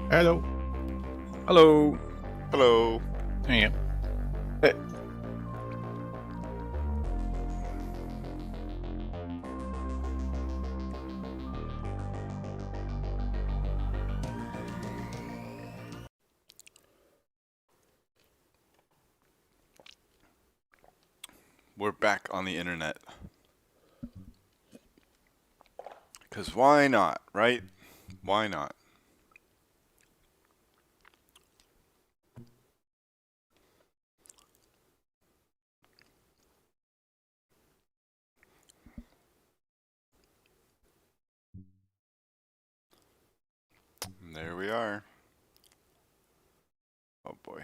Hello. Hello. Hello. There you go. Hey. We're back on the internet. Because why not, right? Why not? And there we are. Oh boy.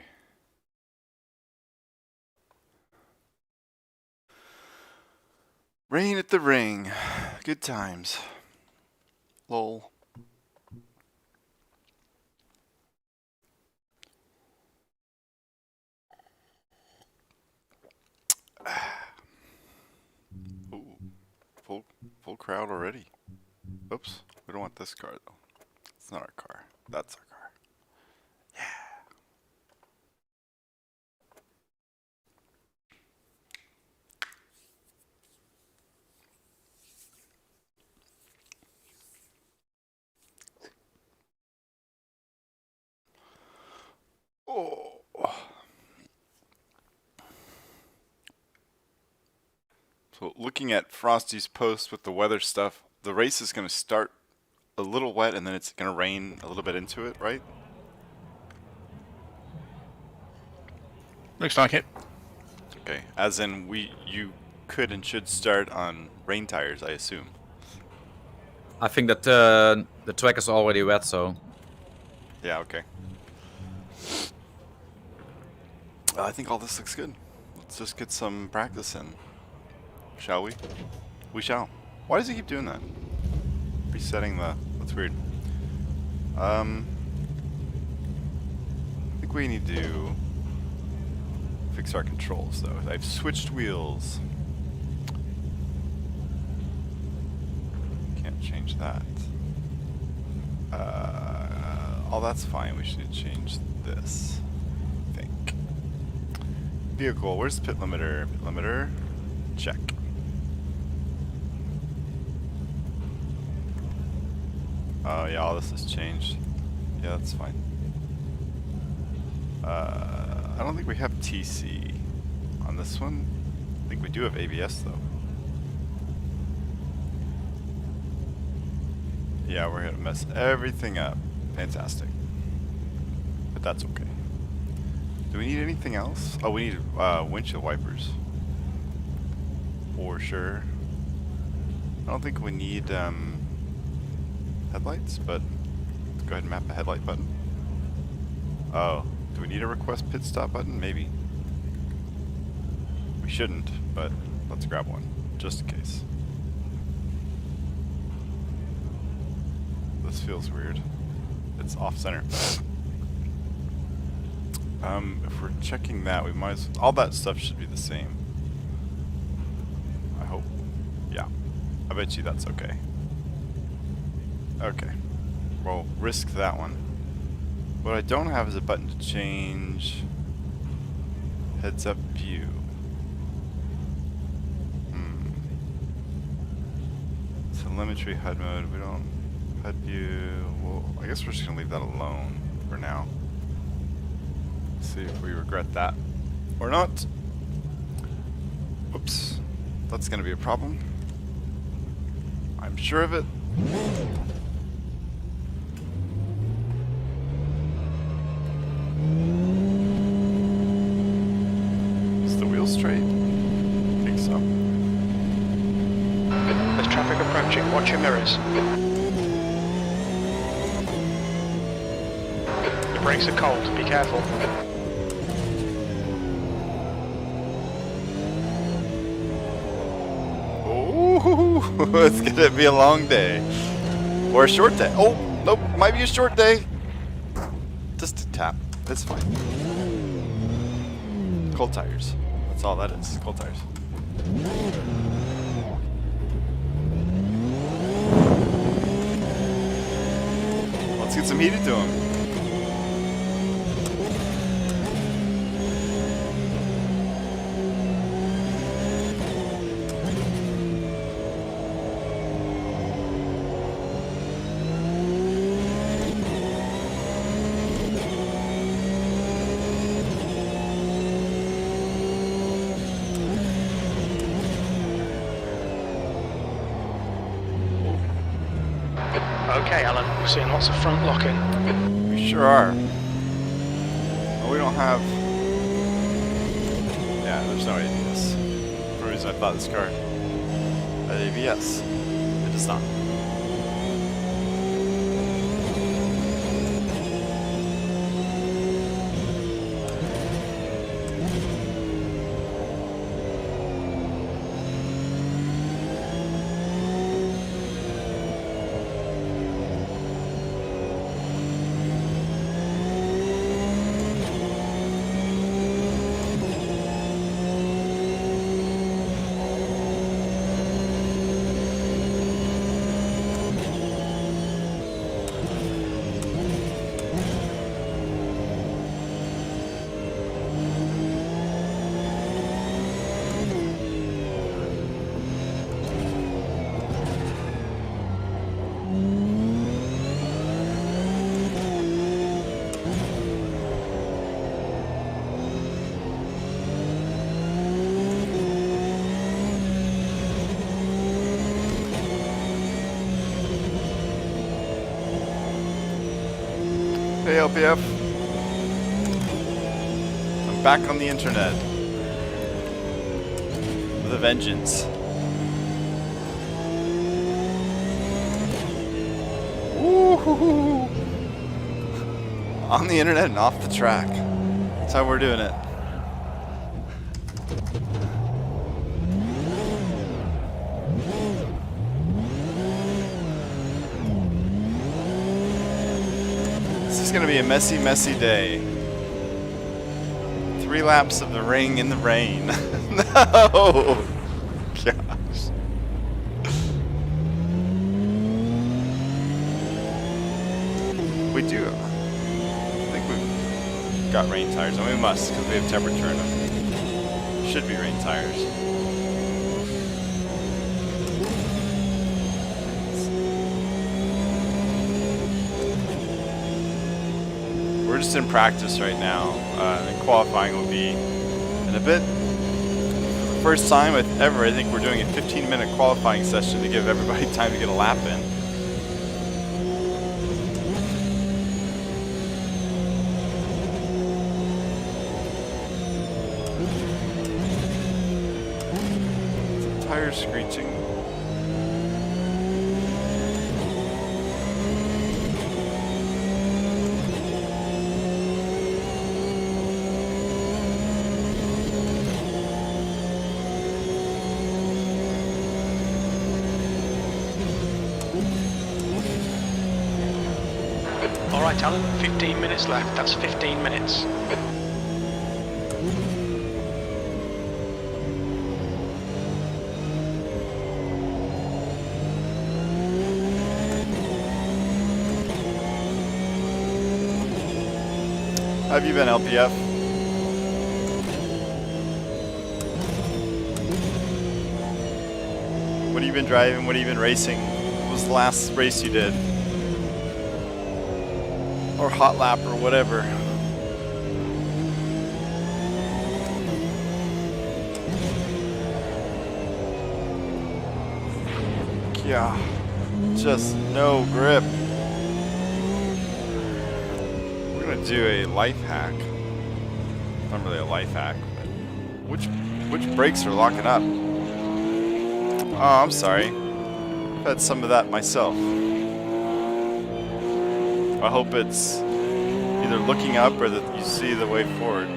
Rain at the ring. Good times. Lol. Ooh. Full crowd already. Oops. We don't want this car though. It's not our car. That's our car. Yeah. Oh. So looking at Frosty's post with the weather stuff, the race is going to start a little wet and then it's going to rain a little bit into it, right? Looks like it. Okay, as in you could and should start on rain tires, I assume. I think that the track is already wet, so... Yeah, okay. I think all this looks good. Let's just get some practice in. Shall we? We shall. Why does he keep doing that? Resetting the... That's weird. I think we need to fix our controls, though. I've switched wheels. Can't change that. Oh, that's fine. We should change this, I think. Vehicle. Where's the pit limiter? Pit limiter. Check. Oh, yeah, all this has changed. Yeah, that's fine. I don't think we have TC on this one. I think we do have ABS, though. Yeah, we're gonna mess everything up. Fantastic. But that's okay. Do we need anything else? Oh, we need windshield wipers. For sure. I don't think we need headlights, but let's go ahead and map a headlight button. Oh, do we need a request pit stop button? Maybe. We shouldn't, but let's grab one, just in case. This feels weird. It's off center. If we're checking that, we might as well, all that stuff should be the same. I hope. Yeah. I bet you that's okay. Okay. We'll risk that one. What I don't have is a button to change heads up view. Telemetry HUD mode. We don't HUD view. Well, I guess we're just gonna leave that alone for now. See if we regret that or not. Oops. That's gonna be a problem. I'm sure of it. Is the wheel straight? I think so. There's traffic approaching. Watch your mirrors. The brakes are cold. Be careful. Oh, it's gonna be a long day. Or a short day. Oh, nope, might be a short day. Just a tap. That's fine. Cold tires. That's all that is. Cold tires. Let's get some heated to them. Okay, Alan. We're seeing lots of front locking. We sure are. Well, we don't have... Yeah, there's no ABS. For some reason I thought this car had ABS. It does not. Hey LPF, I'm back on the internet with a vengeance. Woo-hoo-hoo. On the internet and off the track. That's how we're doing it. This is gonna be a messy, messy day. 3 laps of the ring in the rain. No! Gosh. We do. I think we've got rain tires, and we must, because we have temperature in them. Should be rain tires. We're just in practice right now, and qualifying will be in a bit. For the first time ever, I think we're doing a 15-minute qualifying session to give everybody time to get a lap in. Tires screeching. Alright, Alan. 15 minutes left. That's 15 minutes. How have you been, LPF? What have you been driving? What have you been racing? What was the last race you did? Or hot lap or whatever. Yeah, just no grip. We're gonna do a life hack. Not really a life hack, but which brakes are locking up? Oh, I'm sorry. I've had some of that myself. I hope it's either looking up or that you see the way forward.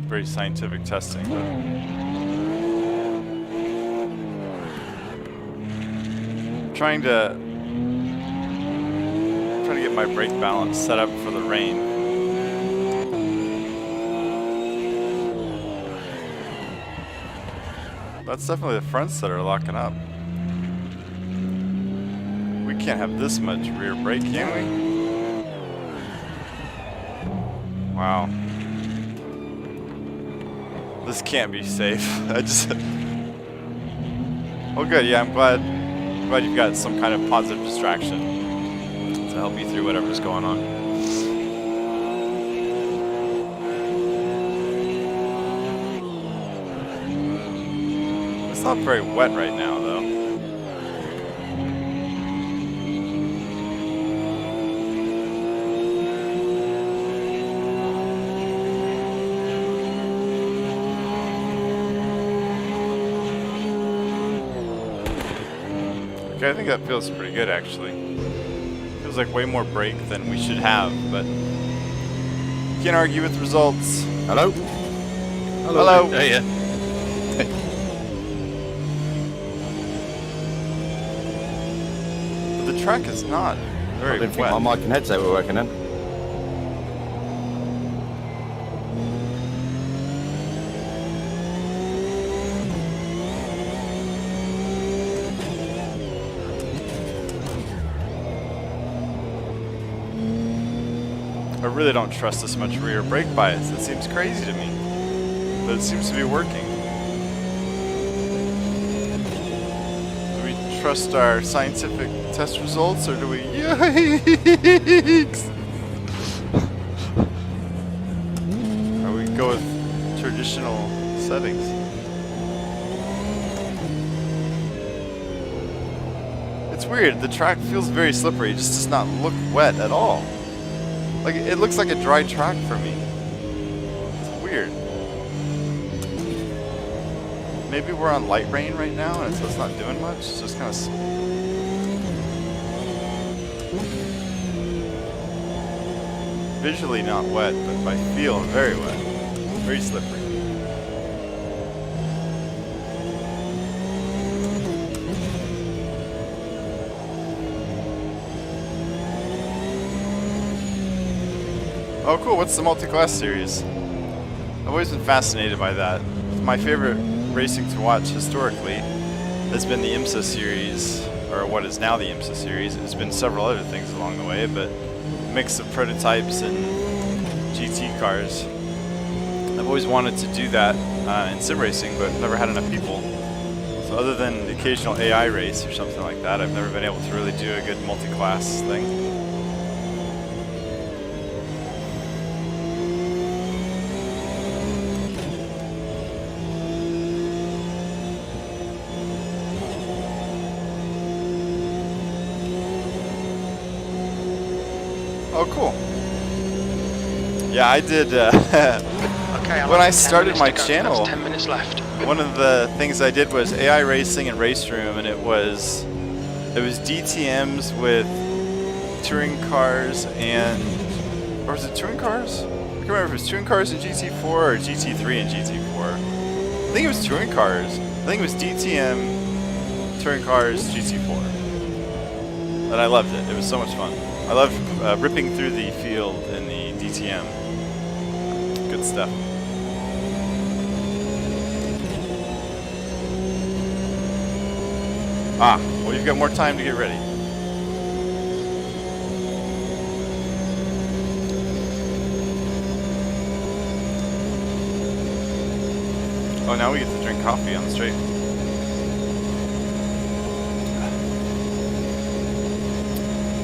Very scientific testing, but trying to get my brake balance set up for the rain. That's definitely the fronts that are locking up. We can't have this much rear brake, can we? Wow. This can't be safe. I just... Oh good, yeah, I'm glad you've got some kind of positive distraction to help you through whatever's going on. It's not very wet right now, though. Okay, I think that feels pretty good, actually. Feels like way more brake than we should have, but can't argue with results. Hello? Hello. Hey, yeah. But the track is not very I didn't think wet. my mic and headset were working then. I really don't trust this much rear brake bias. It seems crazy to me, but it seems to be working. Do we trust our scientific test results, or do we... Yikes! Or we go with traditional settings? It's weird. The track feels very slippery. It just does not look wet at all. Like, it looks like a dry track for me. It's weird. Maybe we're on light rain right now, and so it's not doing much. It's just kind of... Visually not wet, but by feel very wet. Very slippery. Oh cool, what's the multi-class series? I've always been fascinated by that. My favorite racing to watch historically has been the IMSA series, or what is now the IMSA series. There's been several other things along the way, but a mix of prototypes and GT cars. I've always wanted to do that in sim racing, but never had enough people. So other than the occasional AI race or something like that, I've never been able to really do a good multi-class thing. Oh, cool. Yeah, I did. Okay, when I started my That's channel, 10 minutes left. one of the things I did was AI racing and race room, and it was DTMs with touring cars and, or was it touring cars? I can't remember if it was touring cars in GT4 or GT3 and GT4. I think it was touring cars. I think it was DTM, touring cars, GT4. And I loved it. It was so much fun. I loved ripping through the field in the DTM. Good stuff. Ah, well, you've got more time to get ready. Oh, now we get to drink coffee on the straight.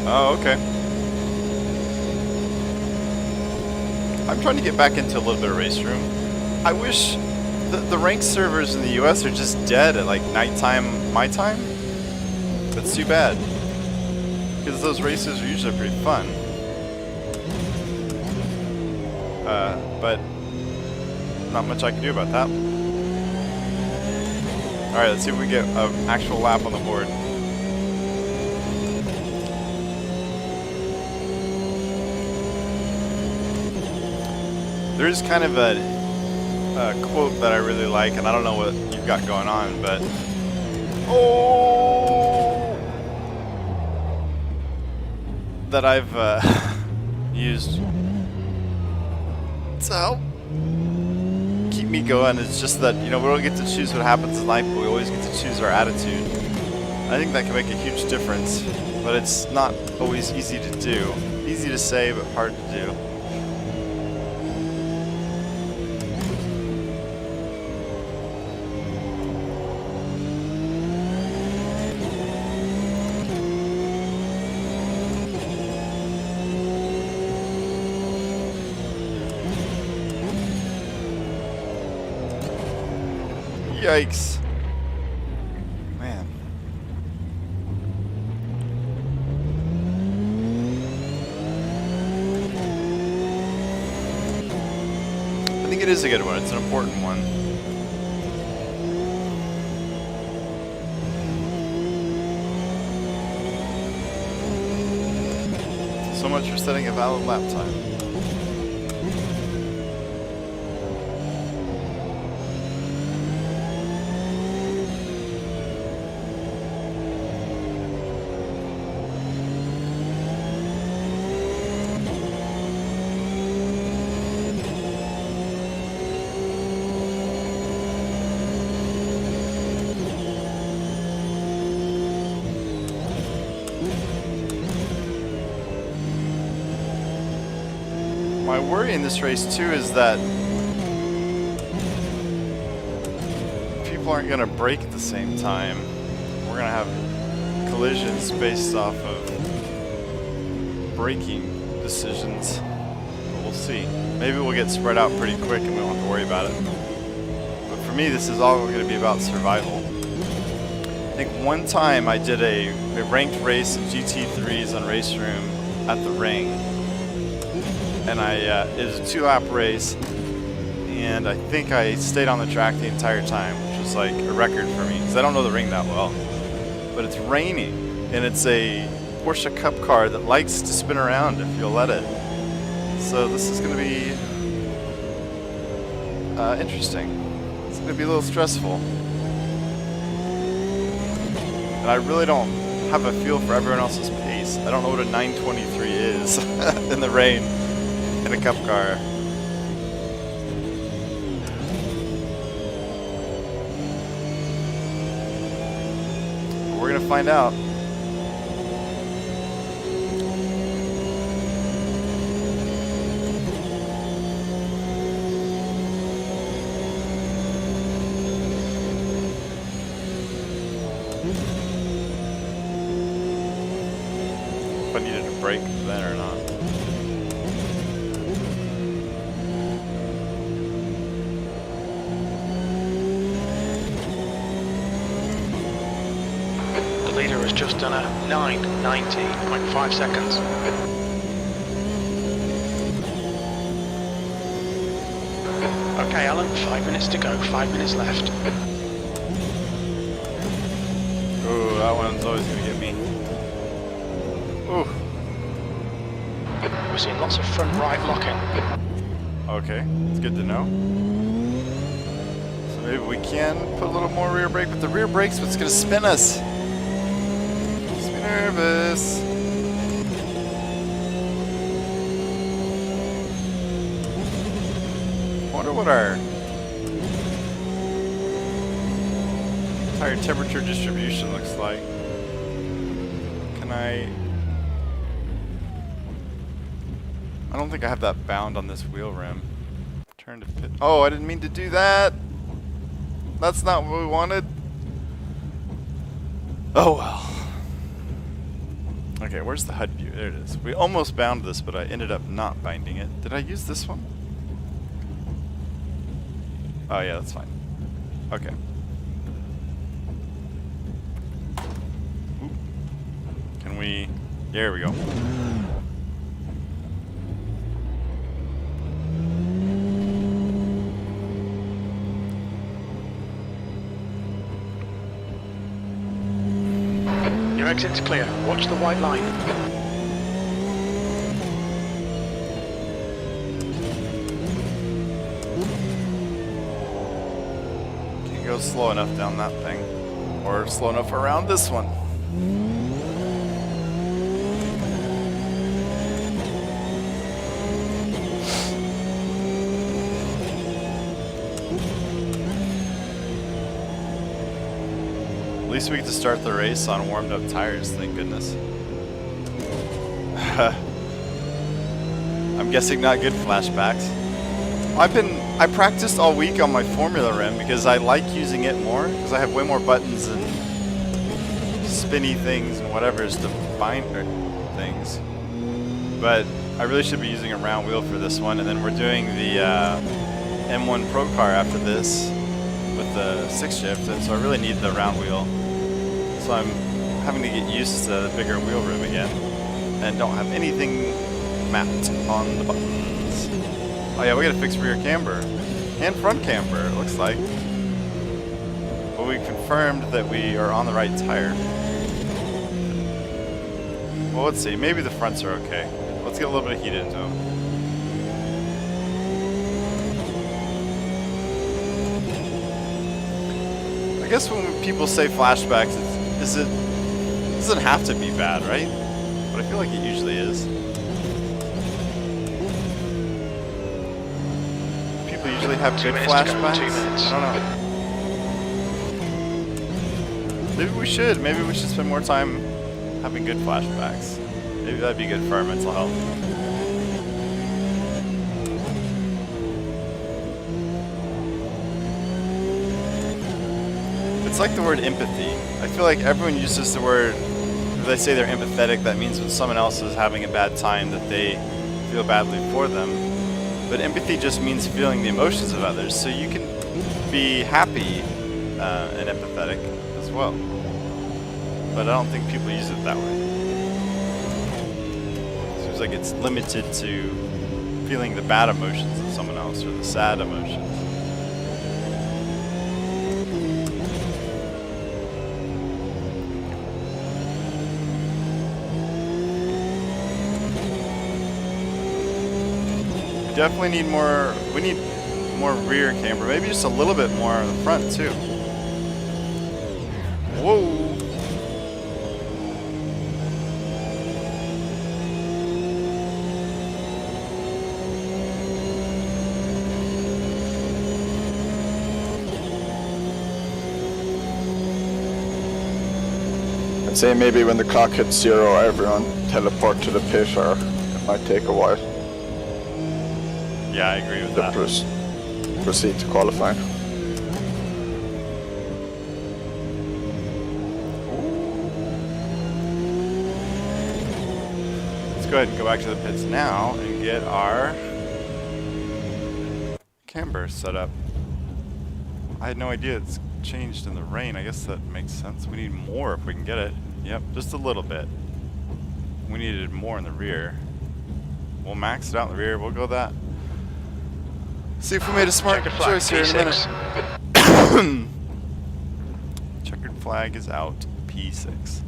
Oh, okay. I'm trying to get back into a little bit of race room. I wish the ranked servers in the US are just dead at like nighttime, my time. That's too bad. Because those races are usually pretty fun. But not much I can do about that. Alright, let's see if we get an actual lap on the board. There's kind of a quote that I really like, and I don't know what you've got going on, but... Oh! That I've used to help keep me going. It's just that, you know, we don't get to choose what happens in life, but we always get to choose our attitude. I think that can make a huge difference, but it's not always easy to do. Easy to say, but hard to do. Yikes. Man. I think it is a good one. It's an important one. So much for setting a valid lap time. My worry in this race too is that people aren't going to brake at the same time. We're going to have collisions based off of braking decisions. But we'll see. Maybe we'll get spread out pretty quick and we won't have to worry about it. But for me, this is all going to be about survival. I think one time I did a ranked race of GT3s on Race Room at the Ring. And it was a 2-lap race, and I think I stayed on the track the entire time, which was like a record for me, because I don't know the ring that well. But it's raining, and it's a Porsche Cup car that likes to spin around if you'll let it. So this is going to be interesting. It's going to be a little stressful. And I really don't have a feel for everyone else's pace. I don't know what a 923 is in the rain. In a cup car. We're gonna find out. If I needed a break then or not. Leader has just done a 9:90.5 seconds. Okay, Alan, 5 minutes to go, 5 minutes left. Oh, that one's always going to get me. Ooh. We're seeing lots of front right locking. Okay, it's good to know. So maybe we can put a little more rear brake, but the rear brake's what's going to spin us. Nervous. Wonder what our tire temperature distribution looks like. Can I don't think I have that bound on this wheel rim. Turn to pit. Oh, I didn't mean to do that. That's not what we wanted. Oh well. Okay, where's the HUD view? There it is. We almost bound this, but I ended up not binding it. Did I use this one? Oh yeah, that's fine. Okay. Oop. Can we... There we go. Your exit's clear. Watch the white line. Can't go slow enough down that thing. Or slow enough around this one. At least we get to start the race on warmed up tires, thank goodness. I'm guessing not good flashbacks. I practiced all week on my Formula rim because I like using it more because I have way more buttons and spinny things and whatever's to bind things. But I really should be using a round wheel for this one, and then we're doing the M1 Pro car after this. with the 6 shift, and so I really need the round wheel. So I'm having to get used to the bigger wheel rim again, and don't have anything mapped on the buttons. Oh yeah, we gotta fix rear camber and front camber, it looks like. But we confirmed that we are on the right tire. Well, let's see. Maybe the fronts are okay. Let's get a little bit of heat into them. I guess when people say flashbacks, it doesn't have to be bad, right? But I feel like it usually is. People usually have good flashbacks. I don't know. Maybe we should. Maybe we should spend more time having good flashbacks. Maybe that'd be good for our mental health. It's like the word empathy. I feel like everyone uses the word, if they say they're empathetic, that means when someone else is having a bad time that they feel badly for them. But empathy just means feeling the emotions of others. So you can be happy and empathetic as well. But I don't think people use it that way. Seems like it's limited to feeling the bad emotions of someone else or the sad emotions. We definitely need more. We need more rear camber, maybe just a little bit more on the front too. Whoa. I'd say maybe when the clock hits 0, everyone teleport to the pit, or it might take a while Yeah, I agree with to that. proceed to qualifying. Let's go ahead and go back to the pits now and get our camber set up. I had no idea it's changed in the rain. I guess that makes sense. We need more if we can get it. Yep, just a little bit. We needed more in the rear. We'll max it out in the rear. We'll go that. See if we made a smart choice here in a minute. Checkered flag is out. P6.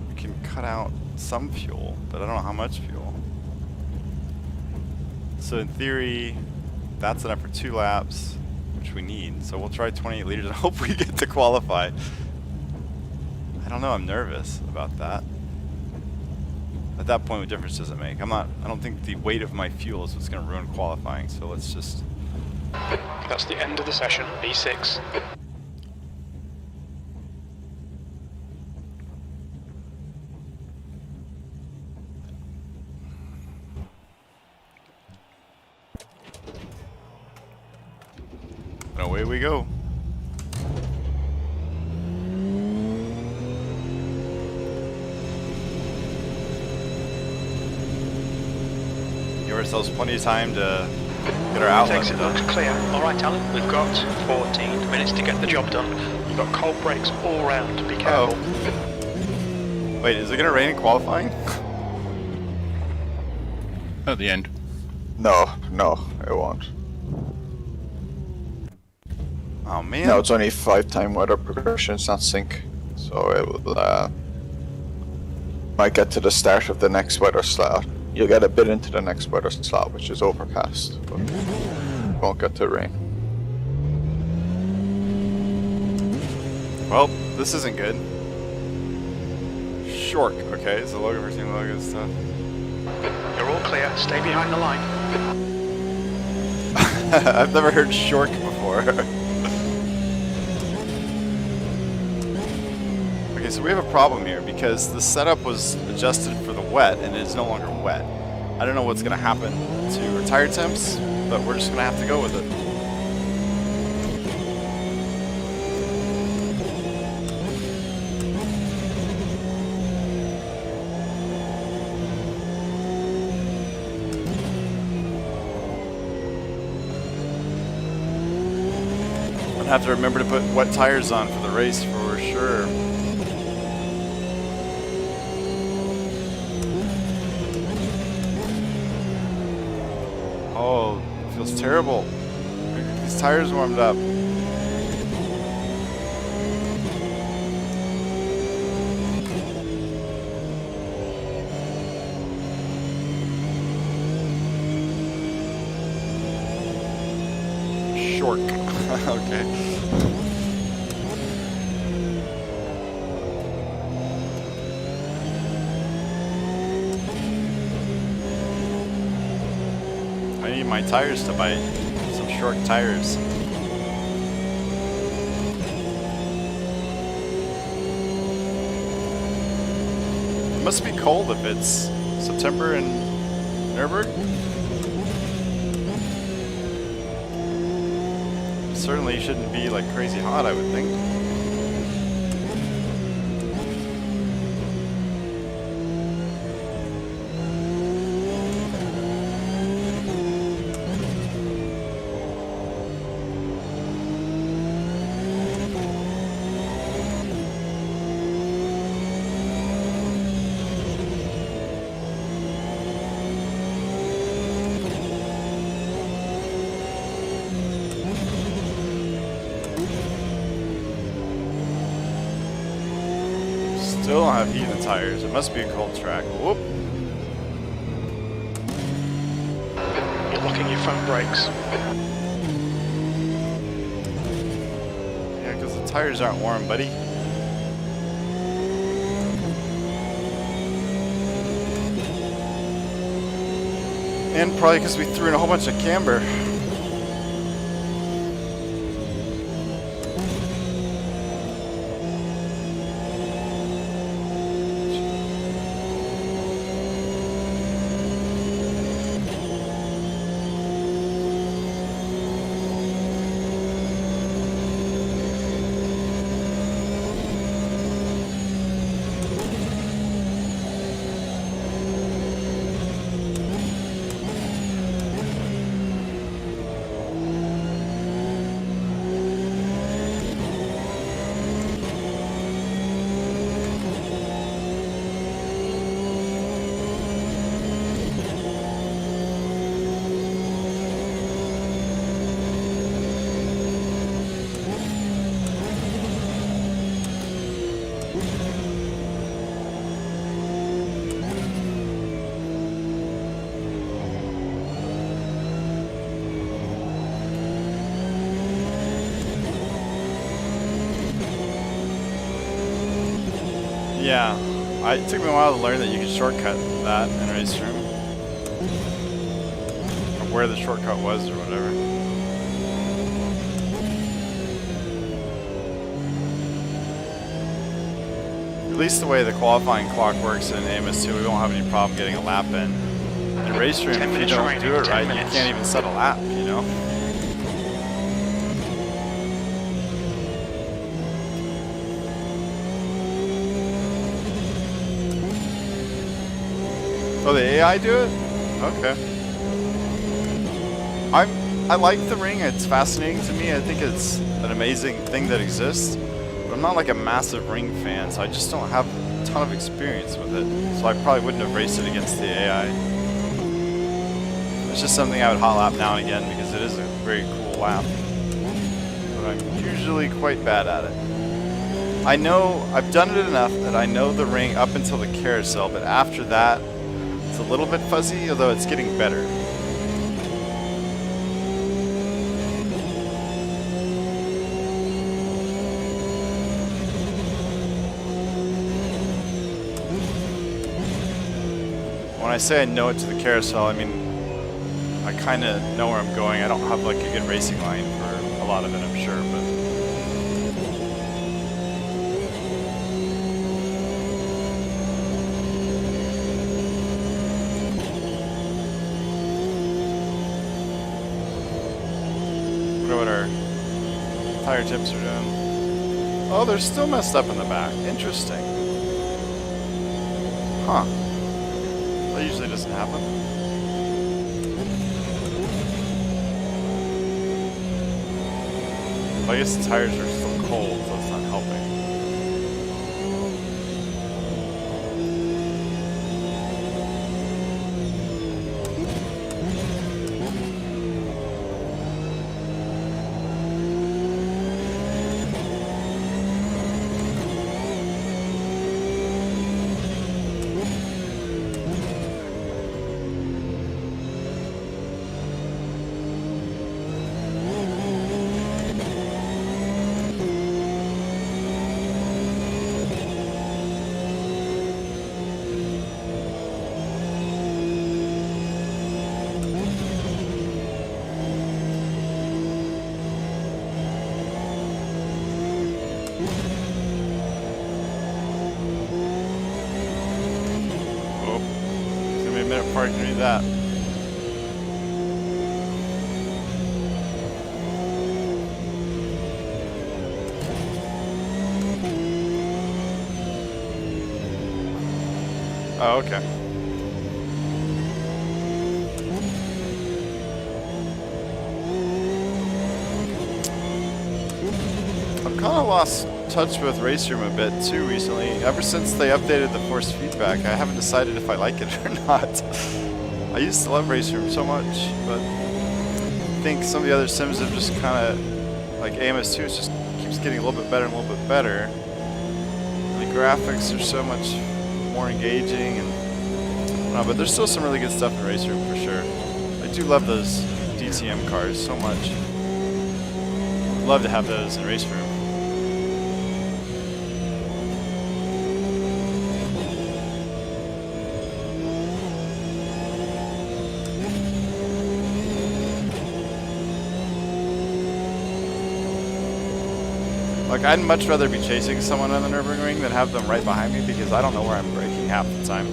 We can cut out some fuel, but I don't know how much fuel. So in theory, that's enough for 2 laps, which we need. So we'll try 28 liters and hope we get to qualify. I don't know, I'm nervous about that. At that point, what difference does it make? I don't think the weight of my fuel is what's going to ruin qualifying, so let's just... That's the end of the session, B6. And away we go. Give ourselves plenty of time to get our outlet Exit done. looks clear. Alright Alan, we've got 14 minutes to get the job done. You've got cold brakes all round, be careful. Oh. Wait, is it going to rain in qualifying? At the end. No, it won't. Oh man. No, it's only 5-time weather progression, it's not sync. So it will, might get to the start of the next weather slot. You'll get a bit into the next weather slot, which is overcast, but won't get to rain. Well, this isn't good. Shork, okay, it's the logo for team logo stuff. You're all clear, stay behind the line. I've never heard shork before. Okay, so we have a problem here because the setup was adjusted for the wet and it is no longer wet. I don't know what's going to happen to our tire temps, but we're just going to have to go with it. Have to remember to put wet tires on for the race for sure. Oh, it feels terrible. These tires warmed up. Short. Okay. I need my tires to bite. Some short tires. It must be cold if it's September in Nürburgring. Certainly shouldn't be like crazy hot, I would think. Still don't have heat in the tires. It must be a cold track. Whoop. You're locking your front brakes. Yeah, because the tires aren't warm, buddy. And probably because we threw in a whole bunch of camber. Yeah, it took me a while to learn that you could shortcut that in race room. Or where the shortcut was or whatever. At least the way the qualifying clock works in Amos 2, we won't have any problem getting a lap in. In race room, if you don't do it right, you can't even set a lap, you know? Oh, the AI do it? Okay. I like the ring. It's fascinating to me. I think it's an amazing thing that exists. But I'm not like a massive ring fan, so I just don't have a ton of experience with it. So I probably wouldn't have raced it against the AI. It's just something I would hot lap now and again because it is a very cool lap. But I'm usually quite bad at it. I know, I've done it enough that I know the ring up until the carousel, but after that, it's a little bit fuzzy, although it's getting better. When I say I know it to the carousel, I mean, I kind of know where I'm going. I don't have like a good racing line for a lot of it, I'm sure, but what our tire tips are doing. Oh, they're still messed up in the back. Interesting. Huh. That usually doesn't happen. I guess the tires are still cold, so it's not helping. Parking me that. Oh, okay. I've kind of lost touch with Race Room a bit too recently. Ever since they updated the force feedback, I haven't decided if I like it or not. I used to love Race Room so much, but I think some of the other sims have just kind of, like AMS2 just keeps getting a little bit better and a little bit better. The graphics are so much more engaging, and but there's still some really good stuff in Race Room for sure. I do love those DTM cars so much. I'd love to have those in Race Room. Like, I'd much rather be chasing someone on the Nürburgring than have them right behind me, because I don't know where I'm braking half the time.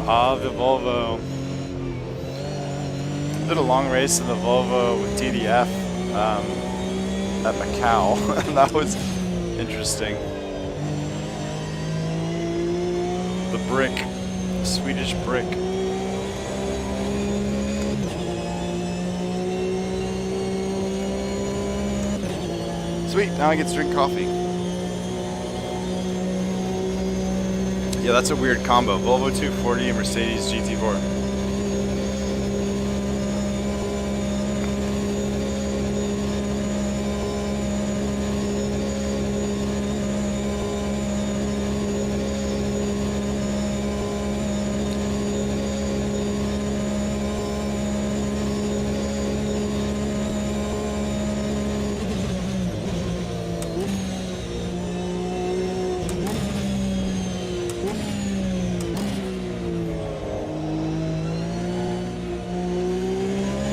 Ah, the Volvo. Did a long race in the Volvo with DDF at Macau, and that was interesting. The brick, Swedish brick. Sweet, now I get to drink coffee. Yeah, that's a weird combo. Volvo 240 and Mercedes GT4.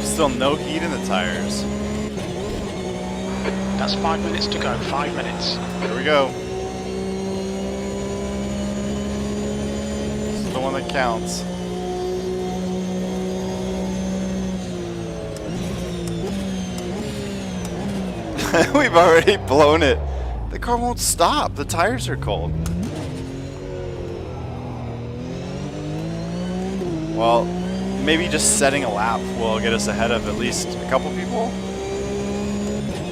Still no heat in the tires. That's 5 minutes to go. 5 minutes. Here we go. This is the one that counts. We've already blown it. The car won't stop. The tires are cold. Well, maybe just setting a lap will get us ahead of at least a couple people.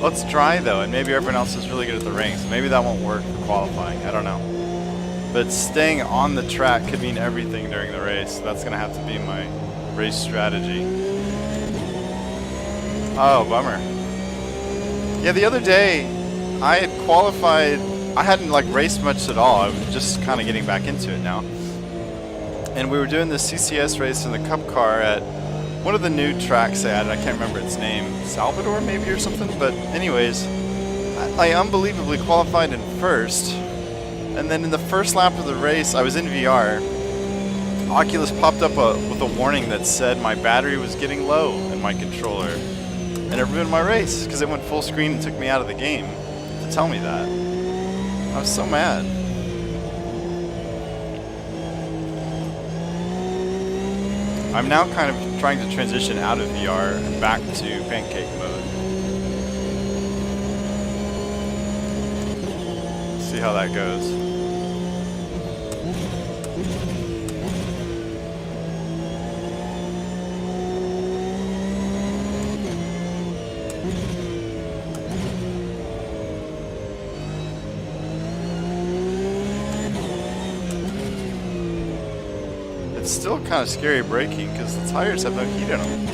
Let's try though, and maybe everyone else is really good at the rings. Maybe that won't work for qualifying, I don't know. But staying on the track could mean everything during the race. That's gonna have to be my race strategy. Oh, bummer. Yeah, the other day, I had qualified, I hadn't like raced much at all. I was just kind of getting back into it now. And we were doing the CCS race in the Cup car at one of the new tracks they added. I can't remember its name, Salvador maybe or something. But anyways, I unbelievably qualified in first. And then in the first lap of the race, I was in VR. Oculus popped up with a warning that said my battery was getting low in my controller. And it ruined my race because it went full screen and took me out of the game to tell me that. I was so mad. I'm now kind of trying to transition out of VR and back to pancake mode. See how that goes. It's still kind of scary braking because the tires have no heat in them.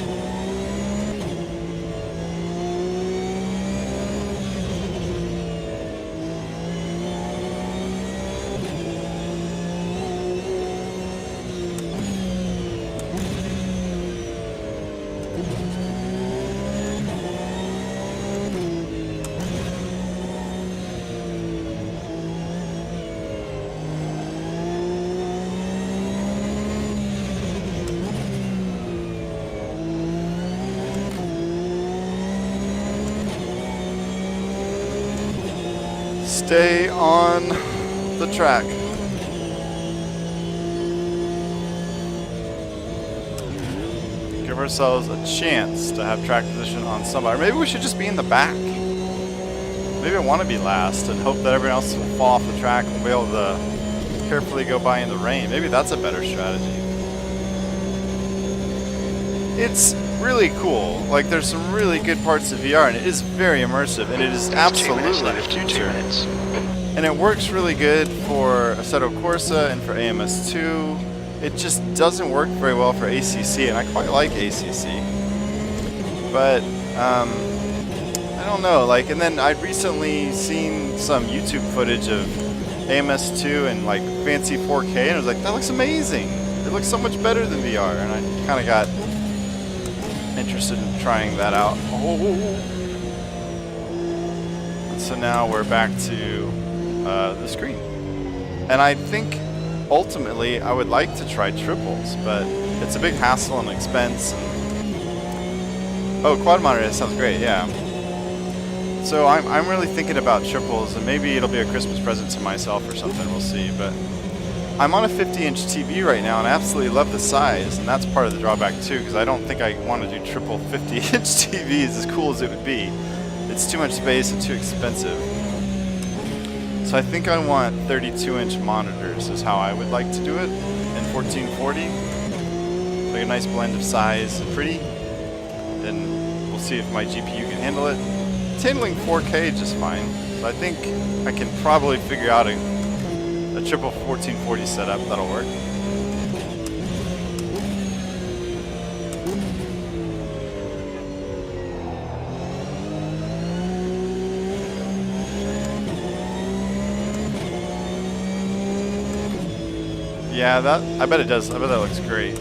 Stay on the track. Give ourselves a chance to have track position on somebody. Or maybe we should just be in the back. Maybe I want to be last and hope that everyone else will fall off the track and we'll be able to carefully go by in the rain. Maybe that's a better strategy. It's really cool. Like, there's some really good parts of VR, and it is very immersive, and it is absolutely the future. And it works really good for Assetto Corsa and for AMS2. It just doesn't work very well for ACC, and I quite like ACC. But I don't know. Like, and then I'd recently seen some YouTube footage of AMS2 and like fancy 4K, and I was like, that looks amazing. It looks so much better than VR, and I kind of got interested in trying that out. And so now we're back to the screen. And I think ultimately I would like to try triples, but it's a big hassle and expense. And oh, quad monitor, that sounds great, yeah. So I'm really thinking about triples, and maybe it'll be a Christmas present to myself or something, we'll see. But I'm on a 50-inch TV right now, and I absolutely love the size, and that's part of the drawback too, because I don't think I want to do triple 50-inch TVs as cool as it would be. It's too much space and too expensive. So I think I want 32-inch monitors is how I would like to do it in 1440. Like a nice blend of size and pretty. Then we'll see if my GPU can handle it. It's handling 4K just fine, so I think I can probably figure out a triple 1440 setup that'll work. Yeah, I bet it does. I bet that looks great.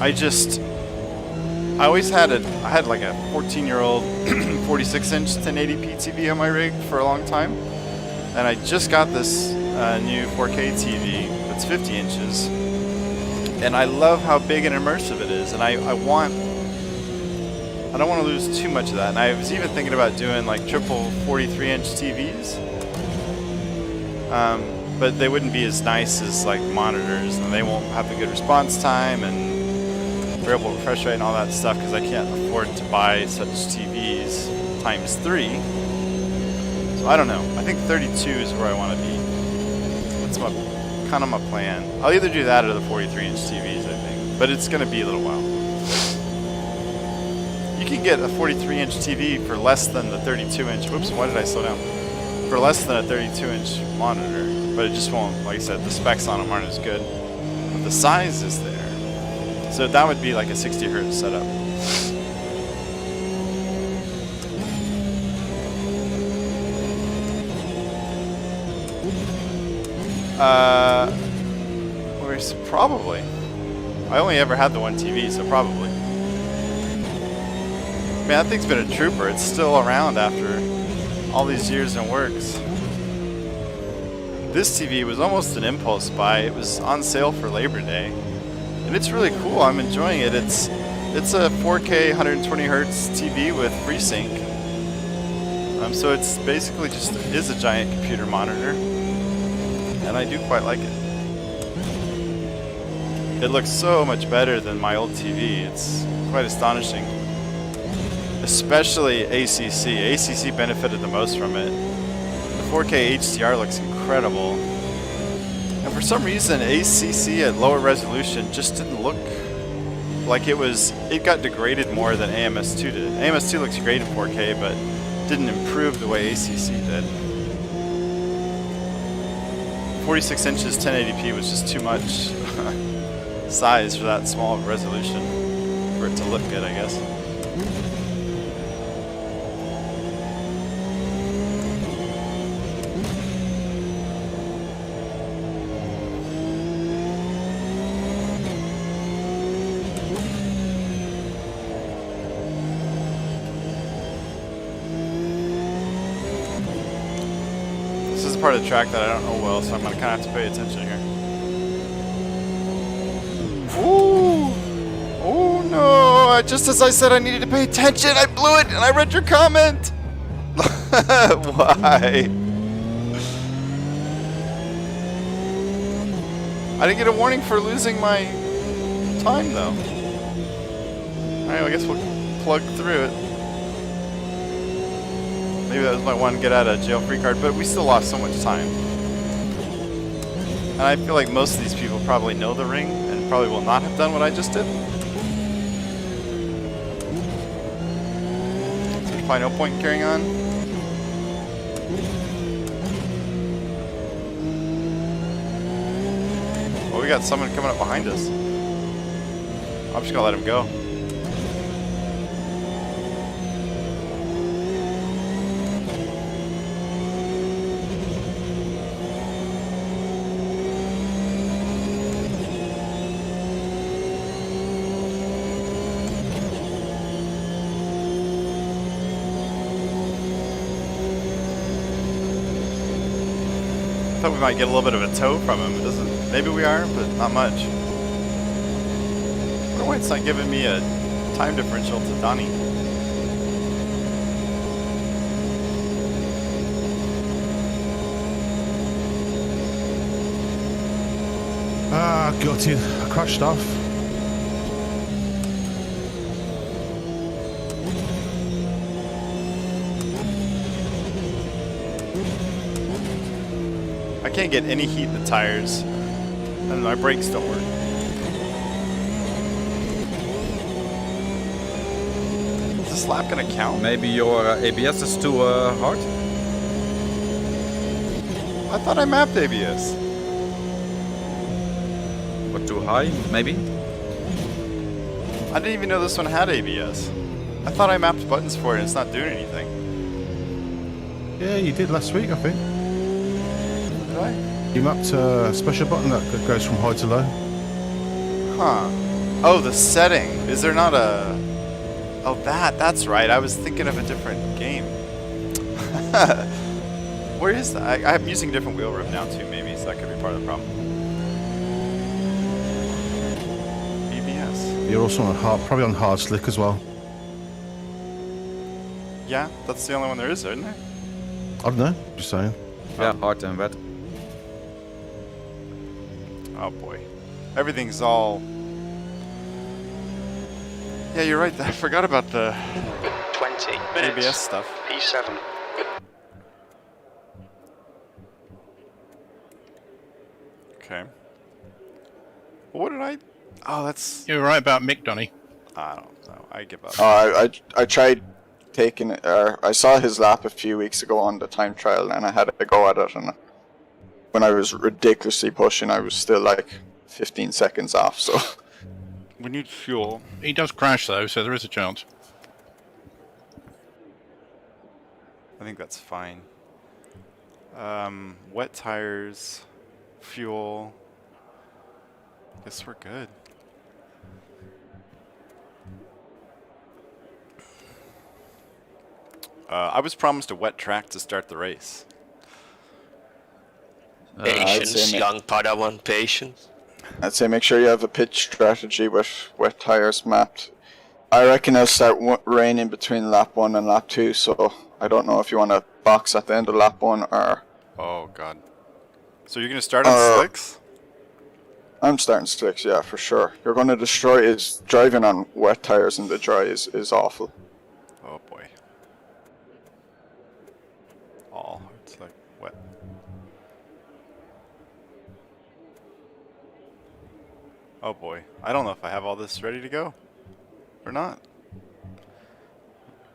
I had like a 14-year-old 46-inch 1080p TV on my rig for a long time, and I just got this new 4K TV that's 50 inches, and I love how big and immersive it is, and I don't want to lose too much of that. And I was even thinking about doing like triple 43-inch TVs, but they wouldn't be as nice as like monitors, and they won't have the good response time and variable refresh rate and all that stuff, because I can't afford to buy such TVs times 3. So I don't know. I think 32 is where I want to be. That's kind of my plan. I'll either do that or the 43-inch TVs, I think, but it's going to be a little while. You can get a 43-inch TV for less than the 32-inch. Whoops, why did I slow down? For less than a 32-inch monitor, but it just won't. Like I said, the specs on them aren't as good, but the size is there. So that would be like a 60 hertz setup. Probably. I only ever had the one TV, so probably. Man, that thing's been a trooper. It's still around after all these years and works. This TV was almost an impulse buy. It was on sale for Labor Day, and it's really cool. I'm enjoying it. It's a 4K 120 hertz TV with FreeSync. So it's basically just is a giant computer monitor, and I do quite like it. It looks so much better than my old TV. It's quite astonishing. Especially ACC. ACC benefited the most from it. The 4K HDR looks incredible. And For some reason, ACC at lower resolution just didn't look like it was. It got degraded more than AMS2 did. AMS2 looks great in 4K, but didn't improve the way ACC did. 46 inches 1080p was just too much size for that small resolution for it to look good, I guess. This is a part of the track that I don't know well, so I'm going to kind of have to pay attention here. Ooh! Oh no! Just as I said I needed to pay attention, I blew it and I read your comment! Why? I didn't get a warning for losing my time though. Alright, I guess we'll plug through it. Maybe that was my one get out of jail free card, but we still lost so much time. And I feel like most of these people probably know the ring and probably will not have done what I just did. So there's probably no point in carrying on. Well, we got someone coming up behind us. I'm just gonna let him go. I thought we might get a little bit of a tow from him. It doesn't. Maybe we are, but not much. I wonder why it's not giving me a time differential to Donnie. Got you. I crashed off. I can't get any heat in the tires, and my brakes don't work. Is this lap gonna count? Maybe your ABS is too hard? I thought I mapped ABS. Or too high, maybe? I didn't even know this one had ABS. I thought I mapped buttons for it and it's not doing anything. Yeah, you did last week, I think. Did I? You mapped a special button that goes from high to low. Huh. Oh, the setting. Is there not a... Oh, that's right. I was thinking of a different game. Where is that? I'm using a different wheel rub now too, maybe, so that could be part of the problem. ABS. You're also on hard, probably on hard slick as well. Yeah, that's the only one there is, isn't there? I don't know, just saying. Yeah, hard and wet. Oh boy. Everything's all... Yeah, you're right. I forgot about the 20 minutes. ABS stuff. P7. Okay. Well, what did I... Oh, that's... You were right about Mick, Donny. I don't know. I give up. I tried taking it. I saw his lap a few weeks ago on the time trial, and I had a go at it. And when I was ridiculously pushing, I was still like 15 seconds off. So We need fuel. He does crash though, so there is a chance. I think that's fine. Wet tires, fuel. Guess we're good. I was promised a wet track to start the race. Patience, young Padawan, patience. I'd say make sure you have a pitch strategy with wet tires mapped. I reckon it'll start raining between lap 1 and lap 2, so I don't know if you want to box at the end of lap 1 or... Oh god. So you're going to start on slicks? I'm starting slicks, yeah, for sure. You're going to destroy is driving on wet tires in the dry is awful. Oh boy. It's like wet. Oh boy. I don't know if I have all this ready to go or not.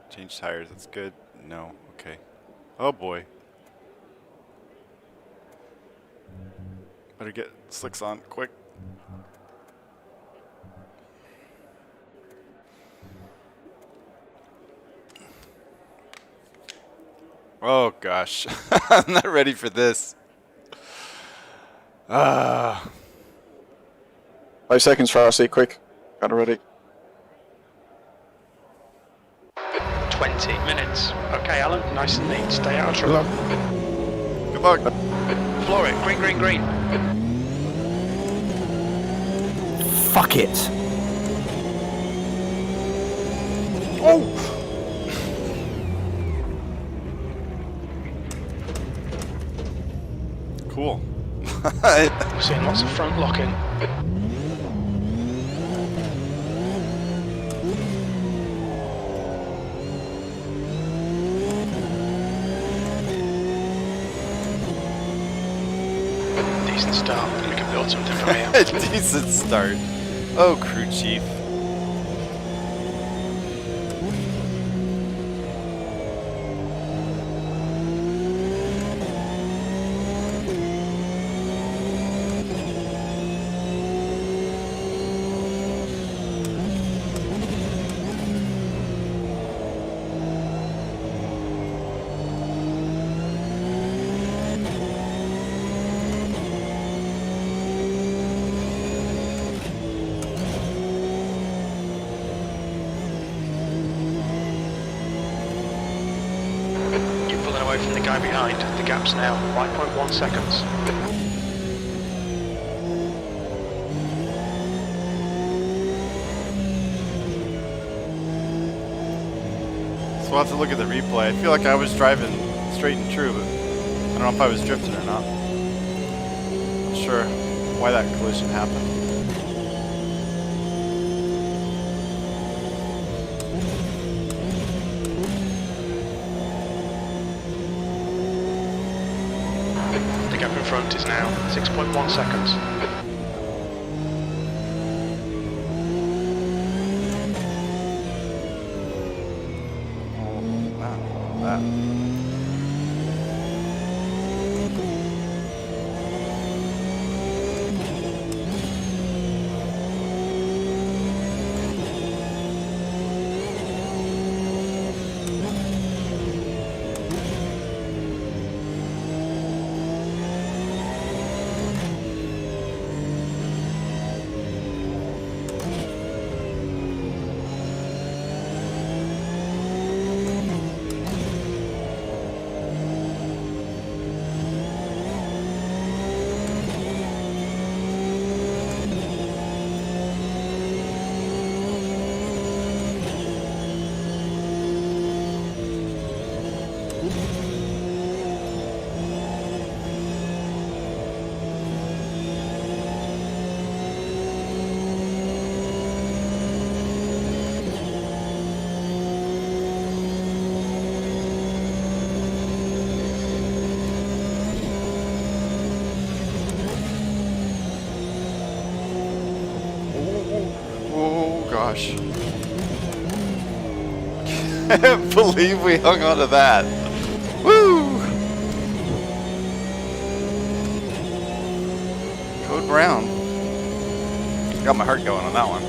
Change tires, that's good. No, okay. Oh boy. Better get slicks on quick. Oh gosh. I'm not ready for this. 5 seconds, Frosty, quick. Got it ready. 20 minutes. Okay, Alan, nice and neat. Stay out of trouble. Good luck. Floor it. Green, green, green. Fuck it. Cool. We're seeing lots of front locking. Decent start. We can build something from here. Decent start. Oh, crew chief. You're pulling away from the guy behind. The gap's now 5.1 seconds. So we'll have to look at the replay. I feel like I was driving straight and true, but I don't know if I was drifting or not. Not sure why that collision happened. The gap in front is now 6.1 seconds. Oh gosh. Can't believe we hung on to that. Woo! Code Brown. Got my heart going on that one.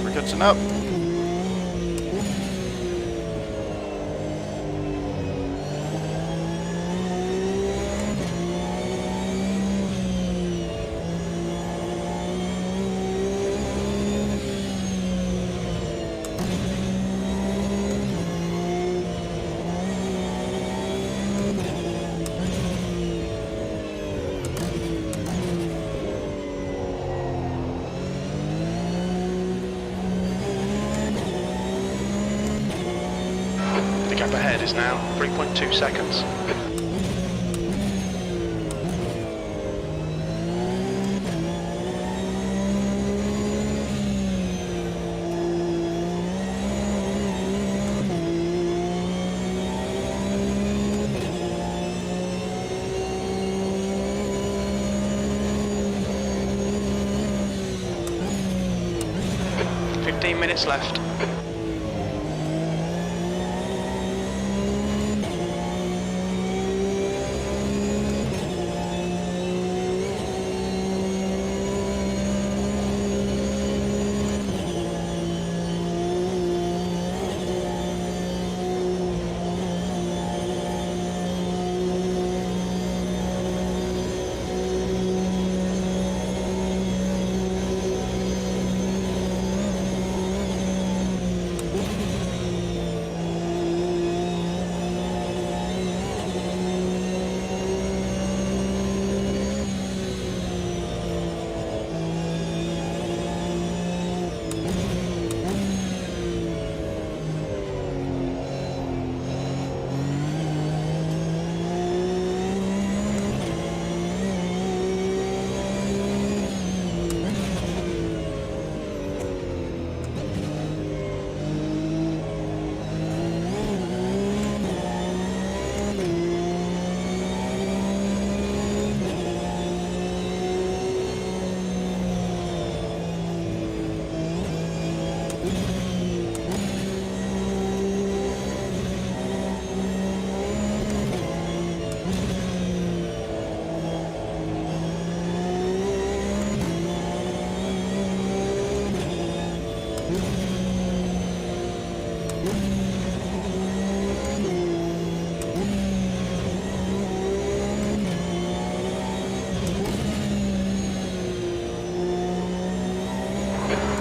We're catching up. is now 3.2 seconds. Minutes left.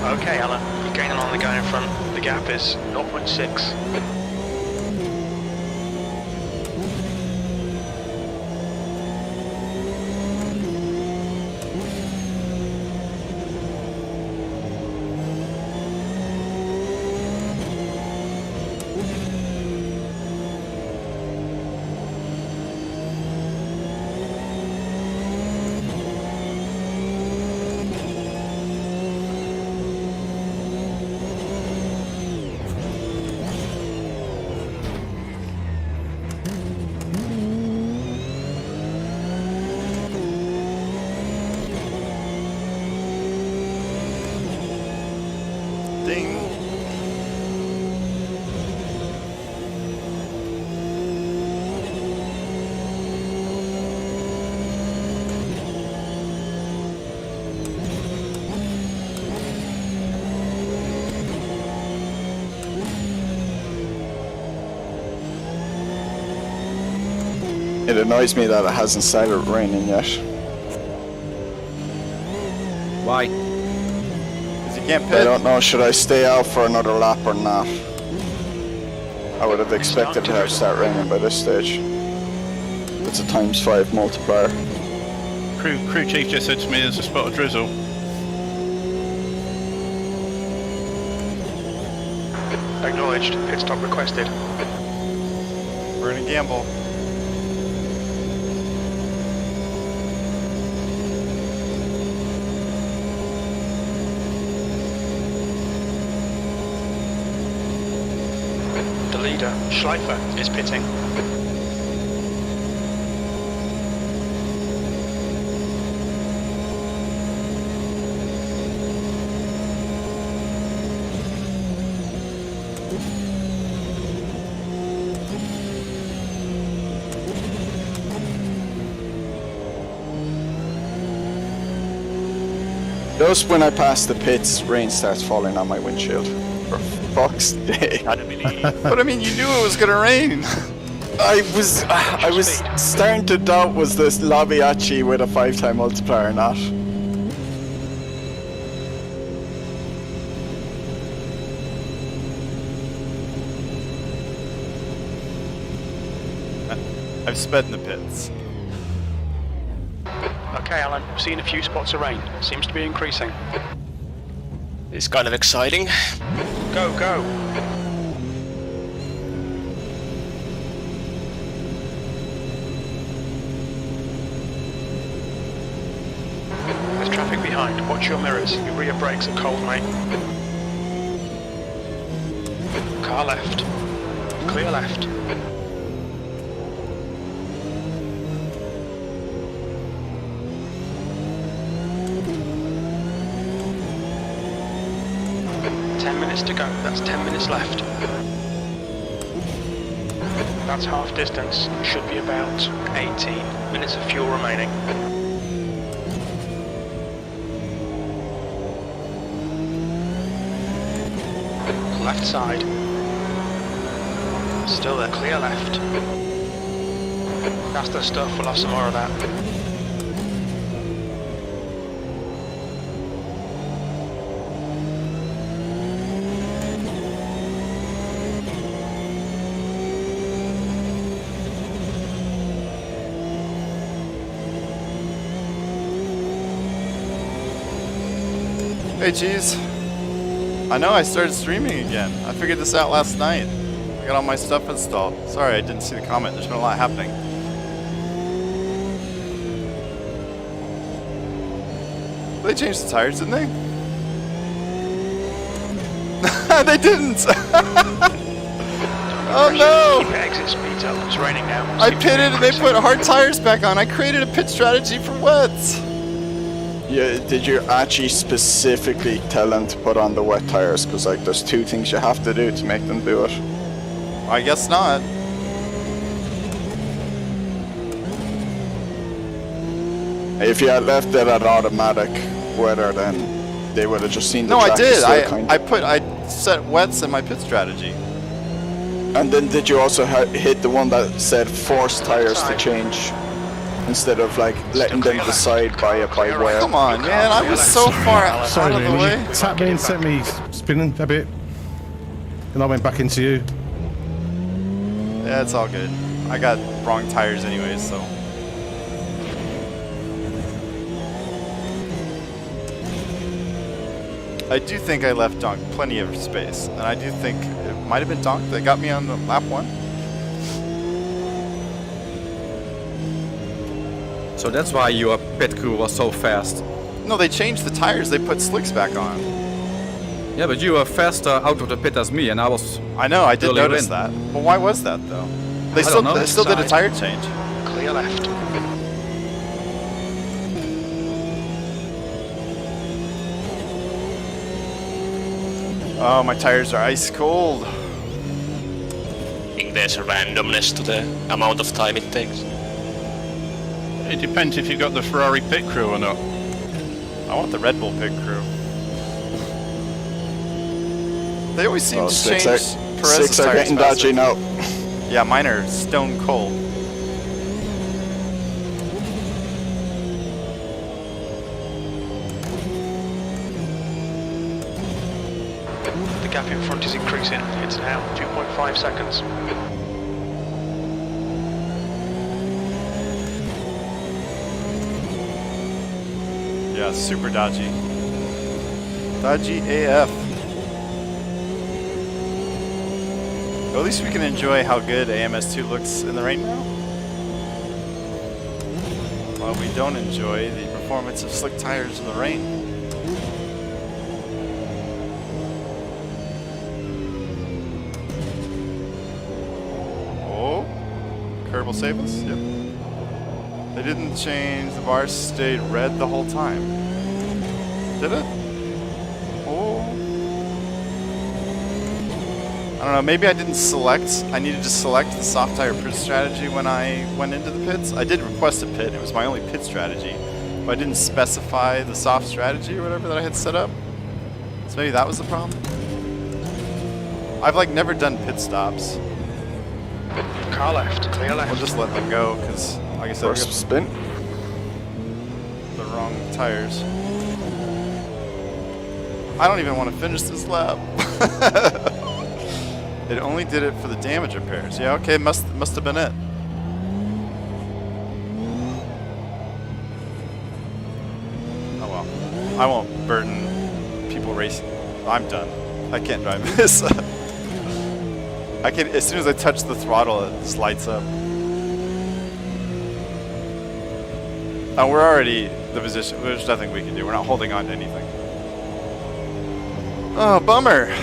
Okay, Alan, you're gaining on the guy in front. The gap is 0.6. Ding. It annoys me that it hasn't started raining yet. Why? Because you can't I pit. don't know, should I stay out for another lap or not? I would have expected to have start raining by this stage. It's a ×5 multiplier. Crew chief just said to me there's a spot of drizzle. Acknowledged. Pit stop requested. We're gonna gamble. The leader, Schleifer, is pitting. Just when I pass the pits, rain starts falling on my windshield. For fuck's sake. I don't believe. But I mean, you knew it was gonna rain. I was starting to doubt, was this Laviachi with a 5-time multiplier or not? I've sped in the pits. Okay, Alan, seeing a few spots of rain. Seems to be increasing. It's kind of exciting. Go, go. behind. Watch your mirrors. Your rear brakes are cold, mate. Car left. Clear left. Minutes to go. That's 10 minutes left. That's half distance. Should be about 18 minutes of fuel remaining. Left side. Still there. Clear left. That's the stuff. We'll have some more of that. Hey, Cheese. I know I started streaming again. I figured this out last night. I got all my stuff installed. Sorry, I didn't see the comment. There's been a lot happening. They changed the tires, didn't they? They didn't! Oh no! Keep exit speed up. It's raining now. I pitted and they put hard tires back on. I created a pit strategy for wets. Yeah, did you actually specifically tell them to put on the wet tires? Because like, there's two things you have to do to make them do it. I guess not. If you had left it at automatic weather, then they would have just seen the No, I track did. still I set wets in my pit strategy. And then did you also hit the one that said force tires to change? Instead of like letting them decide by where. Come on, man! I was so far out Sorry, of the man. way. You tapped me and sent me spinning a bit. And I went back into you. Yeah, it's all good. I got wrong tires anyways, so. I do think I left Donk plenty of space, and I do think it might have been Donk that got me on the lap 1. So that's why your pit crew was so fast. No, they changed the tires. They put slicks back on. Yeah, but you were faster out of the pit as me, and I was. I know, I did Really notice win. that. But why was that though? They I still, don't know. they still did a tire change. Clear left. Oh, my tires are ice cold. I think there's a randomness to the amount of time it takes. It depends if you've got the Ferrari pit crew or not. I want the Red Bull pit crew. They always seem to change Perez's Six are tires getting faster. dodgy now. Yeah, mine are stone cold. The gap in front is increasing. It's now 2.5 seconds. Yeah, super dodgy. Dodgy AF. Well, at least we can enjoy how good AMS2 looks in the rain now. While we don't enjoy the performance of slick tires in the rain. Oh, curb will save us. Yep. They didn't change. The bars stayed red the whole time. Did it? Oh. I don't know, maybe I didn't select. I needed to select the soft tire pit strategy when I went into the pits. I did request a pit. It was my only pit strategy. But I didn't specify the soft strategy or whatever that I had set up. So maybe that was the problem. I've like never done pit stops. Car left, clear left. We'll just let them go because, like I said, we First got spin. the wrong tires. I don't even want to finish this lap. It only did it for the damage repairs. Yeah, okay, must have been it. Oh well. I won't burden people racing. I'm done. I can't drive this. I can, as soon as I touch the throttle, it just lights up. Oh, we're already the position. There's nothing we can do. We're not holding on to anything. Oh, bummer.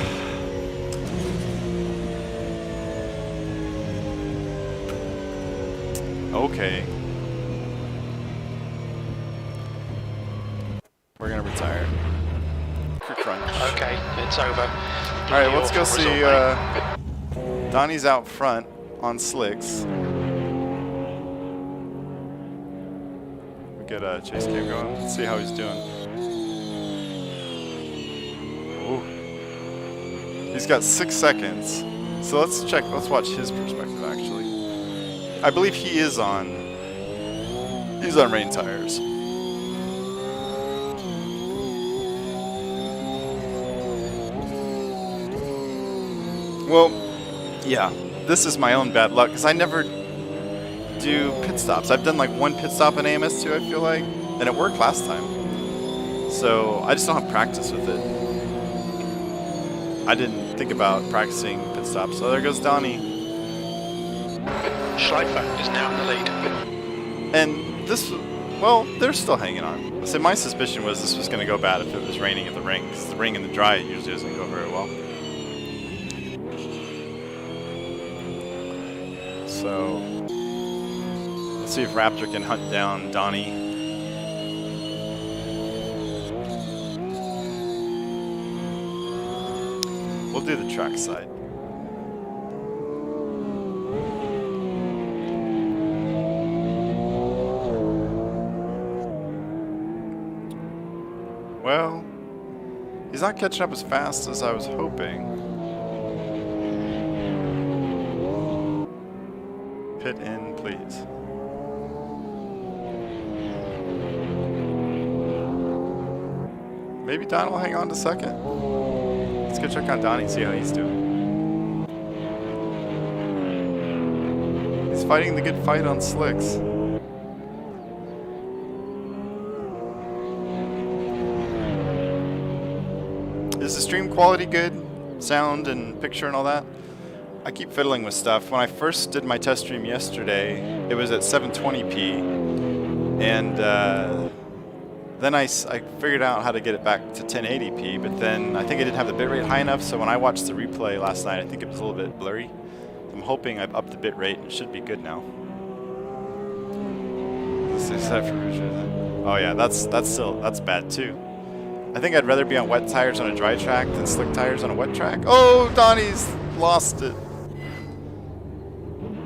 Okay. We're gonna retire. For crunch. Okay, it's over. Alright, let's go see, Donnie's out front on slicks. We get a chase cam going. Let's see how he's doing. Ooh. He's got 6 seconds. So let's watch his perspective actually. I believe he's on rain tires. Well, yeah, this is my own bad luck because I never do pit stops. I've done like 1 pit stop in AMS2, I feel like, and it worked last time. So I just don't have practice with it. I didn't think about practicing pit stops. So there goes Donnie. Schleifer is now in the lead. And this, well, they're still hanging on. So my suspicion was this was going to go bad if it was raining at the ring, because the ring in the dry usually doesn't go very well. So let's see if Raptor can hunt down Donnie. We'll do the track side. Well, he's not catching up as fast as I was hoping. Pit in, please. Maybe Don will hang on to second. Let's go check on Donnie and see how he's doing. He's fighting the good fight on slicks. Is the stream quality good? Sound and picture and all that? I keep fiddling with stuff. When I first did my test stream yesterday, it was at 720p, and then I figured out how to get it back to 1080p, but then I think I didn't have the bitrate high enough, so when I watched the replay last night, I think it was a little bit blurry. I'm hoping I've upped the bitrate and it should be good now. This is that for oh yeah, that's bad too. I think I'd rather be on wet tires on a dry track than slick tires on a wet track. Oh, Donnie's lost it.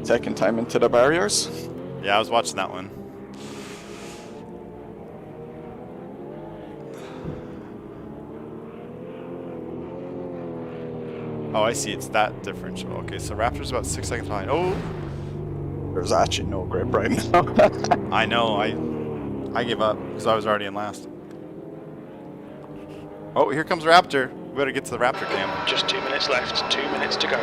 Second time into the barriers. Yeah, I was watching that one. Oh, I see. It's that differential. Okay, so Raptor's about 6 seconds behind. Oh! There's actually no grip right now. I know. I gave up because I was already in last. Oh, here comes Raptor. We better get to the Raptor cam. Just 2 minutes left. 2 minutes to go.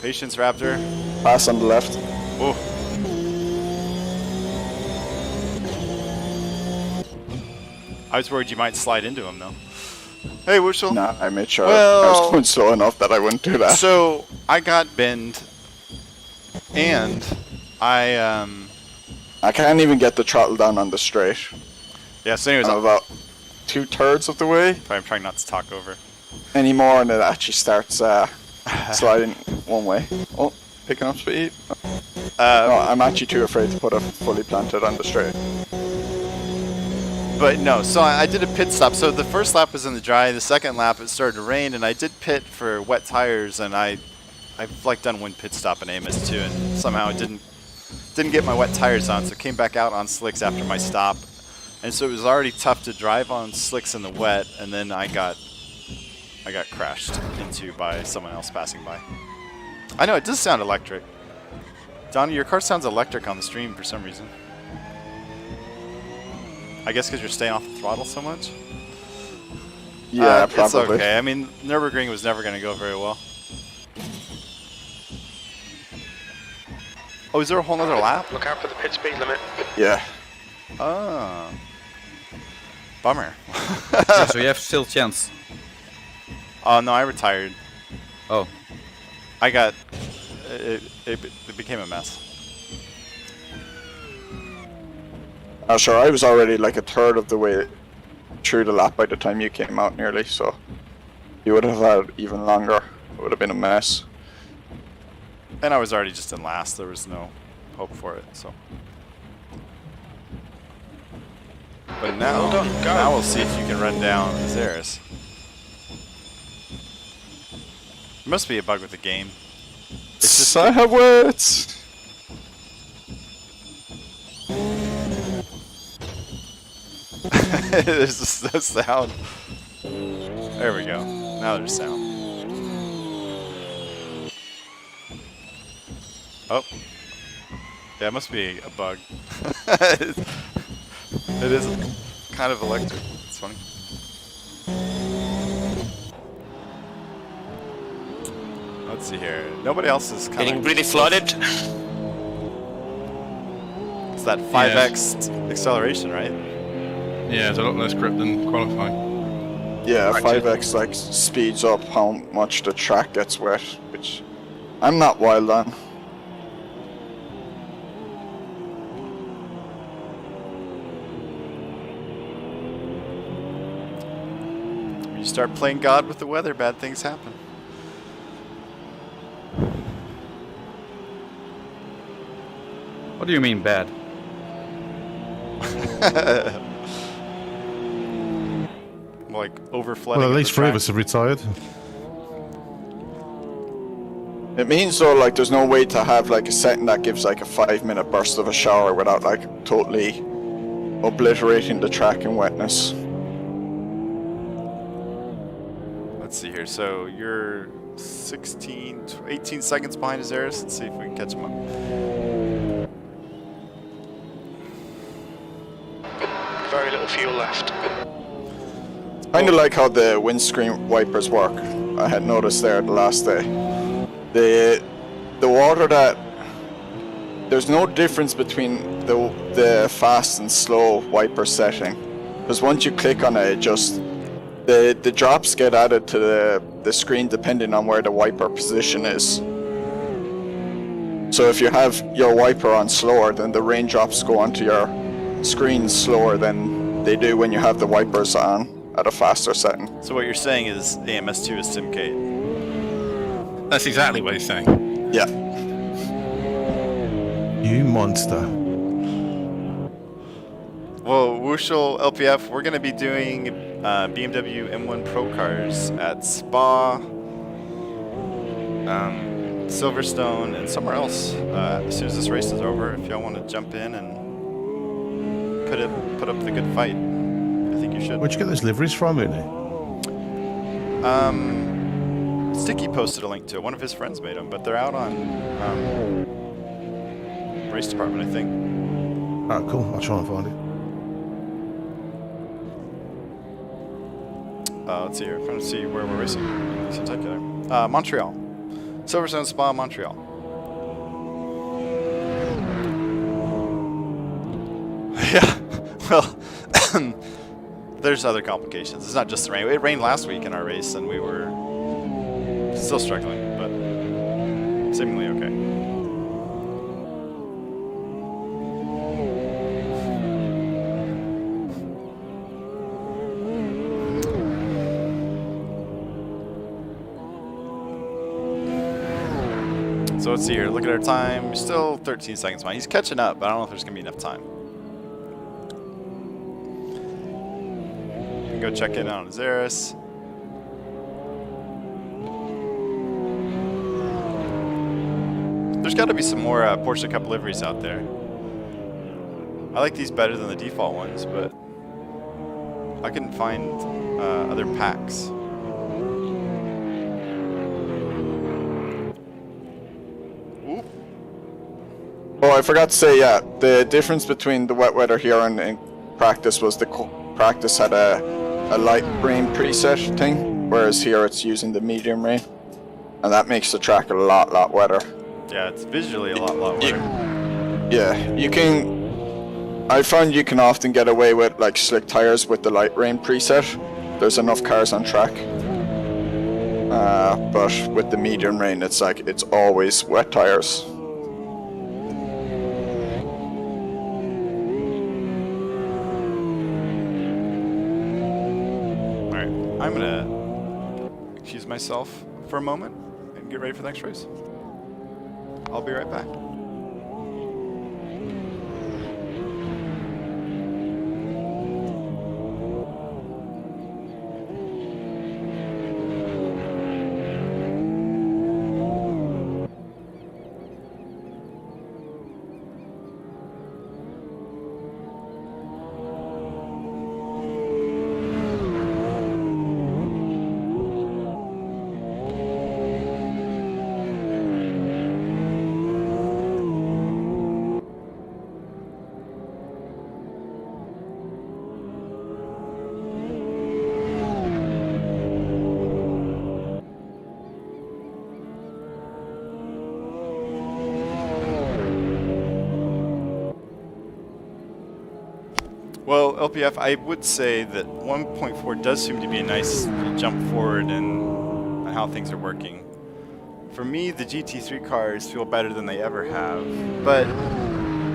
Patience, Raptor. Pass on the left. Oh. I was worried you might slide into him, though. Hey, Wushel. Nah, I made sure Well, I was going slow enough that I wouldn't do that. So, I got binned, and I can't even get the throttle down on the straight. Yeah, so anyways, I'm about 2/3 of the way. I'm trying not to talk over. Anymore, and it actually starts sliding one way. Oh, picking up speed. No, I'm actually too afraid to put it fully planted on the straight. But no, so I did a pit stop. So the first lap was in the dry. The second lap it started to rain, and I did pit for wet tires. And I've like done 1 pit stop in AMS2, and somehow it didn't get my wet tires on. So came back out on slicks after my stop, and so it was already tough to drive on slicks in the wet. And then I got crashed into by someone else passing by. I know it does sound electric. Donnie, your car sounds electric on the stream for some reason. I guess because you're staying off the throttle so much? Yeah, probably. It's okay. I mean, Nürburgring was never going to go very well. Oh, is there a whole nother lap? Look out for the pit speed limit. Yeah. Oh. Bummer. Yeah, so you have still chance. Oh, no, I retired. Oh. I got it became a mess. Oh, sure, I was already like a third of the way through the lap by the time you came out nearly, so you would have had even longer. It would have been a mess. And I was already just in last. There was no hope for it. So, but now we'll see if you can run down Zaris. There must be a bug with the game. It's just Silhouettes. there's just no sound. There we go. Now there's sound. Oh. Yeah, it must be a bug. It is kind of electric. It's funny. Let's see here. Nobody else is kind Getting of... pretty flooded. It's that 5x acceleration, right? Yeah, there's a lot less grip than qualifying. Yeah, 5x like speeds up how much the track gets wet, which I'm not wild on. When you start playing God with the weather, bad things happen. What do you mean bad? Like over flooding. Well, at least 3 of us have retired. It means though, like, there's no way to have like a setting that gives like a 5-minute burst of a shower without like totally obliterating the track in wetness. Let's see here. So you're 18 seconds behind Azaris. Let's see if we can catch him up. Very little fuel left. Kind of like how the windscreen wipers work. I had noticed there the last day. The water that there's no difference between the fast and slow wiper setting, because once you click on it, the drops get added to the screen depending on where the wiper position is. So if you have your wiper on slower, then the raindrops go onto your screen slower than they do when you have the wipers on at a faster setting. So what you're saying is AMS2 is SimCade. That's exactly what he's saying. Yeah. You monster. Well, Wushel LPF, we're going to be doing BMW M1 Pro cars at Spa, Silverstone, and somewhere else as soon as this race is over. If y'all want to jump in and put up the good fight, I think you should. Where'd you get those liveries from, Mooney? Sticky posted a link to it. One of his friends made them, but they're out on race department, I think. Oh, cool. I'll try and find it. Let's see here. I'm trying to see where we're racing. Sendtacular. Montreal. Silverstone Spa, Montreal. Yeah. Well, there's other complications. It's not just the rain. It rained last week in our race, and we were still struggling, but seemingly okay. So let's see here. Look at our time. We're still 13 seconds behind. He's catching up, but I don't know if there's going to be enough time. We can go check in on Azaris. There's got to be some more Porsche Cup liveries out there. I like these better than the default ones, but I couldn't find other packs. Ooh. Oh, I forgot to say, yeah, the difference between the wet weather here and in practice was the practice had a light rain preset thing, whereas here it's using the medium rain, and that makes the track a lot wetter. Yeah, it's visually a lot wetter. Yeah, you can. I found you can often get away with like slick tires with the light rain preset. There's enough cars on track. But with the medium rain, it's like it's always wet tires. Alright, I'm gonna excuse myself for a moment and get ready for the next race. I'll be right back. Well, LPF, I would say that 1.4 does seem to be a nice jump forward in how things are working. For me, the GT3 cars feel better than they ever have, but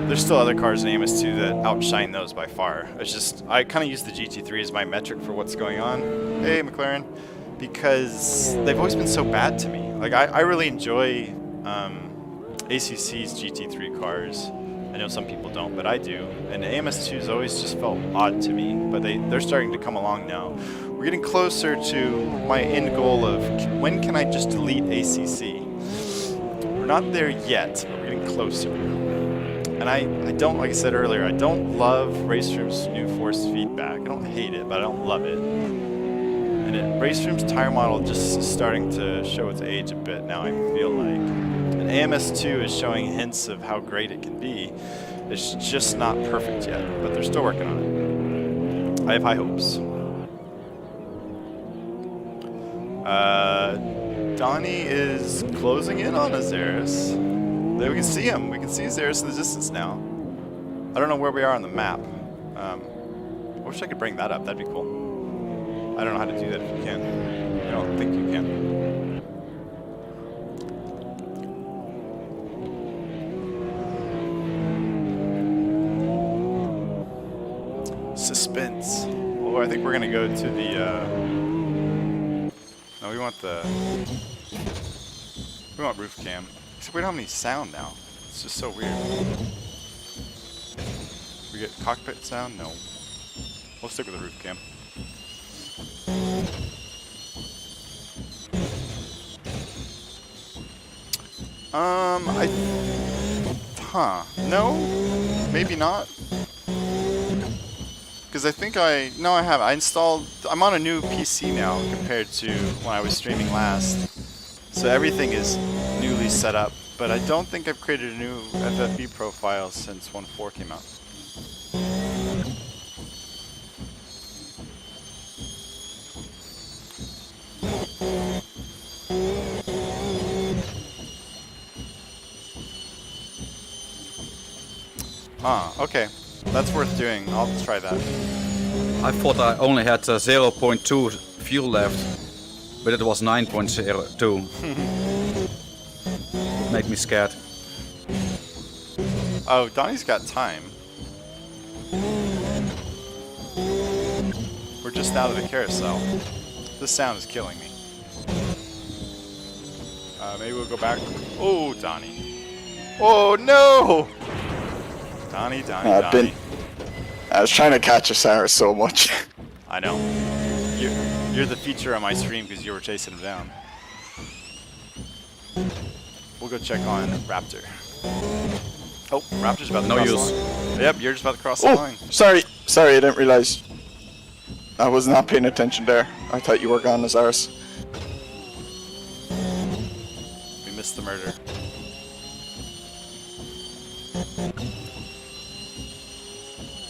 there's still other cars in AMS2 that outshine those by far. It's just, I kind of use the GT3 as my metric for what's going on. Hey, McLaren. Because they've always been so bad to me. Like, I really enjoy ACC's GT3 cars. I know some people don't, but I do. And AMS2's always just felt odd to me, but they're starting to come along now. We're getting closer to my end goal of when can I just delete ACC? We're not there yet, but we're getting closer. And I don't, like I said earlier, I don't love Raceroom's new force feedback. I don't hate it, but I don't love it. And Raceroom's tire model just is starting to show its age a bit now, I feel like. And AMS2 is showing hints of how great it can be. It's just not perfect yet, but they're still working on it. I have high hopes. Donnie is closing in on Azaris. There we can see him. We can see Azaris in the distance now. I don't know where we are on the map. I wish I could bring that up. That'd be cool. I don't know how to do that if you can. I don't think you can. Suspense. Oh, I think we're gonna go to the, no, we want roof cam. Except we don't have any sound now. It's just so weird. We get cockpit sound? No. We'll stick with the roof cam. No, maybe not. Because I think no, I have. I'm on a new PC now compared to when I was streaming last. So everything is newly set up, but I don't think I've created a new FFB profile since 1.4 came out. Okay. That's worth doing. I'll try that. I thought I only had 0.2 fuel left, but it was 9.02. Made me scared. Oh, Donnie's got time. We're just out of the carousel. This sound is killing me. Maybe we'll go back. Oh, Donnie. Oh, no! Donnie. I was trying to catch Osiris so much. I know. You're the feature on my stream because you were chasing him down. We'll go check on Raptor. Oh, Raptor's about to cross the line. Yep, you're just about to cross the line. Sorry, I didn't realize. I was not paying attention there. I thought you were gone, Osiris. We missed the murder.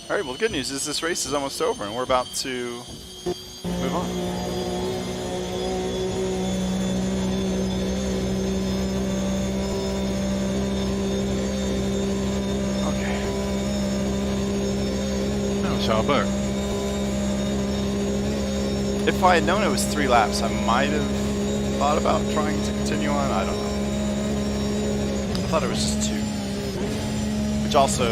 Alright, well the good news is this race is almost over and we're about to move on. Okay. Oh, so about. If I had known it was 3 laps, I might have thought about trying to continue on. I don't know. I thought it was just 2. Which also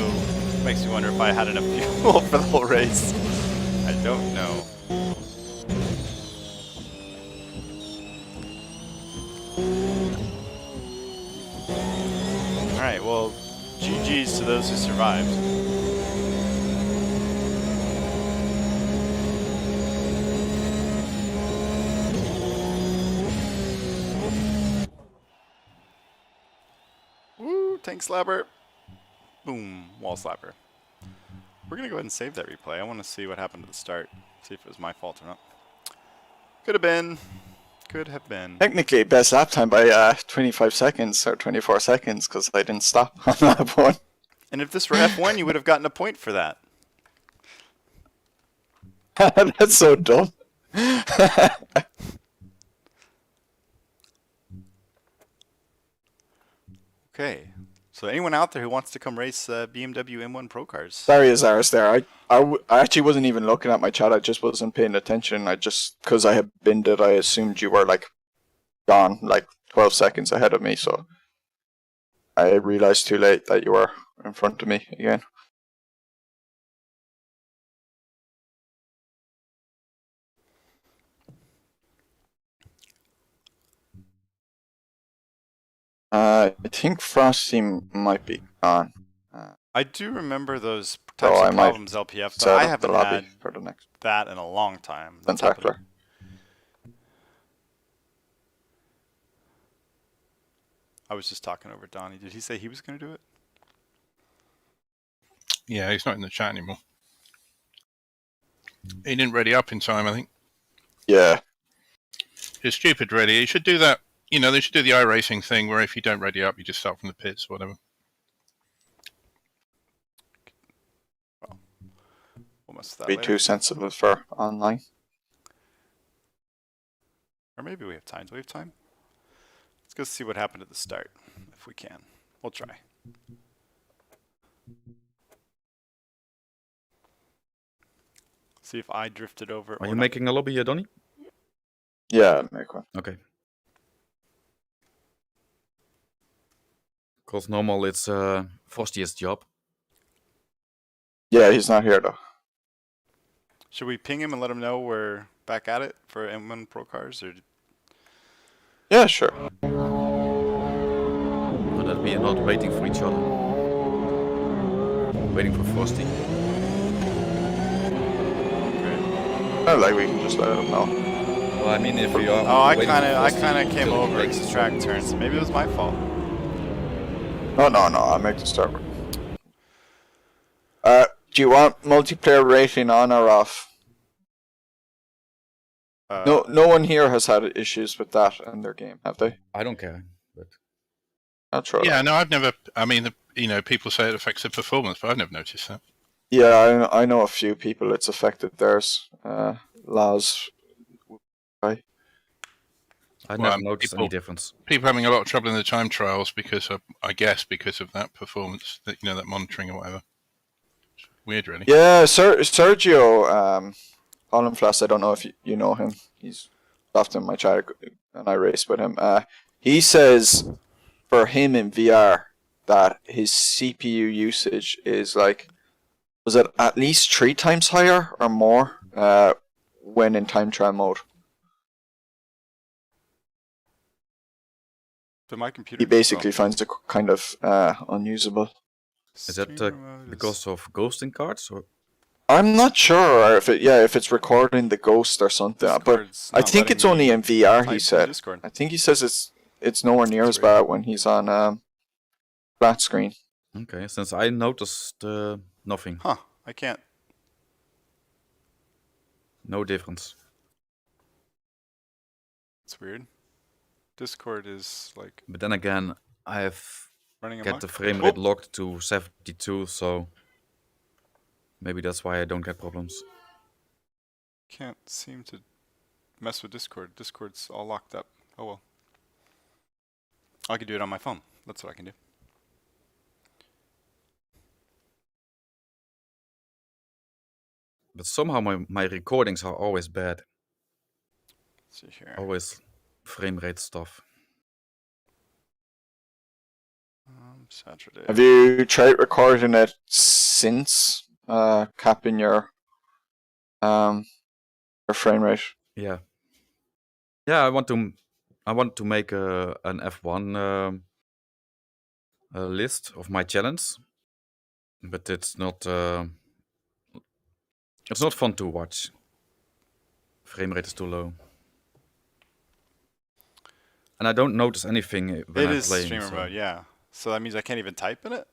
makes me wonder if I had enough fuel for the whole race. I don't know. Alright, well, GG's to those who survived. Woo, tank slapper. Boom, wall slapper. We're gonna go ahead and save that replay. I want to see what happened at the start. See if it was my fault or not. Could have been. Could have been. Technically, best lap time by 25 seconds or 24 seconds because I didn't stop on lap 1. And if this were F1, you would have gotten a point for that. That's so dumb. Okay. So anyone out there who wants to come race BMW M1 Pro cars? Sorry, Azara's there. I actually wasn't even looking at my chat. I just wasn't paying attention. I just, because I had binned it, I assumed you were like gone, like 12 seconds ahead of me. So I realized too late that you were in front of me again. I think Frosty might be gone. I do remember those types I of might problems, LPF, but set I up haven't the lobby had for the next that in a long time. That's happened. Sendtacular. I was just talking over Donnie. Did he say he was going to do it? Yeah, he's not in the chat anymore. He didn't ready up in time, I think. Yeah. It's stupid, really. He should do that. You know, they should do the iRacing thing where if you don't ready up, you just start from the pits or whatever. Well, we'll mess with that Be later. too sensitive for online. Or maybe we have time. Do we have time? Let's go see what happened at the start, if we can. We'll try. See if I drifted over. Are you making a lobby here, Donnie? Yeah, make one. Okay. Because normal it's Frosty's job. Yeah, he's not here though. Should we ping him and let him know we're back at it for M1 Pro cars? Or Yeah, sure. So that we are not waiting for each other. Waiting for Frosty. Well, like we can just let him know. Well, I mean, if we are. oh, I waiting for kind Frosty of came till he over makes as the track turns. Maybe it was my fault. No, I'll make the start. Do you want multiplayer rating on or off? No one here has had issues with that in their game, have they? I don't care, but I'll try. Yeah, no, I've never. I mean, you know, people say it affects the performance, but I've never noticed that. Yeah, I know a few people it's affected theirs. Laz. I never noticed any difference. People having a lot of trouble in the time trials because of, I guess, because of that performance, that you know, that monitoring or whatever. It's weird, really. Yeah, Sergio Hollenflass, I don't know if you know him. He's often in my chat and I race with him. He says for him in VR that his CPU usage is like, was it at least 3 times higher or more when in time trial mode? So my computer. He basically finds it kind of unusable. Is that because of ghosting cards or? I'm not sure if it's recording the ghost or something, but I think it's only in VR. He said. I think he says it's nowhere near as bad when he's on flat screen. Okay, since I noticed nothing. Huh? I can't. No difference. It's weird. Discord is like. But then again, I have Running get amok. the frame rate locked to 72, so maybe that's why I don't get problems. Can't seem to mess with Discord. Discord's all locked up. Oh well. I can do it on my phone. That's what I can do. But somehow my recordings are always bad. Let's see here. Always frame rate stuff. Saturday. Have you tried recording it since capping your frame rate? Yeah. Yeah, I want to make an F1 list of my challenge, but it's not fun to watch. Frame rate is too low, and I don't notice anything when It I'm is playing. streamer So mode, yeah. So that means I can't even type in it?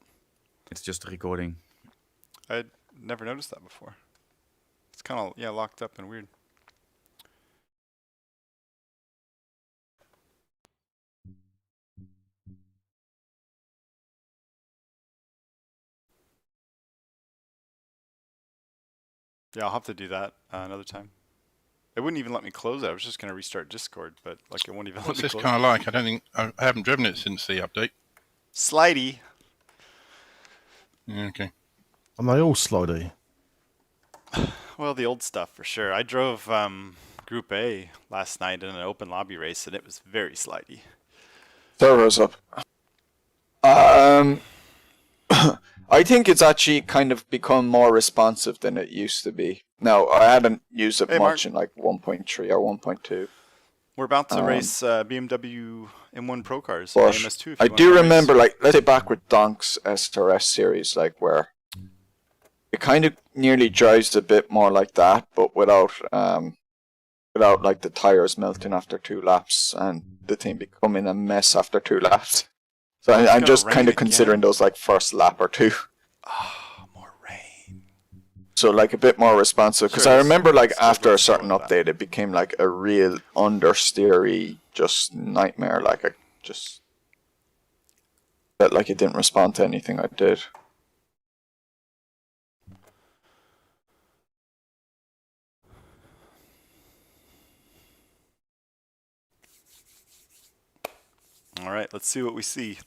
it's just recording. I'd never noticed that before. It's kind of, yeah, locked up and weird. Yeah, I'll have to do that another time. It wouldn't even let me close it. I was just going to restart Discord, but like it won't even What's let me this close car it. like? I haven't driven it since the update. Slidey. Yeah, okay. Am I all slidey? Well, the old stuff for sure. I drove Group A last night in an open lobby race, and it was very slidey. Servers up. I think it's actually kind of become more responsive than it used to be. Now, I hadn't used it Hey, much Mark. in like 1.3 or 1.2. We're about to race BMW M1 Pro cars in But AMS2. If I you want do to race. remember, like, let's say back with Donk's SRS series, like, where it kind of nearly drives a bit more like that, but without like the tires melting after 2 laps and the thing becoming a mess after 2 laps. So It's I'm gonna just rain kind of again. considering those like first lap or 2. Ah, more rain. So like a bit more responsive, because Sure, I it's remember like still after going a certain slow with update, it became like a real understeery just nightmare. Like I just felt like it didn't respond to anything I did. All right, let's see what we see.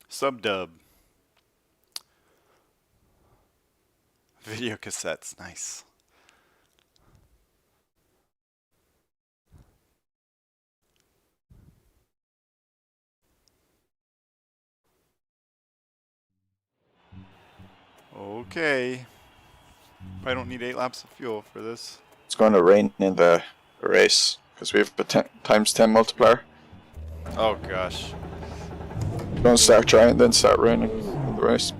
Subdub. Video cassettes, nice. Okay. I don't need 8 laps of fuel for this. It's going to rain in the race because we have a ×10 multiplier. Oh gosh. Don't start trying, then start raining in the race.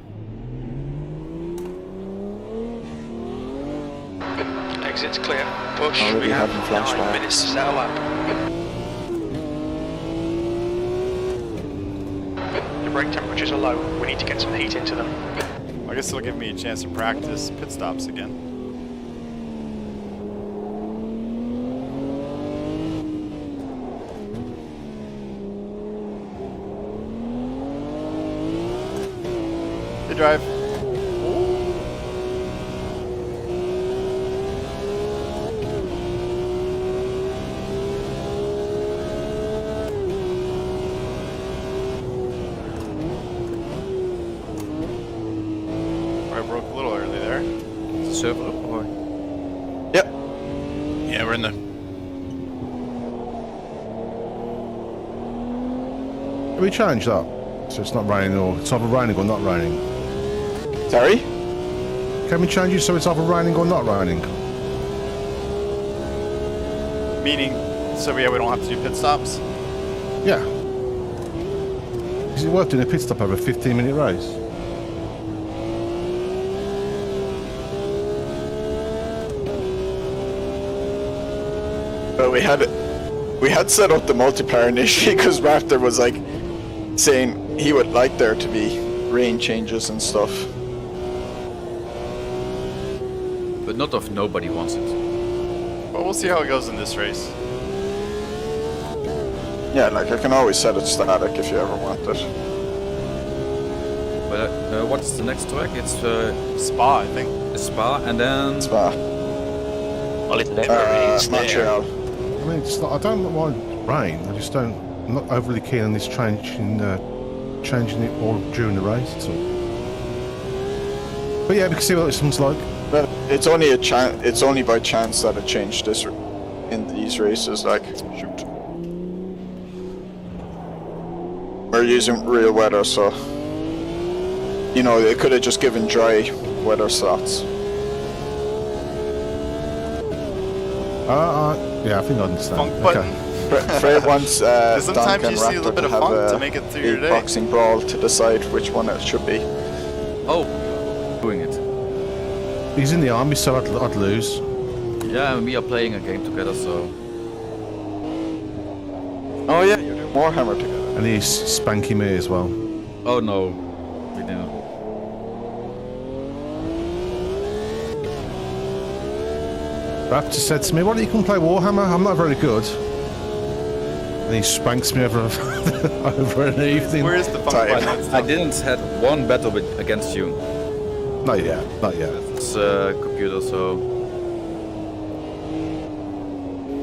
Exit's clear. Push. Already We have having flashback. 9 minutes to settle up. The brake temperatures are low. We need to get some heat into them. I guess it'll give me a chance to practice pit stops again. Good drive. I broke a little early there. Server up or? Yep. Yeah, we're in the. Can we change that? So it's not raining or it's either raining or not raining. Sorry? Can we change it so it's either raining or not raining? Meaning, so yeah, we don't have to do pit stops? Yeah. Is it worth doing a pit stop over a 15-minute race? Well, we had set up the multiplier initially because Raptor was like saying he would like there to be rain changes and stuff. But not if nobody wants it. Well, we'll see how it goes in this race. Yeah, like I can always set it static if you ever want it. But what's the next track? It's Spa, I think. Spa and then Spa. Well, it never rains there. Montreal. I mean, it's not, I don't mind rain. I just don't. I'm not overly keen on this changing it all during the race at all. But yeah, we can see what this one's like. But it's only a chance. It's only by chance that it changed this in these races. Like, shoot, we're using real weather, so you know they could have just given dry weather slots. Yeah, I think I understand. Funk button. Fred wants Sometimes Duncan you see a little Raptor bit to of have funk a to make it through your day. boxing brawl to decide which one it should be. Oh, doing it. He's in the army, so I'd lose. Yeah, and we are playing a game together, so... Oh yeah, you're doing Warhammer together. And he's spanking me as well. Oh no, we didn't. Raptor said to me, "Why don't you come play Warhammer? I'm not very good." And he spanks me over over an evening. Where is the funk Time. button? I didn't had one battle against you. Not yet, not yet. It's computer, so...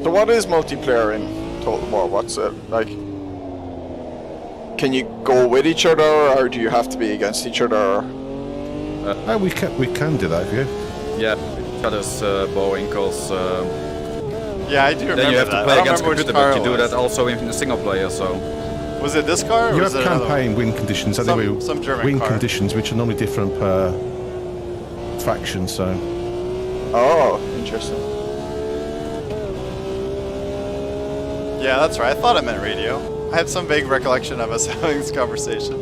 So what is multiplayer in Total War? What's it like? Can you go with each other, or do you have to be against each other? We can do that if you. Yeah, each other's bowing, because... Yeah, I do remember then you have that. to play I don't against remember which computer, car but you it do was. that also in the single player, so... Was it this car or You was have it another campaign one? win conditions. I think Some German win car. conditions, which are normally different per faction. So Oh, interesting. Yeah, that's right. I thought it meant radio. I had some vague recollection of us having this conversation.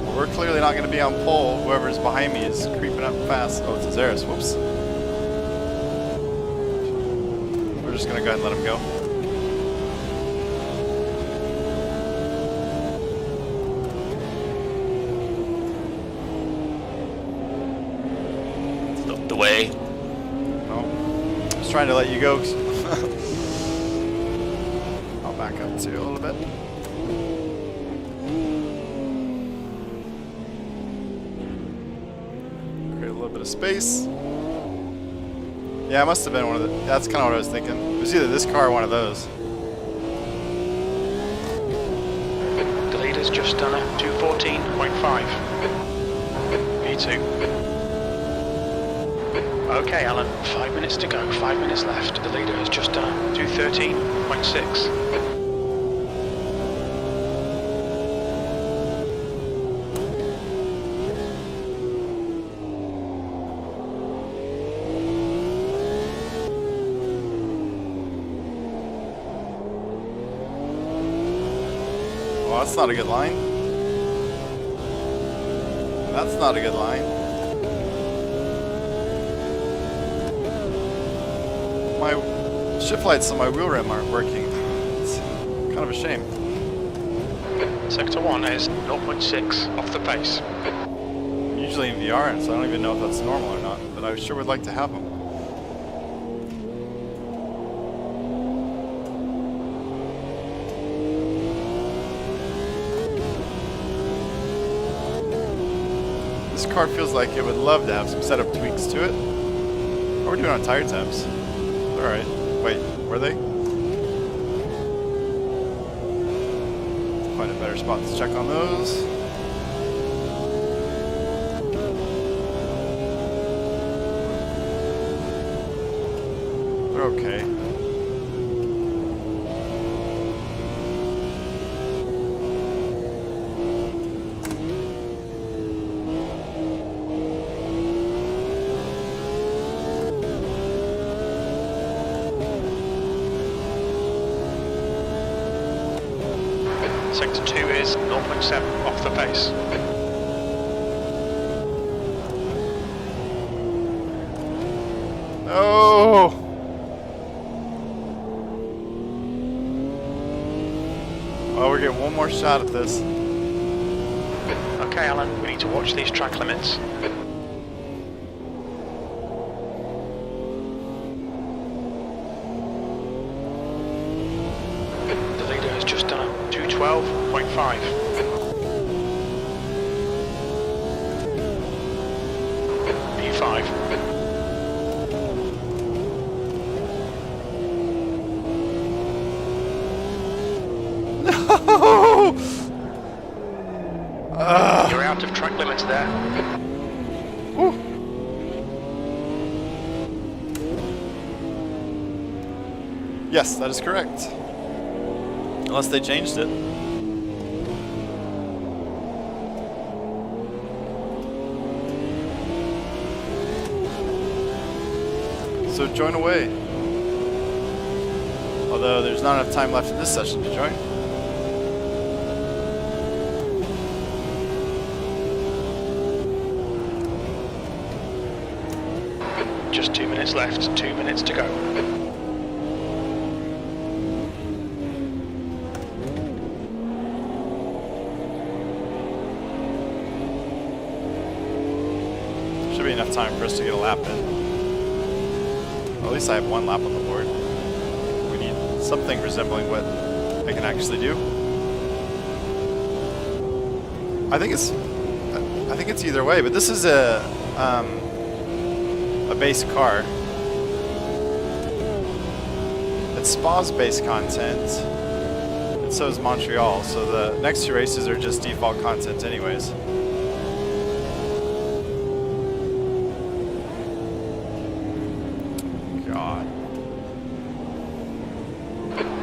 Well, we're clearly not going to be on pole. Whoever's behind me is creeping up fast. Oh, it's Azaris. Whoops. We're just going to go ahead and let him go. Not the way. No. I was trying to let you go. I'll back up too a little bit. Create a little bit of space. Yeah, it must have been one of the... That's kind of what I was thinking. It was either this car or one of those. The leader's just done a 2:14.5. V2. Okay, Alan, 5 minutes to go, 5 minutes left. The leader has just done a 2:13.6. Well, that's not a good line. That's not a good line. My shift lights on my wheel rim aren't working. It's kind of a shame. Sector 1 is 0.6 off the pace. I'm usually in VR, so I don't even know if that's normal or not, but I sure would like to have them. This car feels like it would love to have some setup tweaks to it. How are we doing on tire temps? Alright. Wait, were they? Find a better spot to check on those. They're okay. Sector 2 is 0.7 off the pace. Oh! Oh, we're getting one more shot at this. Okay, Alan, we need to watch these track limits. The 1.5. P5. You're out of track limits there. Yes, that is correct. Unless they changed it. So join away. Although there's not enough time left in this session to join. Just 2 minutes left, 2 minutes to go. Should be enough time for us to get a lap in. Well, at least I have 1 lap on the board. We need something resembling what I can actually do. I think it's either way, but this is a base car. It's Spa's base content, and so is Montreal. So the next 2 races are just default content, anyways.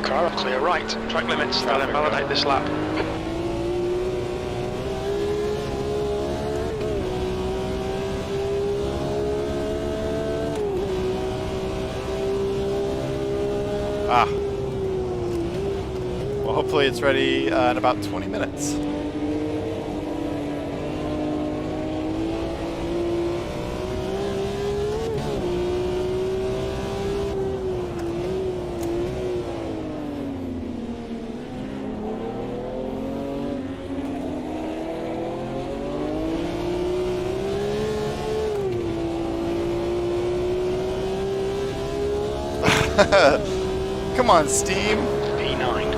Car clear right, track limits, they'll invalidate this lap. Ah. Well, hopefully it's ready in about 20 minutes. Come on, Steam. P9.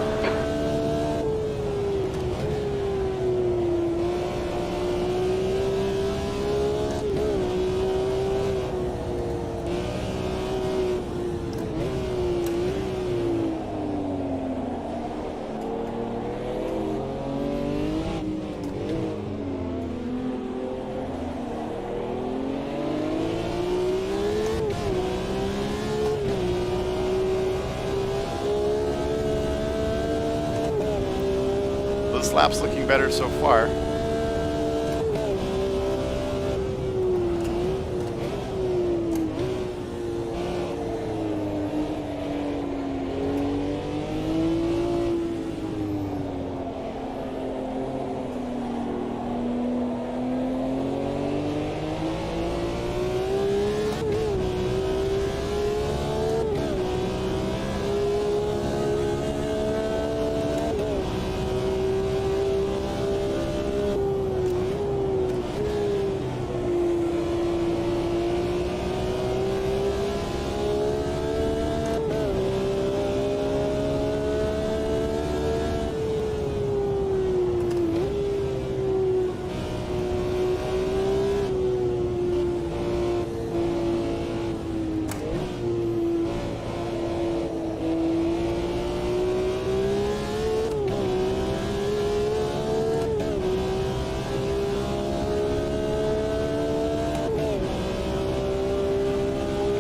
This lap's looking better so far.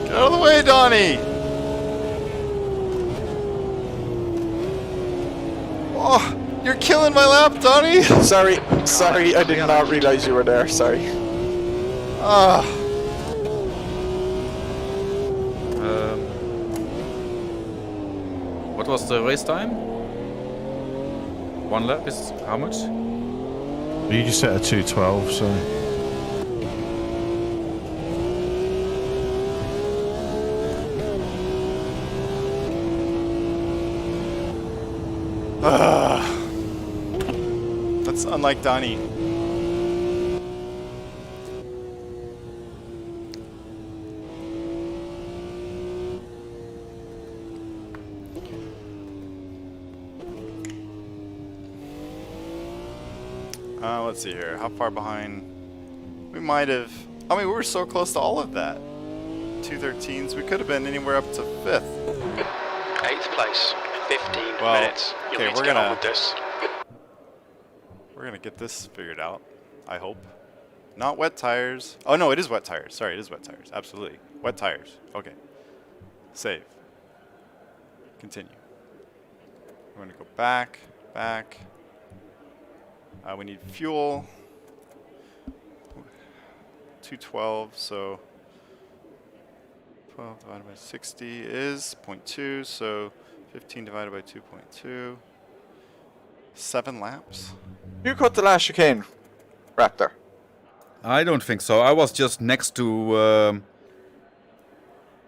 Get out of the way, Donnie! Oh, you're killing my lap, Donnie! Sorry, I did not realize you were there. Sorry. Ah. What was the race time? 1 lap is how much? You just set a 2:12, so. That's unlike Donnie. Let's see here. How far behind? We might have. I mean, we were so close to all of that. 213s. We could have been anywhere up to 5th. 8th place. 15 Well, minutes. You'll okay, need to we're get on gonna- with this. We're gonna get this figured out. I hope. Not wet tires. Oh no, it is wet tires. Sorry, it is wet tires. Absolutely. Wet tires. Okay. Save. Continue. We're gonna go back. We need fuel. 212, so 12 divided by 60 is 0.2, so 15 divided by 2.2. 7 laps. You cut the last chicane, Raptor. I don't think so. I was just next to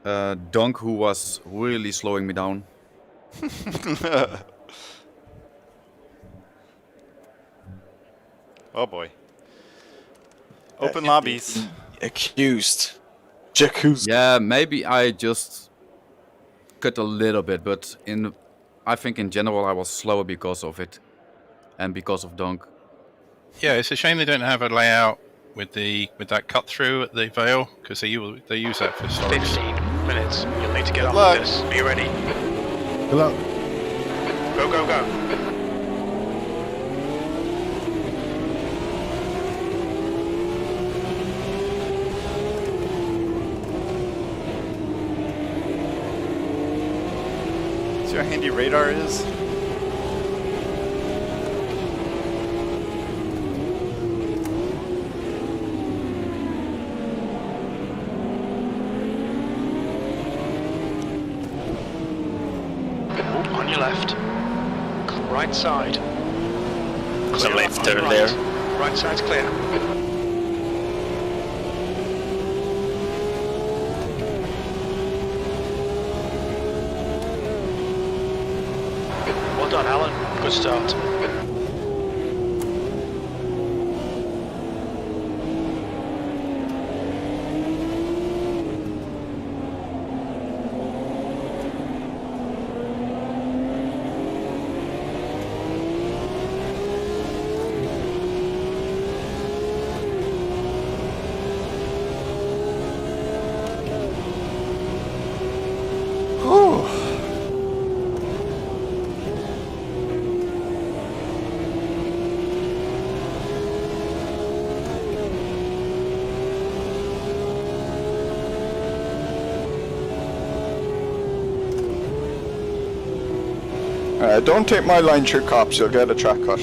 Dunk, who was really slowing me down. Oh boy. Open lobbies. Accused. Jacuzzi. Yeah, maybe I just cut a little bit, but I think in general I was slower because of it and because of Dunk. Yeah, it's a shame they don't have a layout with that cut through at the Vale, because they use that for storage. 15 minutes. You'll need to get on luck. with this. Are you ready? Good luck. Go, go, go. See how handy radar is? On your left. Right side. There's a Clear left on your turn right. there. Right side's clear. Well done, Alan. Good start. Don't take my line through cops, you'll get a track cut.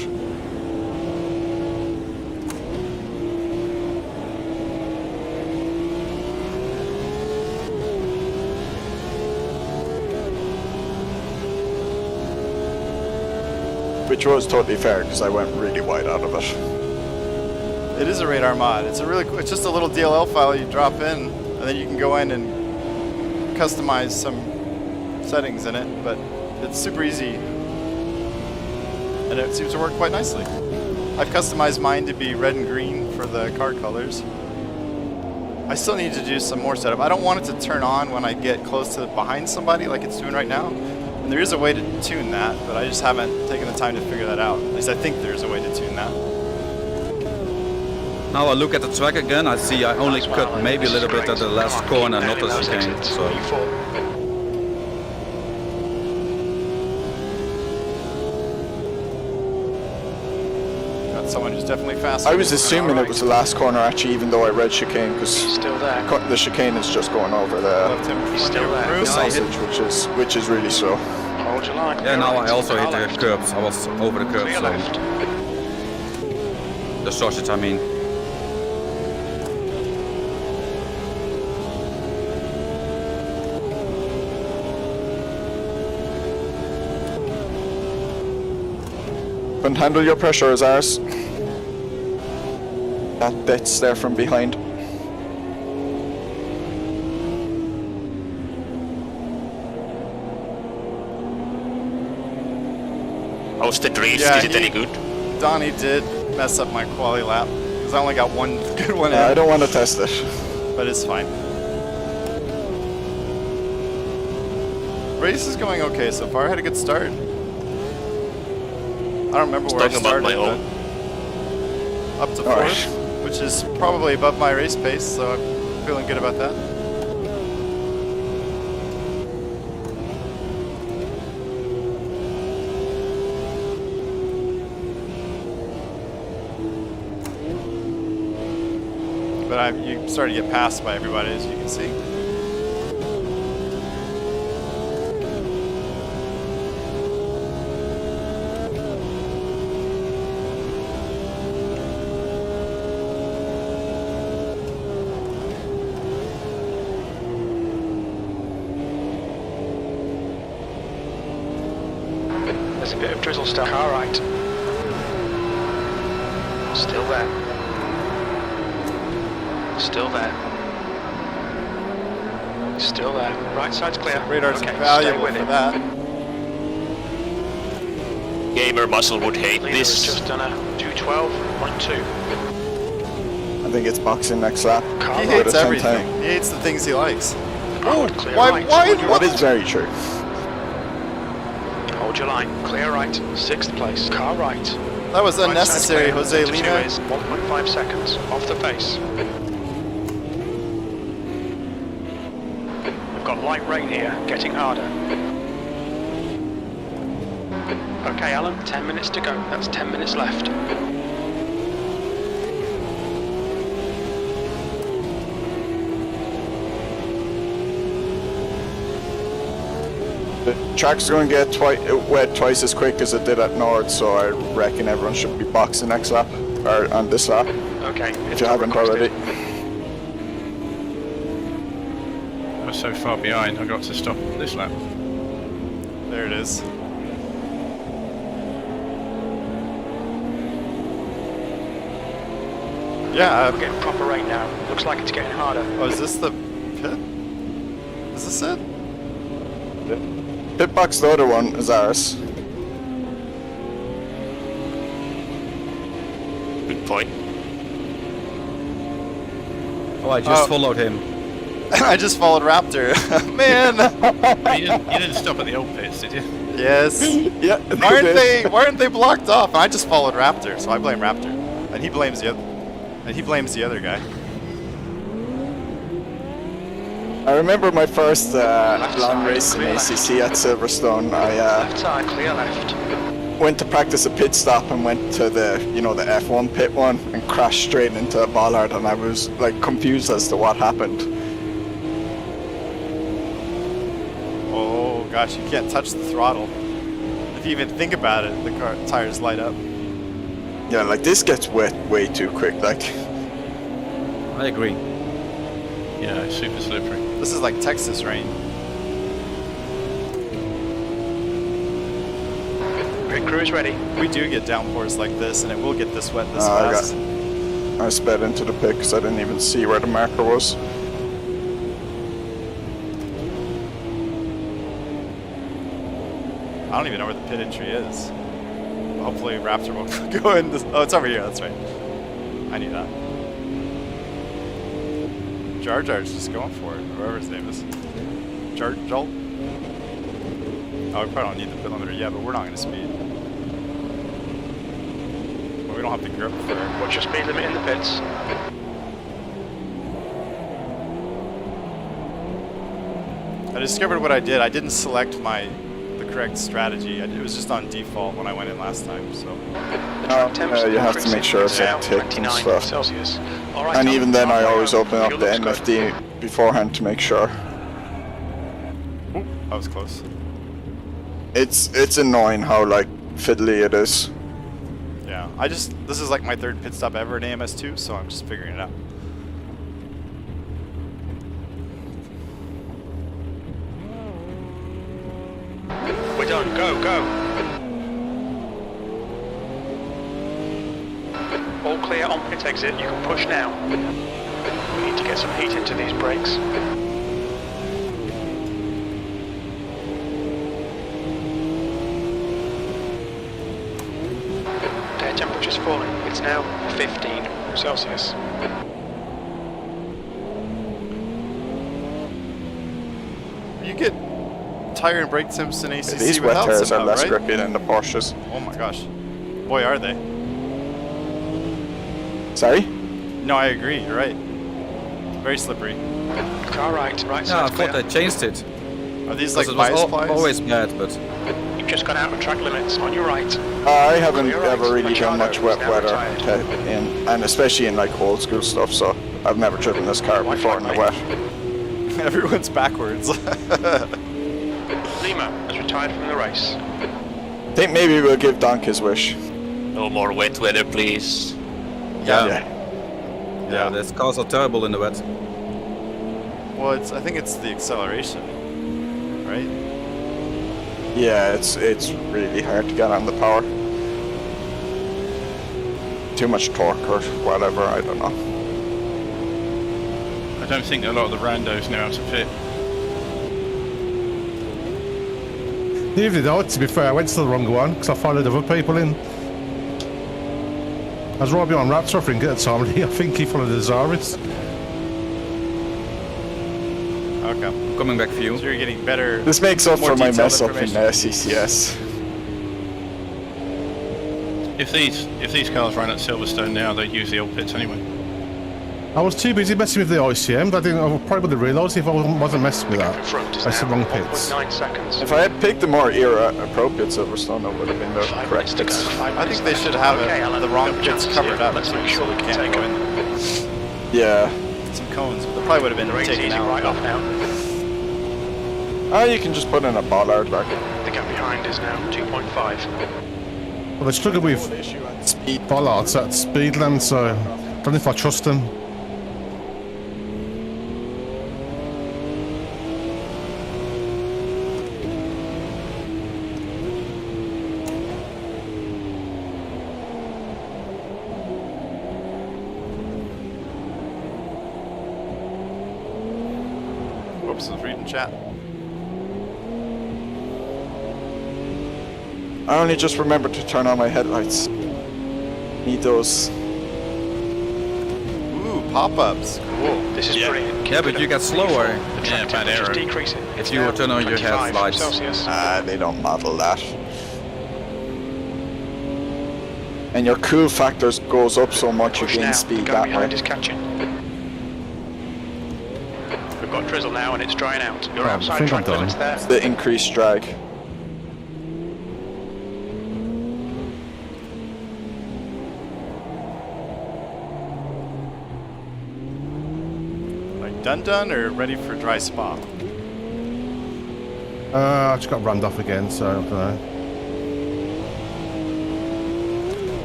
Which was totally fair, because I went really wide out of it. It is a radar mod. It's it's just a little DLL file you drop in, and then you can go in and customize some settings in it, but it's super easy. And it seems to work quite nicely. I've customized mine to be red and green for the car colors. I still need to do some more setup. I don't want it to turn on when I get close to behind somebody like it's doing right now. And there is a way to tune that, but I just haven't taken the time to figure that out. At least I think there's a way to tune that. Now I look at the track again, I see I only Nice one, cut Alan. maybe a This is little bit great. at the last Come on, corner, keep not nailing the those chicane. exits. So You fought. Got someone who's definitely faster. I was assuming it was the last corner actually, even though I read chicane, because He's still there. cutting the chicane is just going over the Left him. He's still there. Bruce. sausage, which is really slow. Hold your line. yeah, Go now right. I also hit Car the left. curbs. I was over the To curbs, your so left. the sausage I mean. Couldn't handle your pressure as ours. That bit's there from behind. How's the drift? Yeah, Is it any good? Donnie did mess up my quali lap, because I only got one good one I in, don't want to test it. but it's fine. Race is going okay so far. I had a good start. I don't remember where I Talking about started. my own. but up to Alright. 4th, which is probably above my race pace, so I'm feeling good about that. But you started to get passed by everybody, as you can see. There's a bit of drizzle stuff. All right. Still there. Still there. Still there. Right side's clear. Radar's okay, valuable stay with for it. that. Gamer muscle would hate Leader has this. just done a 212 on 2. I think it's boxing next lap. Car He right. hates With a 10 everything. time. He hates the things he likes. Hold clear Why? right. Why? Hold your What line. is very true. Hold your line. Clear right. 6th place. Car right. That was Right unnecessary, side's clear. Jose Into 2 Lina. is 1.5 seconds. Off the face. We've got light rain here. Getting harder. Okay, Alan. 10 minutes to go. That's 10 minutes left. The track's going to get wet twice as quick as it did at Nord, so I reckon everyone should be boxing next lap, or on this lap, Okay. if you haven't already. I was so far behind, I got to stop this lap. There it is. Yeah. We're getting proper rain now. Looks like it's getting harder. Oh, is this the pit? Is this it? Pit box, the other one, is ours. Good point. Oh, I just Oh. followed him. I just followed Raptor. Man. But you didn't stop at the old pits, did you? Yes. Yeah, Why aren't they blocked off? I just followed Raptor, so I blame Raptor, and he blames the other. And he blames the other guy. I remember my first Left long side, race in clear ACC at Silverstone. I Left side, clear left. went to practice a pit stop and went to the, the F1 pit one and crashed straight into a bollard, and I was like confused as to what happened. Oh gosh, you can't touch the throttle. If you even think about it, the car tires light up. Yeah, like this gets wet way too quick. Like, I agree. Yeah, it's super slippery. This is like Texas rain. Pit crew is ready. We do get downpours like this, and it will get this wet this I fast. I sped into the pit because I didn't even see where the marker was. I don't even know where the pit entry is. Hopefully Raptor won't go in this. Oh, it's over here. That's right. I knew that. Jar Jar's just going for it, or whatever his name is. Jolt? Oh, we probably don't need the pit limiter yet, but we're not going to speed. Well, we don't have the grip for it. What's your speed limit in the pits? I discovered what I did. I didn't select the correct strategy. It was just on default when I went in last time, so. You have to make sure it's now ticked and 29 stuff. Celsius. All right, And Tom, even then, I halfway always home. open up Fuel the looks good. MFD beforehand to make sure. Ooh, that was close. It's annoying how like fiddly it is. Yeah, this is like my third pit stop ever in AMS2, so I'm just figuring it out. We're done. Go, go. All clear on pit exit. You can push now. We need to get some heat into these brakes. Air temperature's falling. It's now 15 Celsius. You get tire and brake temps in ACC These wet without tires are SimLab, less right? grippy than the Porsches. Oh my gosh. Boy, are they. Sorry? No, I agree. You're right. Very slippery. Car right Yeah, I side's thought clear. they changed it. Are these like Because it was bias plies? always bad, but You've just gone out of track limits on your right. I haven't Clear right. ever really done much wet Now weather, retired. and especially in like old school stuff, so I've never driven this car White before in flag, the wet. Everyone's backwards. Lima has retired from the race. I think maybe we'll give Donk his wish. No more wet weather, please. yeah, these cars are terrible in the wet. Well, I think it's the acceleration, right? Yeah, it's really hard to get on the power. Too much torque or whatever, I don't know. I don't think a lot of the randos know how to fit. Neither did I, to be fair. I went to the wrong one because I followed other people in. I was right behind Raptor, I think, at the time. I think he followed the Zaris. Okay. Coming back for you. So you're getting better. This makes up more for my detailed mess up in information. CCS. If these cars ran at Silverstone now, they'd use the old pits anyway. I was too busy messing with the ICM that I probably would have realised if I wasn't messing with In that. front is That's the now wrong pits. 1.9 seconds. If I had picked the more era-appropriate Silverstone, it would have been the 5 correct minutes to go. pits. 5 I minutes think they left. should have Okay, Alan, the wrong we've got bits chances covered here. up. Let's make so sure we they can can't take go them. in. Yeah. Some cones, but they probably would have been The race taken easy out. right off now. You can just put in a bollard back. The gap behind is now 2.5. Well, they struggle with Speed. bollards at Speedland, so I don't know if I trust them. Whoops, I was reading chat. I only just remembered to turn on my headlights. Need those. Ooh, pop-ups. Cool. This is brilliant. Yeah, but you get slower The Yeah, track bad temperature's arrow. decreasing. It's you now turn on your 25 headlights. Celsius. They don't model that. And your cool factors goes up so much you Push gain now. The speed guy that behind way. is catching. We've got drizzle now and it's drying out. You're I outside think I'm track done. limits there. The increased drag. Like done or ready for dry spot? I just got rammed off again, so I don't know.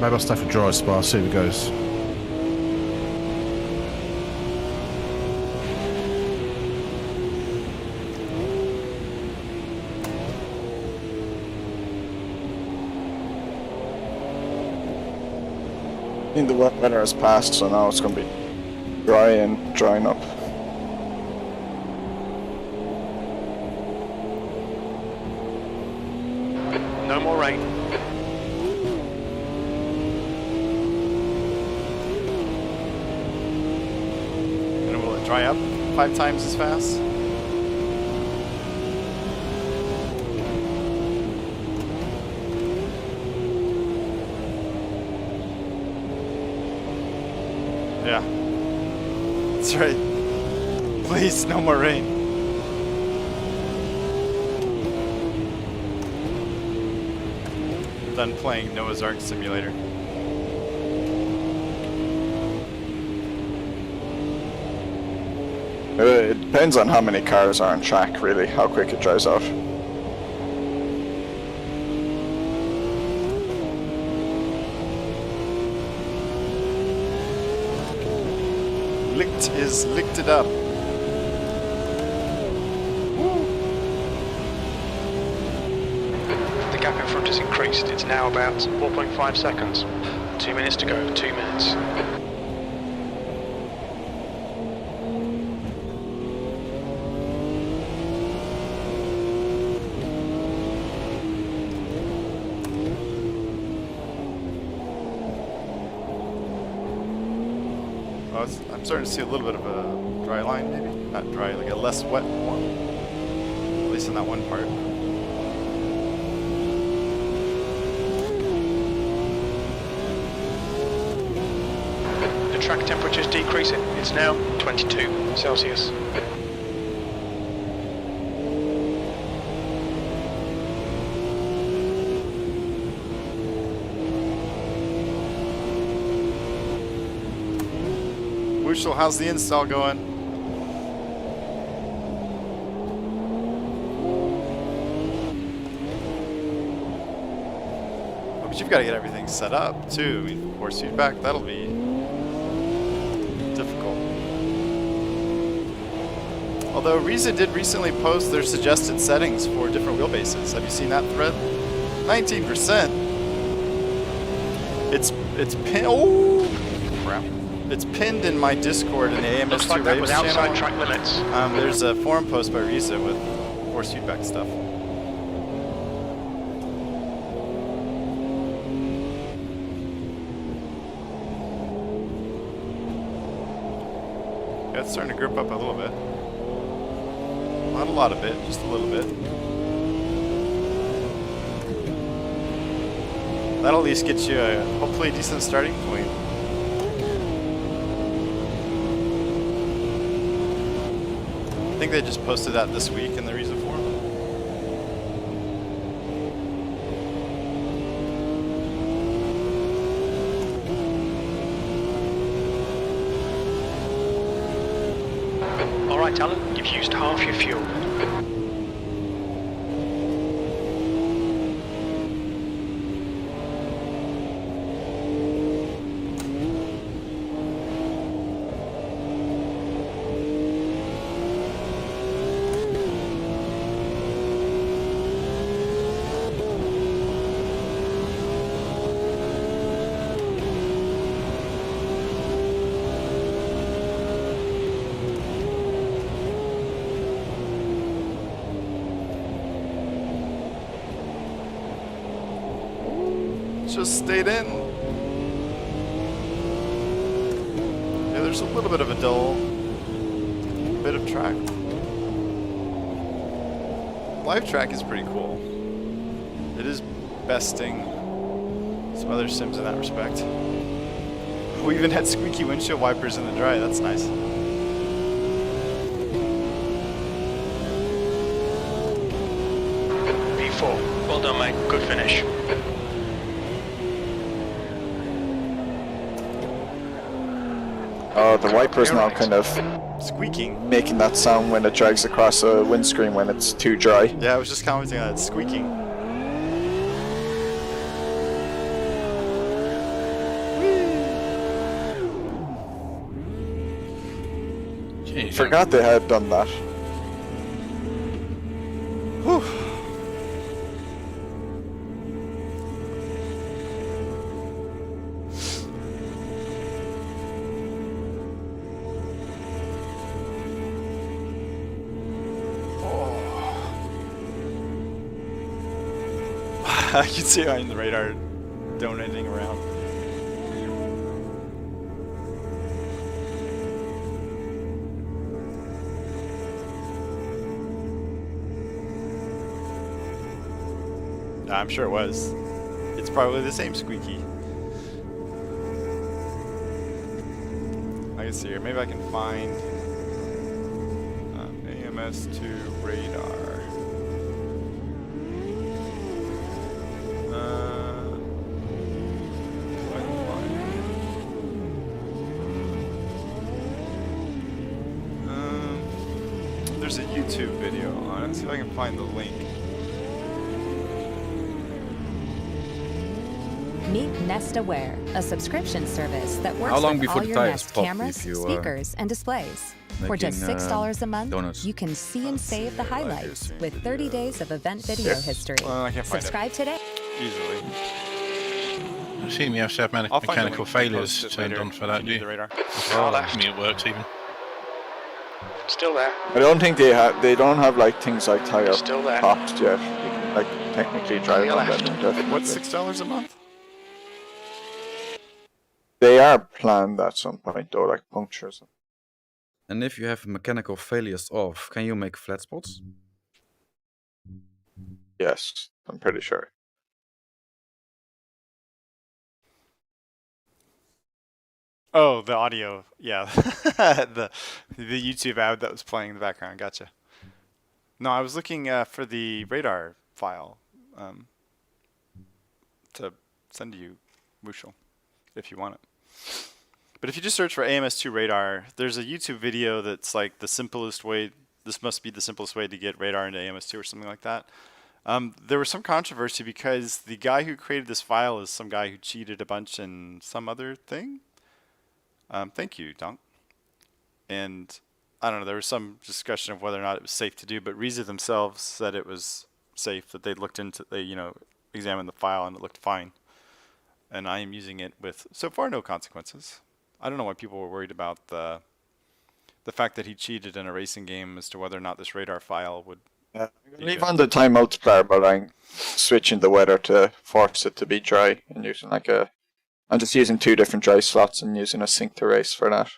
Maybe I'll stay for dry spar, see how it goes. I think the wet weather has passed, so now it's going to be dry and drying up. No more rain. And will it dry up 5 times as fast? Yeah. That's right. Please, no more rain. Done playing Noah's Ark Simulator. It depends on how many cars are on track, really, how quick it dries out. Licked it up. The gap in front has increased. It's now about 4.5 seconds. 2 minutes to go. 2 minutes. I'm starting to see a little bit of a dry line, maybe? Not dry, like a less wet one. At least in that one part. track temperature's decreasing. It's now 22 Celsius. Wushel, how's the install going? Oh, but you've got to get everything set up too. I mean, force feedback, that'll be difficult. Although Riza did recently post their suggested settings for different wheelbases. Have you seen that thread? 19%. It's pinned. Oh crap! It's pinned in my Discord in the AMS2 Looks like that was outside channel. track limits. There's a forum post by Riza with force feedback stuff. Yeah, it's starting to grip up a little bit. Not a lot of it, just a little bit. That'll at least get you a hopefully decent starting point. I think they just posted that this week in the Riza forum. All right, Alan, you've used half your fuel. Just stayed in. Yeah, there's a little bit of a dull bit of track. Live track is pretty cool. It is besting some other sims in that respect. We even had squeaky windshield wipers in the dry. That's nice. P4. Well done, mate. Good finish. Oh, the wiper's now kind of Squeaking. making that sound when it drags across a windscreen when it's too dry. Yeah, I was just commenting on that. It's squeaking. Jeez, Forgot they had done that. Whew. I can see on the radar donating around. I'm sure it was. It's probably the same squeaky. I can see here. Maybe I can find AMS2 radar. There's a YouTube video on it. Let's see if I can find the link. Meet Nest Aware, a subscription service that works How long with before all the your tires Nest pop cameras, if you, speakers, and displays. For just making, $6 a month, donuts? you can see and save the highlights seeing with 30 days of event video Yes. history. Well, I can't find it. Subscribe today. Easily. I assume you have to have I'll find the mechanical link and failures post it turned later on for if that, you do need the you? radar. Far left. I mean, it works even. Still there. I don't think they have. They don't have like things like tire Still there. pops yet. You can like technically drive Your on them left. indefinitely. What's $6 a month? They are planned at some point though, like punctures. And if you have mechanical failures off, can you make flat spots? Yes, I'm pretty sure. Oh, the audio. Yeah. the YouTube ad that was playing in the background. Gotcha. No, I was looking for the radar file to send to you, Mushel, if you want it. But if you just search for AMS2 radar, there's a YouTube video that's like the simplest way. This must be the simplest way to get radar into AMS2 or something like that. There was some controversy because the guy who created this file is some guy who cheated a bunch in some other thing. Thank you, Donk. And I don't know, there was some discussion of whether or not it was safe to do, but Reza themselves said it was safe, that they looked into, they, you know, examined the file and it looked fine. And I am using it with, so far, no consequences. I don't know why people were worried about the fact that he cheated in a racing game as to whether or not this radar file would... Yeah, leave on the time multiplier, but I'm switching the weather to force it to be dry and using like a... I'm just using 2 different dry slots and using a sync to race for that.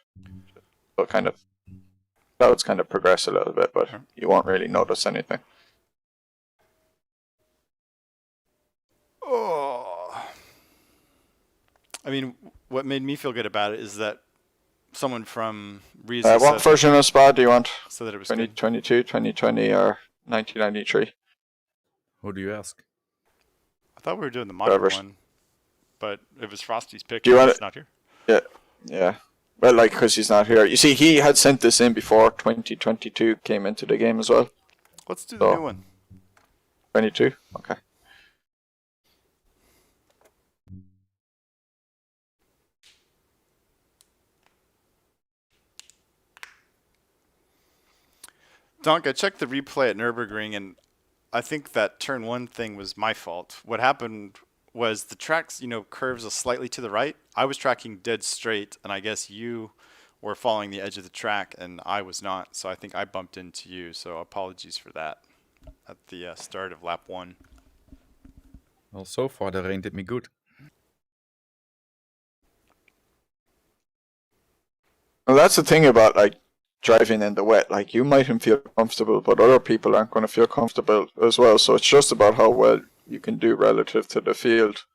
So kind of... Clouds kind of progress a little bit, but you won't really notice anything. Oh. I mean, what made me feel good about it is that someone from Reza what version of SPA do you want? said that it was 2022, 2020, or 1993? Who do you ask? I thought we were doing the modern Whatever. one, but it was Frosty's pick. Do you want He's it? not here. Yeah, yeah. Well, like, because he's not here. You see, he had sent this in before 2022 came into the game as well. Let's do the new one. 22? Okay. Donk, I checked the replay at Nürburgring, and I think that turn 1 thing was my fault. What happened was the tracks, you know, curves slightly to the right. I was tracking dead straight, and I guess you were following the edge of the track, and I was not. So I think I bumped into you. So apologies for that at the start of lap 1. Well, so far the rain did me good. Well, that's the thing about, like, driving in the wet. Like, you mightn't feel comfortable, but other people aren't going to feel comfortable as well. So it's just about how well you can do relative to the field.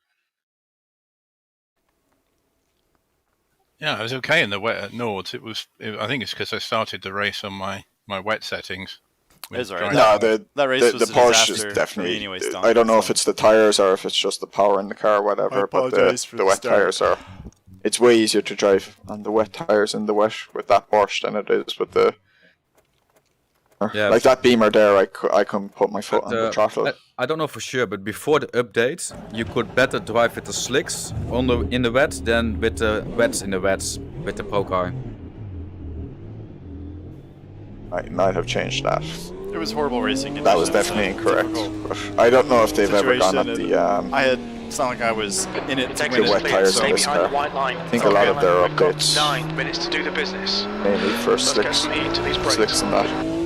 Yeah, I was okay in the wet at Nords. I think it's because I started the race on my wet settings. It's alright. No, That race was the a Porsche disaster is for definitely. me anyways, Donk. I don't know if it's the tires or if it's just the power in the car or whatever, but apologize for the the wet start. tires are. It's way easier to drive on the wet tires in the wet with that Porsche than it is with the. Yeah, like that Beamer there, I can put my foot But, on the throttle. I don't know for sure, but before the update, you could better drive with the slicks in the wet than with the wets in the wets with the Pro car. I might have changed that. It was horrible racing conditions. That was definitely and incorrect. difficult But I don't know if they've ever gone up situation, the. and I had. It's not like I was in it to Takes win the us wet it. tires stay on this behind the car. white line. I think a lot of their We've got updates 9 minutes to do the business. mainly for Let's get slicks, some heat to these brakes. slicks and that.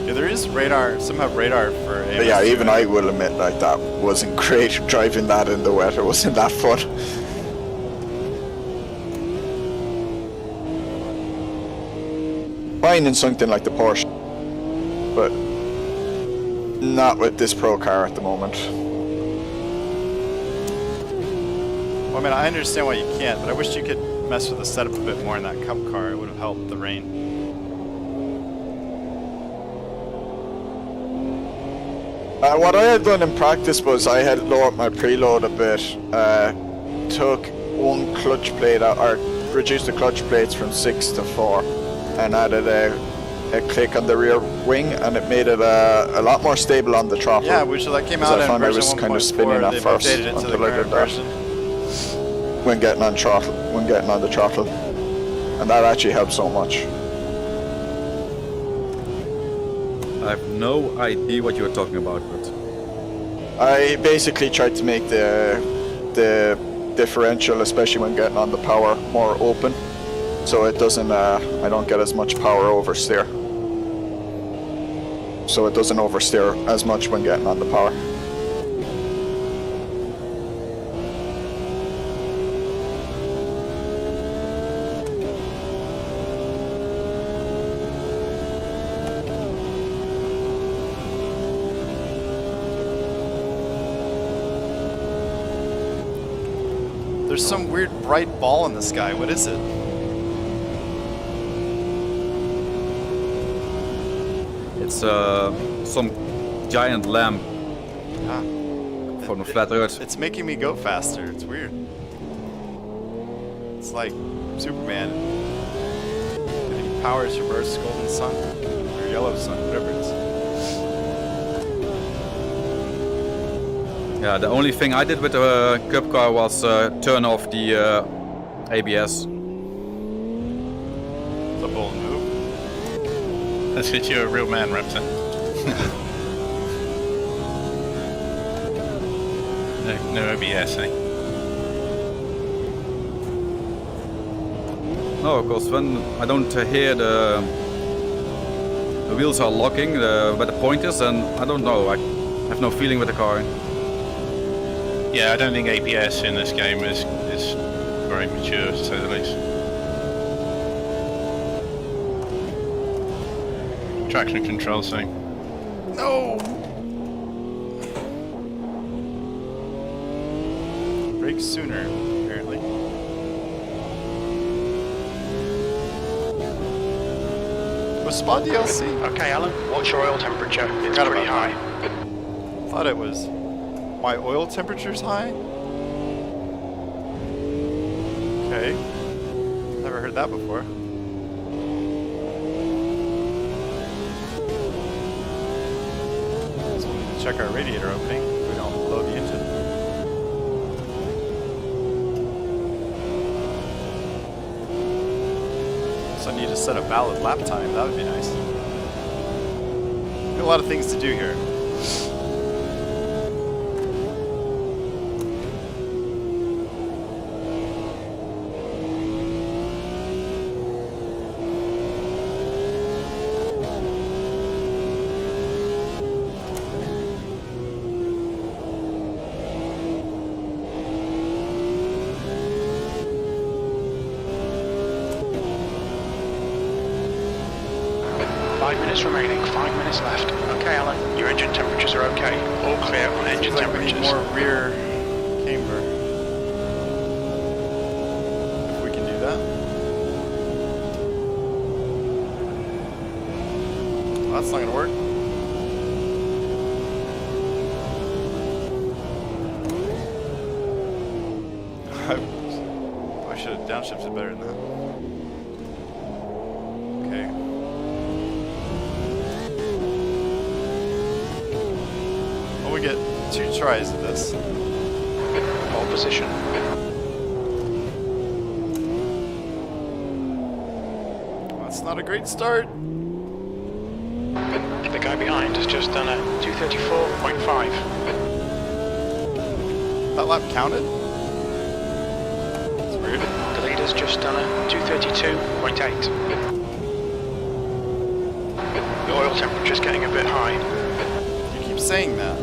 Yeah, there is radar. Some have radar for. But yeah, even I will admit, like, that wasn't great driving that in the wet. It wasn't that fun. Fine in something like the Porsche, but not with this Pro car at the moment. Well, I mean, I understand why you can't, but I wish you could mess with the setup a bit more in that Cup car. It would have helped the rain. What I had done in practice was I had lowered my preload a bit, took one clutch plate out, or reduced the clutch plates from 6 to 4, and added a click on the rear wing, and it made it a lot more stable on the throttle. Yeah, which that came Because out I in found I version was 1.4. kind of spinning at They've first updated it to the until I did current that. version. When getting on the throttle, and that actually helped so much. I have no idea what you're talking about, but I basically tried to make the differential, especially when getting on the power, more open, so it doesn't. I don't get as much power oversteer. so it doesn't oversteer as much when getting on the power. There's some weird bright ball in the sky. What is it? It's some giant lamp Ah, from the flat Earth. it's making me go faster. It's weird. It's like Superman. And he powers your Earth's golden sun, or yellow sun, whatever it is. Yeah, the only thing I did with the Cup car was turn off the ABS. It's a bold move. That's because you're a real man, Raptor. No OBS, eh? No, because when I don't hear the wheels are locking where the point is, and I don't know, I have no feeling with the car. Yeah, I don't think ABS in this game is very mature, to say the least. Traction control, same. No! Brake sooner, apparently. Was Spa DLC? Okay, Alan, what's your oil temperature? It's Forgot pretty about high. Thought it was. My oil temperature's high? Okay. Never heard that before. So we need to check our radiator opening. We don't blow the engine. So I need to set a valid lap time. That would be nice. Got a lot of things to do here. Remaining, 5 minutes left. Okay, Alan, your engine temperatures are okay. All clear on engine Seems like we need temperatures. more rear camber. If we can do that. Well, that's not gonna work. I should have downshifted better than that. Okay. We get 2 tries at this. Pole position. That's not a great start. The guy behind has just done a 234.5. That lap counted? It's weird. The leader's just done a 232.8. The oil temperature's getting a bit high. You keep saying that.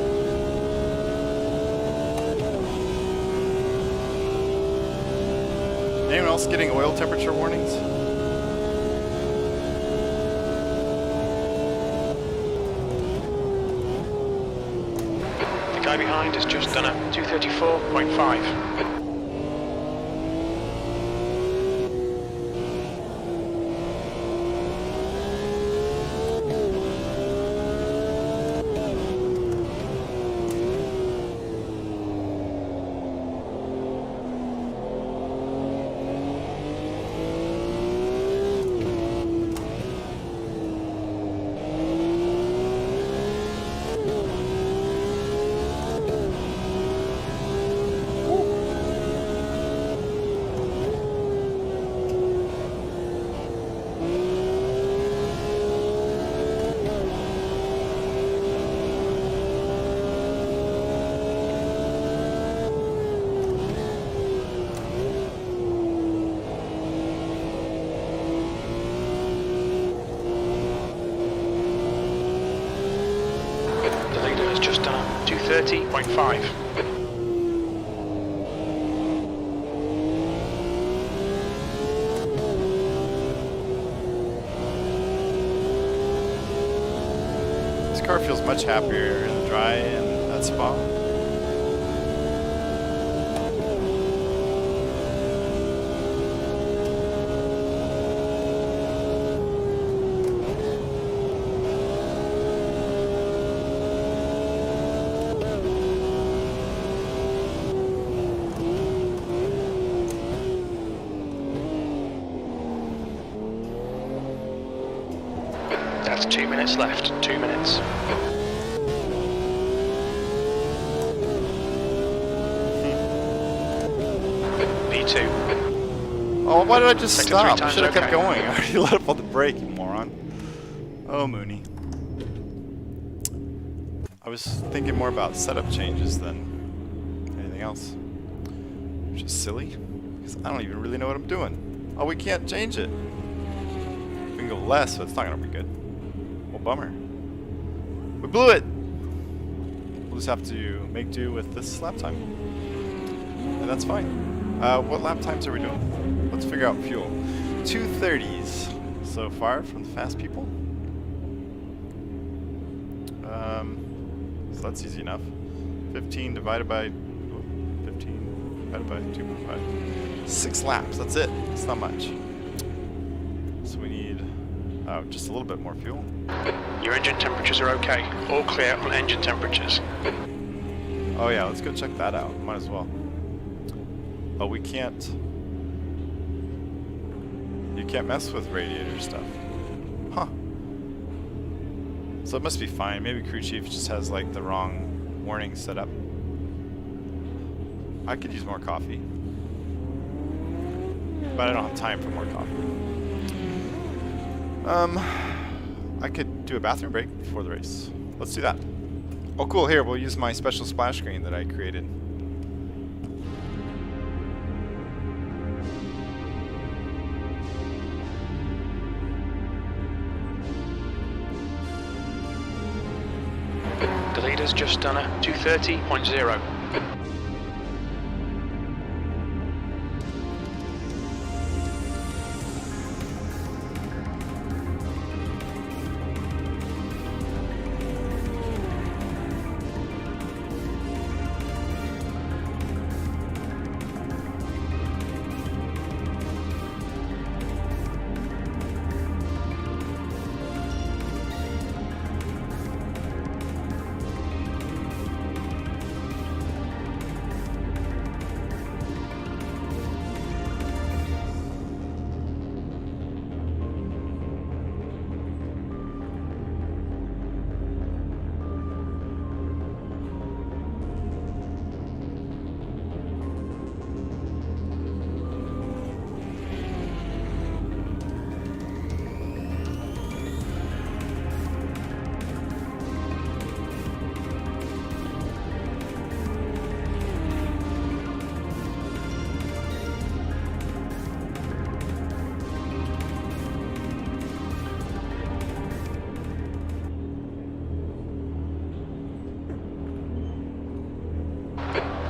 Anyone else getting oil temperature warnings? The guy behind has just done a 234.5. leader's just done a 230.5. This car feels much happier and dry in that spot. That's 2 minutes left. 2 minutes. P2. Oh, why did I just Sector 3 stop? I times should have kept okay. going. I already let up on the brake, you moron. Oh, Mooney. I was thinking more about setup changes than anything else. Which is silly, because I don't even really know what I'm doing. Oh, we can't change it. We can go less, but it's not going to be good. Well, bummer. We blew it! We'll just have to make do with this lap time. And that's fine. What lap times are we doing? Let's figure out fuel. 230s so far from the fast people. So that's easy enough. 15 divided by 2.5. 6 laps, that's it. It's not much. So we need just a little bit more fuel. Your engine temperatures are okay. All clear on engine temperatures. Oh yeah, let's go check that out. Might as well. Oh, we can't. You can't mess with radiator stuff. Huh. So it must be fine. Maybe crew chief just has like the wrong warning set up. I could use more coffee. But I don't have time for more coffee. I could do a bathroom break before the race. Let's do that. Oh cool, here, we'll use my special splash screen that I created. The leader's just done a 230.0.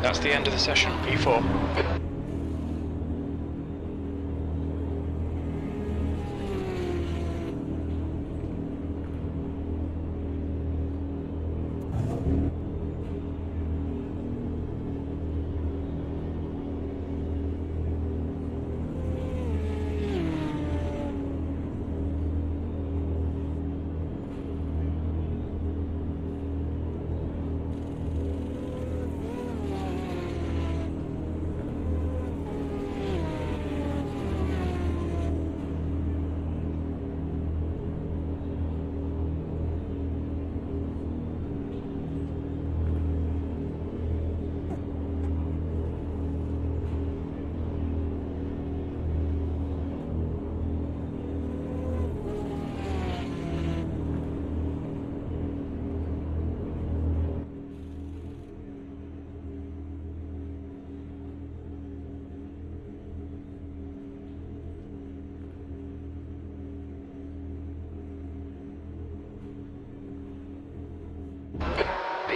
That's the end of the session. P4.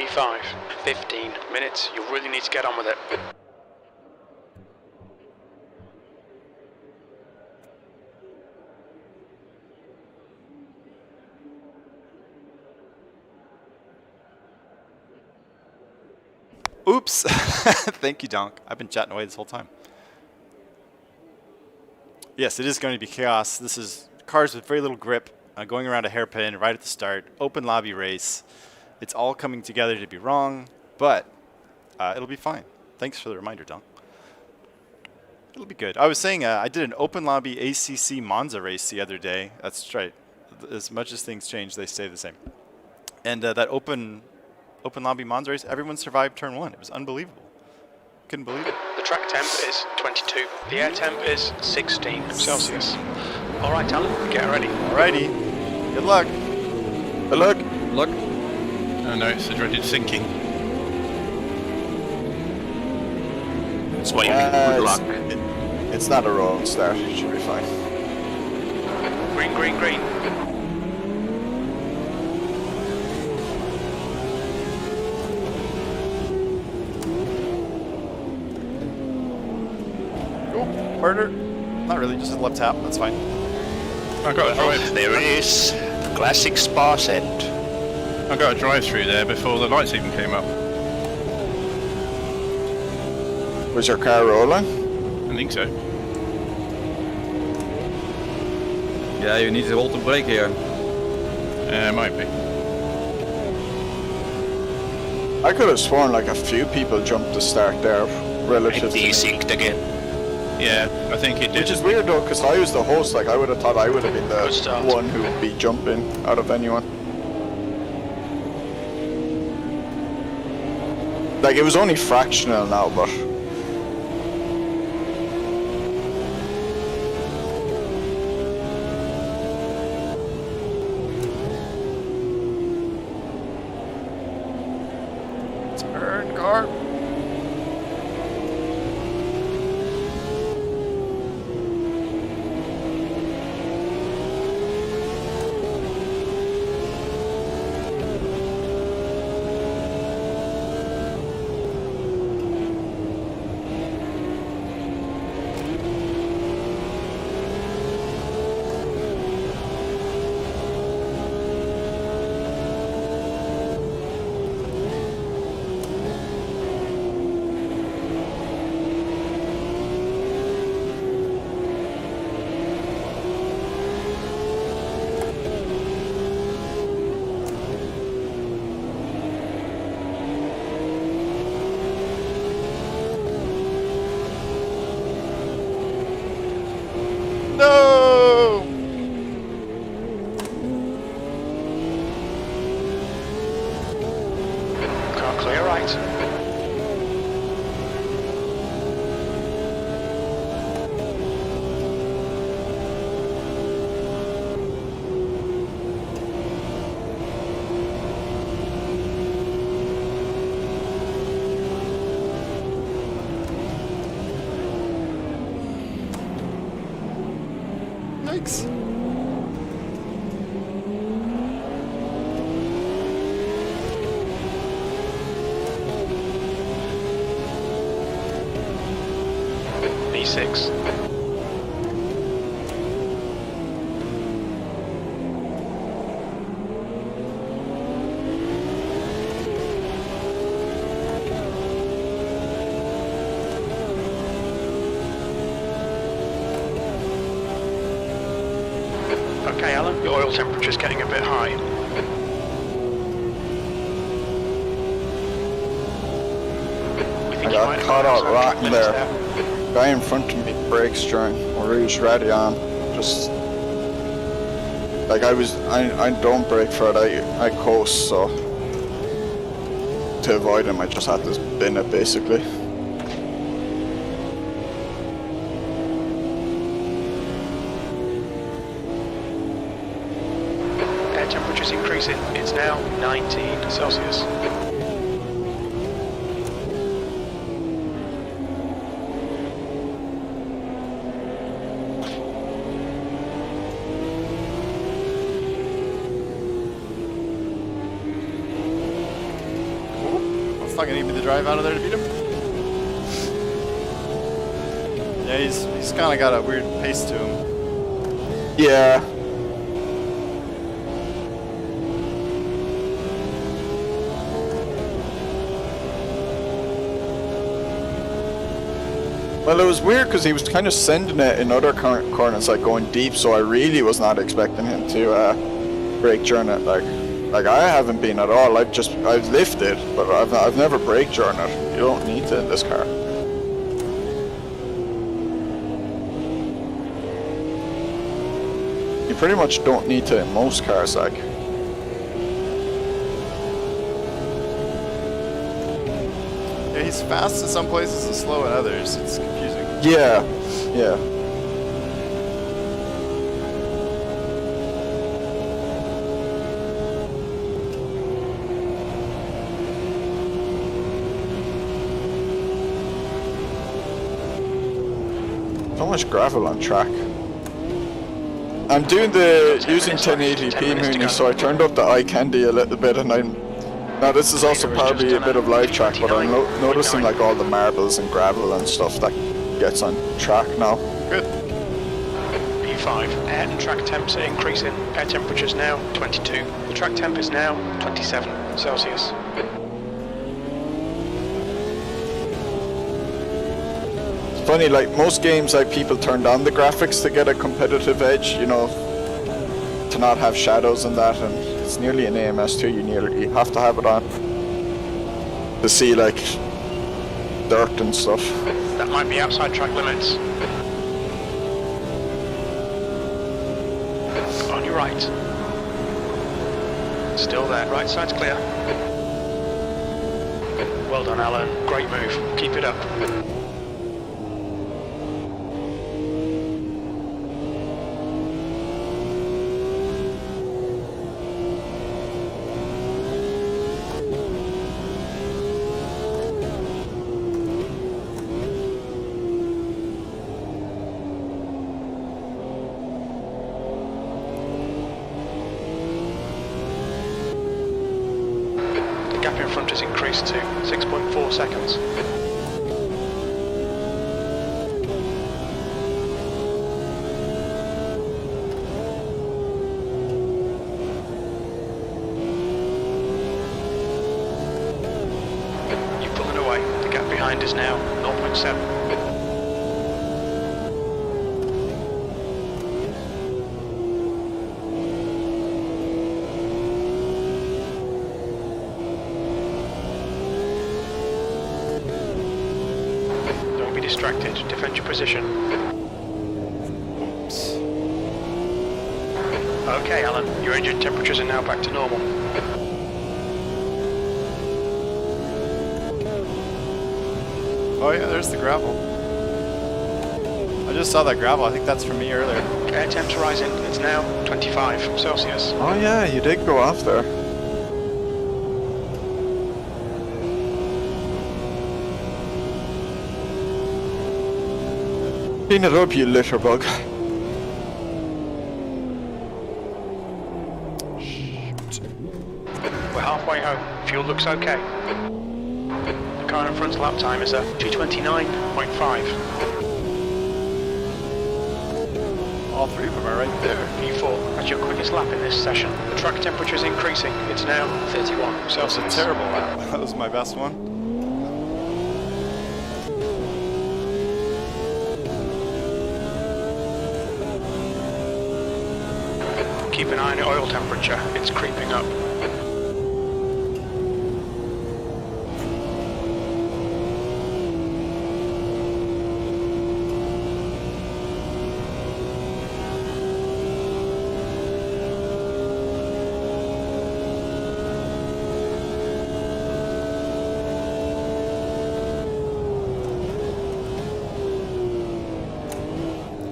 P5. 15 minutes. You really need to get on with it. Oops! Thank you, Donk. I've been chatting away this whole time. Yes, it is going to be chaos. This is cars with very little grip, going around a hairpin right at the start, open lobby race. It's all coming together to be wrong, but it'll be fine. Thanks for the reminder, Donk. It'll be good. I was saying I did an open lobby ACC Monza race the other day. That's right. As much as things change, they stay the same. And that open lobby Monza race, everyone survived turn 1. It was unbelievable. Couldn't believe it. The track temp is 22. The air temp is 16 Celsius. All right, Alan, get ready. Alrighty. Good luck. Good luck. Look. Oh no, it's the dreaded sinking. That's why you need good luck. It's not a roll start. It should be fine. Green, green, green. Oh, murder. Not really, just a left tap. That's fine. I got a drive. There it is. Classic spa set. I got a drive through there before the lights even came up. Was your car rolling? I think so. Yeah, you need to hold the brake here. Might be. I could have sworn like a few people jumped to start there It relatively. desynced again. Yeah, I think it did. Which is weird though, because I was the host. Like I would have thought I would have been Good the start. one who would be jumping out of anyone. Like it was only fractional now, but Turn, car. No! Car clear right. Yikes. B6. Okay, Alan, your oil temperature's getting a bit high. We think I you got might have caught out some right track in limits there. Guy in front of me brakes during Rouge ready on. Just like I don't brake for it. I coast, so to avoid him, I just had to bin it basically. Air temperature's increasing. It's now 19 Celsius. It's not gonna give me the drive out of there to beat him. Yeah, he's kind of got a weird pace to him. Yeah. Well, it was weird because he was kind of sending it in other corners, like going deep. So I really was not expecting him to brake journey it. Like I haven't been at all. I've lifted, but I've never brake journeyed. You don't need to in this car. You pretty much don't need to in most cars, like. Yeah, he's fast in some places and slow in others. It's confusing. Yeah, yeah. So much gravel on track. I'm doing the using 1080p Moonie, so I turned up the eye candy a little bit, and now this is also probably a bit of live track, but I'm noticing like all the marbles and gravel and stuff that gets on track now. Good. P5, air and track temps are increasing. Air temperature's now 22. The track temp is now 27 Celsius. It's funny, like most games, like people turned on the graphics to get a competitive edge, you know, to not have shadows and that, and it's nearly an AMS too. You have to have it on to see like dirt and stuff. That might be outside track limits. On your right. Still there. Right side's clear. Well done, Alan. Great move. Keep it up. Gap in front has increased to 6.4 seconds. You're pulling away. The gap behind is now 0.7. Distracted. Defend your position. Oops. Okay, Alan. Your engine temperatures are now back to normal. Oh yeah, there's the gravel. I just saw that gravel. I think that's from me earlier. Air temps rising. It's now 25 Celsius. Oh yeah, you did go off there. Clean it up, you litter bug. We're halfway home. Fuel looks okay. The car in front's lap time is a 2:29.5. All three of them are right there. P4, that's your quickest lap in this session. The track temperature is increasing. It's now 31 That's Celsius. a terrible lap. That was my best one. Keep an eye on your oil temperature. It's creeping up.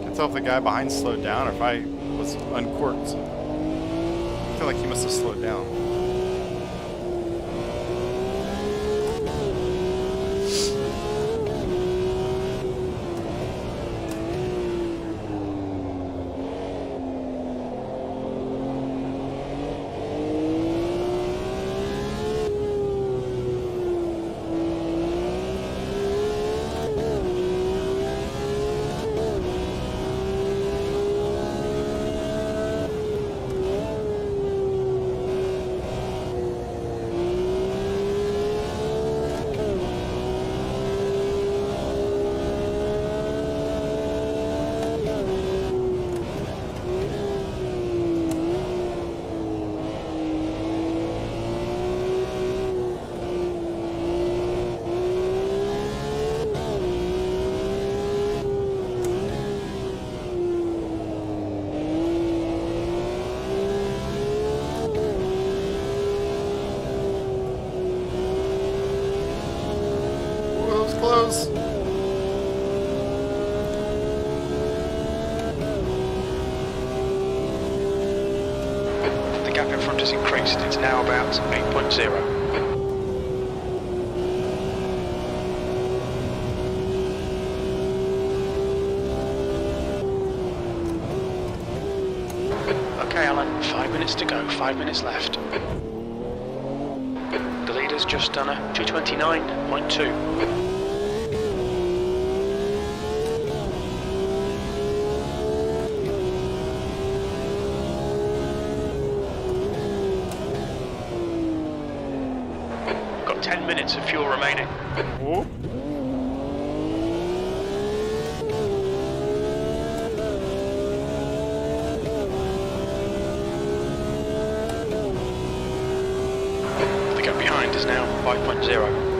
Can't tell if the guy behind slowed down or if I was uncorked. I feel like he must have slowed down. increased. It's now about 8.0. Okay, Alan, 5 minutes to go, 5 minutes left. The leader's just done a 229.2. Got 10 minutes of fuel remaining. The gap behind is now 5.0.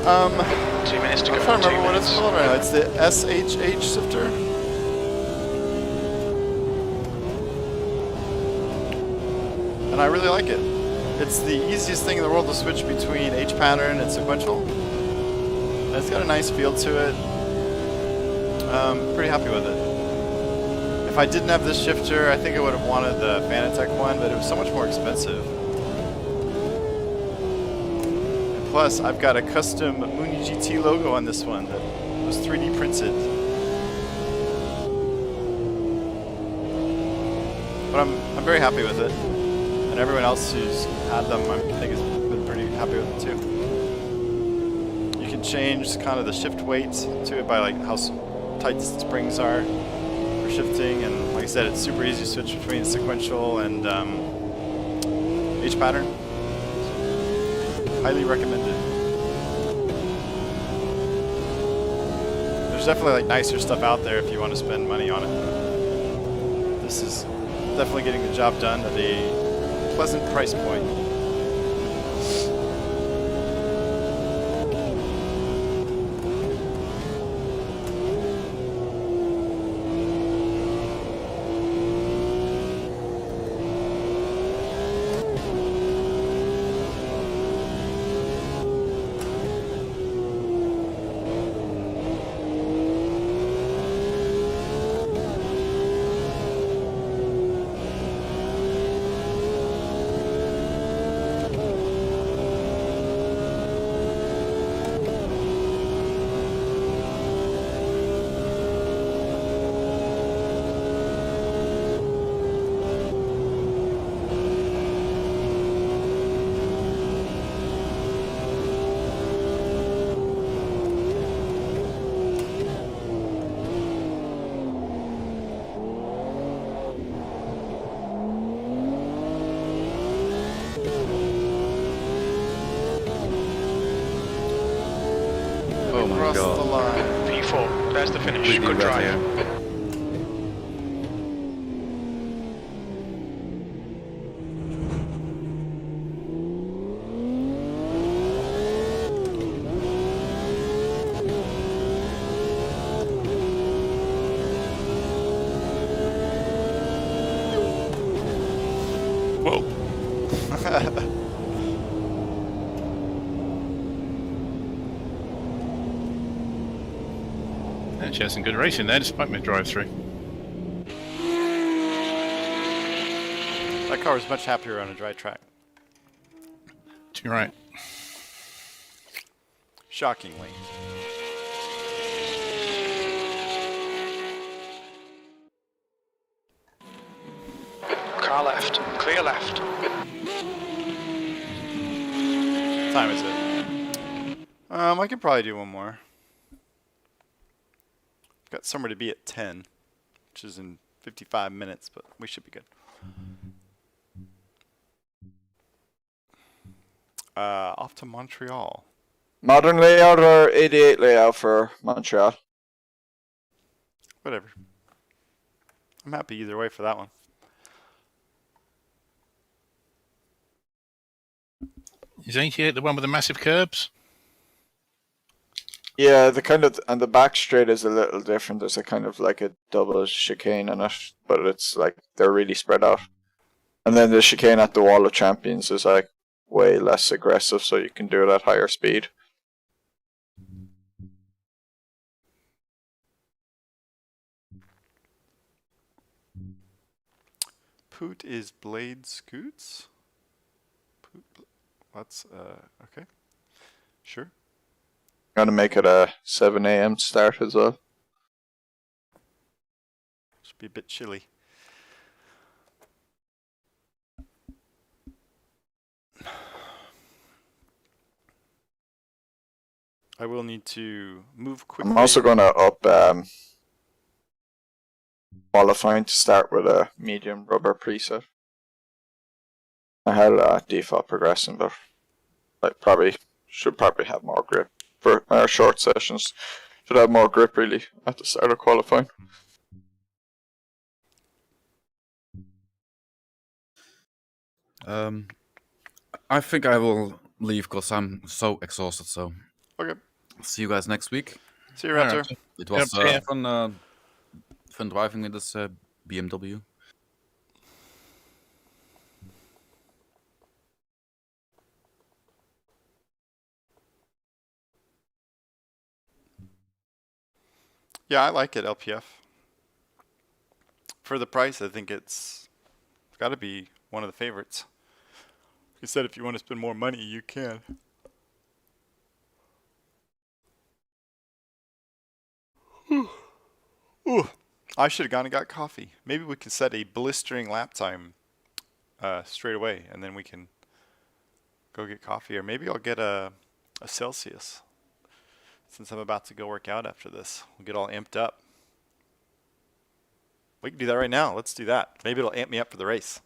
Um, 2 minutes to go. I'm trying to 2 remember what it's minutes. called right now. It's the SHH shifter. And I really like it. It's the easiest thing in the world to switch between H pattern and sequential. And it's got a nice feel to it. Pretty happy with it. If I didn't have this shifter, I think I would have wanted the Fanatec one, but it was so much more expensive. And plus, I've got a custom MoonieGT logo on this one that was 3D printed. But I'm very happy with it. And everyone else who's had them, I think, has been pretty happy with it too. You can change kind of the shift weight to it by like how tight the springs are for shifting, and like I said, it's super easy to switch between sequential and H pattern. Highly recommended. There's definitely like nicer stuff out there if you want to spend money on it. This is definitely getting the job done at a pleasant price point. finish. completely Good red drive. here. Whoa. Actually, had some good racing there, despite my drive-through. That car was much happier on a dry track. You're right. Shockingly. Car left. Clear left. Time is it? I can probably do one more. Got somewhere to be at 10, which is in 55 minutes, but we should be good. Off to Montreal. Modern layout or 88 layout for Montreal? Whatever. I'm happy either way for that one. Is 88 the one with the massive curbs? Yeah, the kind of, and the back straight is a little different. There's a kind of like a double chicane in it, but it's like they're really spread out. And then the chicane at the Wall of Champions is like way less aggressive, so you can do it at higher speed. Poot is Blade Scoots? That's, okay. Sure. Gonna make it a 7 a.m. start as well. Should be a bit chilly. I will need to move quickly. I'm also gonna up qualifying to start with a medium rubber preset. I had default progressing, but like should probably have more grip for our short sessions. Should have more grip really at the start of qualifying. I think I will leave because I'm so exhausted. So Okay. see you guys next week. See you, Raptor. Alright. It was Yeah. fun driving with this BMW. Yeah, I like it, LPF. For the price, I think it's got to be one of the favorites. Like I said, if you want to spend more money, you can. Ooh, I should have gone and got coffee. Maybe we can set a blistering lap time straight away, and then we can go get coffee. Or maybe I'll get a Celsius, since I'm about to go work out after this. We'll get all amped up. We can do that right now. Let's do that. Maybe it'll amp me up for the race.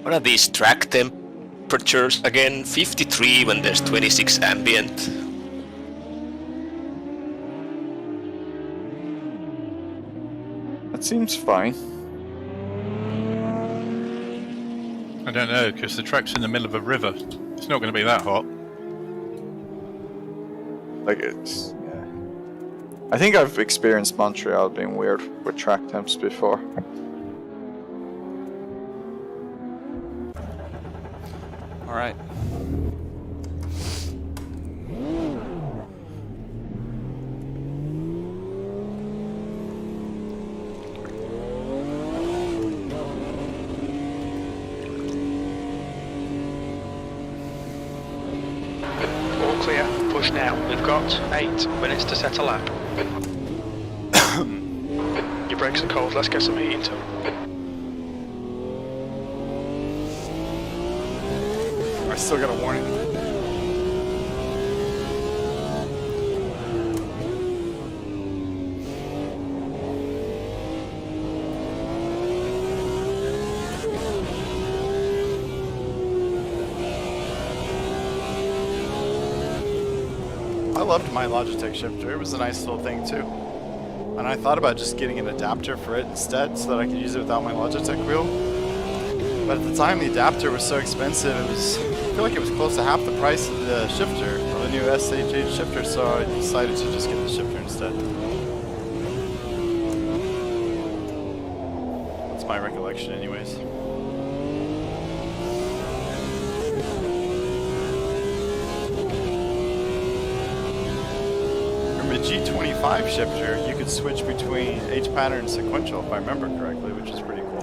What are these track temperatures again? 53 when there's 26 ambient. That seems fine. I don't know, because the track's in the middle of a river. It's not going to be that hot. Like it's, yeah. I think I've experienced Montreal being weird with track temps before. All right. All clear. Push now. We've got 8 minutes to set a lap. Your brakes are cold. Let's get some heat into them. I still got a warning. I loved my Logitech shifter. It was a nice little thing too. And I thought about just getting an adapter for it instead so that I could use it without my Logitech wheel. But at the time the adapter was so expensive, I feel like it was close to half the price of the shifter, of the new SHH shifter, so I decided to just get the shifter instead. That's my recollection anyways. From a G25 shifter, you could switch between H pattern and sequential if I remember correctly, which is pretty cool.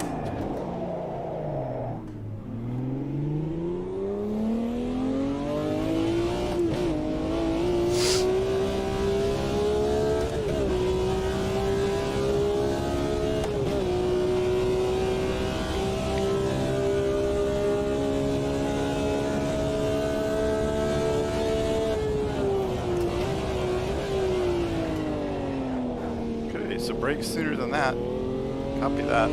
So brake sooner than that. Copy that.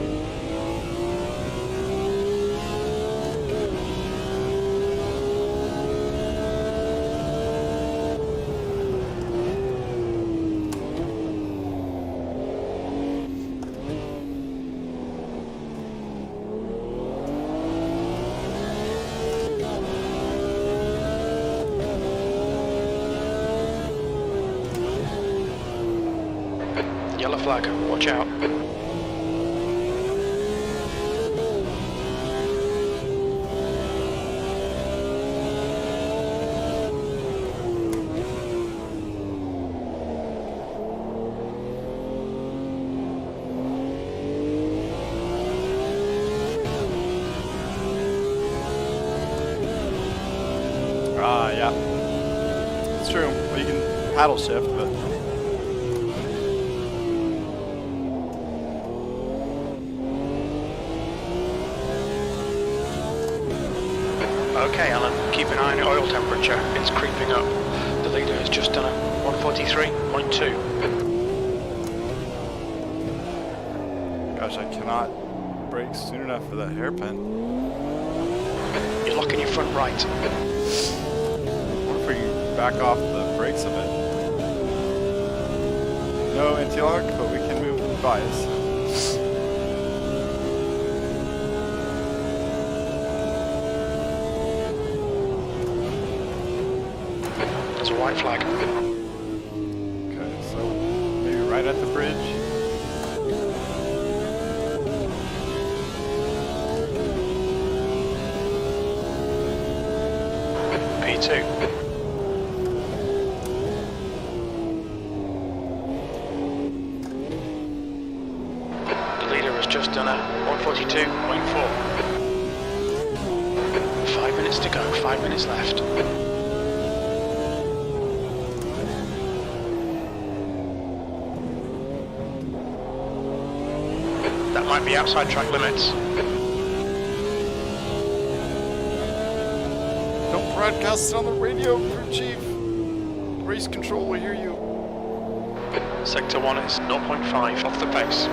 Yellow flag, watch out. Yeah. It's true. Well, you can paddle shift, but... Okay, Alan, keep an eye on your oil temperature. It's creeping up. The leader has just done a 143.2. Gosh, I cannot brake soon enough for that hairpin. You're locking your front right. What if we can back off the brakes a bit? No anti-lock, but we can move the bias. There's a white flag. Okay, so maybe right at the bridge. P2. The leader has just done a 142.4. 5 minutes to go, 5 minutes left. That might be outside track limits. Don't broadcast it on the radio, crew chief. Race control will hear you. Sector 1 is 0.5 off the pace.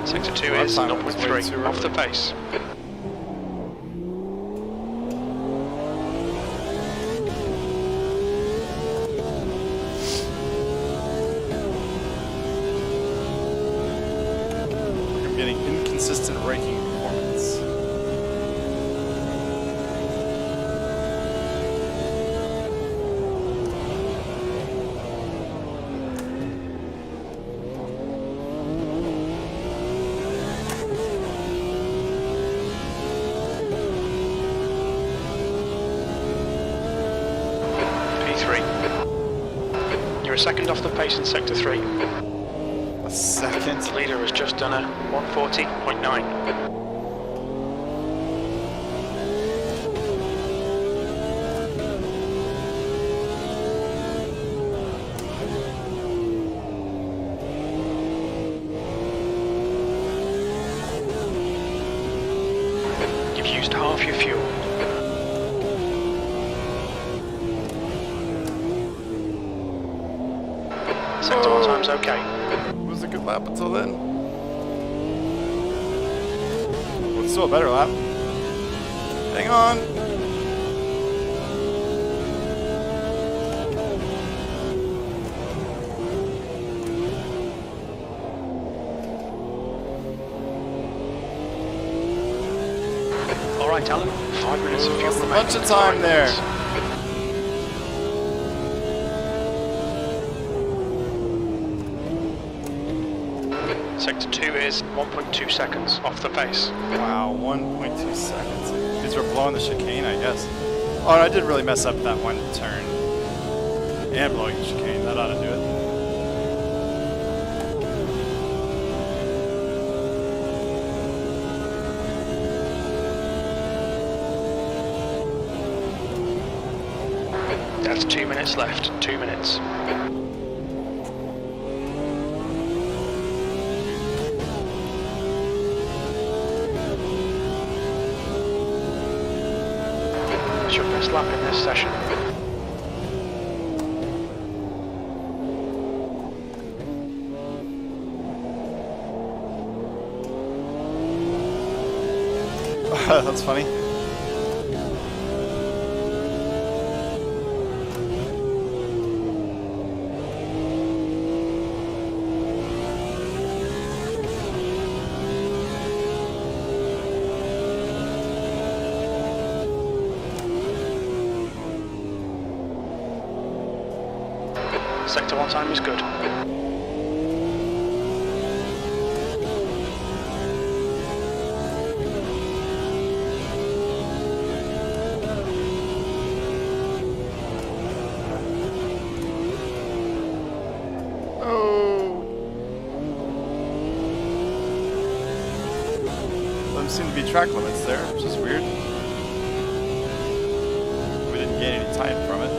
Sector 2 is 0.3 off the pace. I'm getting inconsistent braking performance. 3. You're a second off the pace in Sector 3. A second. The leader has just done a 140.9. You've used half your fuel. Sector 1 time's okay. It was a good lap until then. Well, it's still a better lap. Hang on. Alright, Alan. 5 minutes of fuel Lost a remaining. bunch of time there. Sector 2 is 1.2 seconds off the pace. Wow, 1.2 seconds. These were blowing the chicane, I guess. Oh, and I did really mess up that one turn. And blowing the chicane. That ought to do it. That's 2 minutes left. 2 minutes. That's your best lap in this session. That's funny. Sector 1 time is good. Doesn't seem to be track limits there, which is weird. We didn't gain any time from it.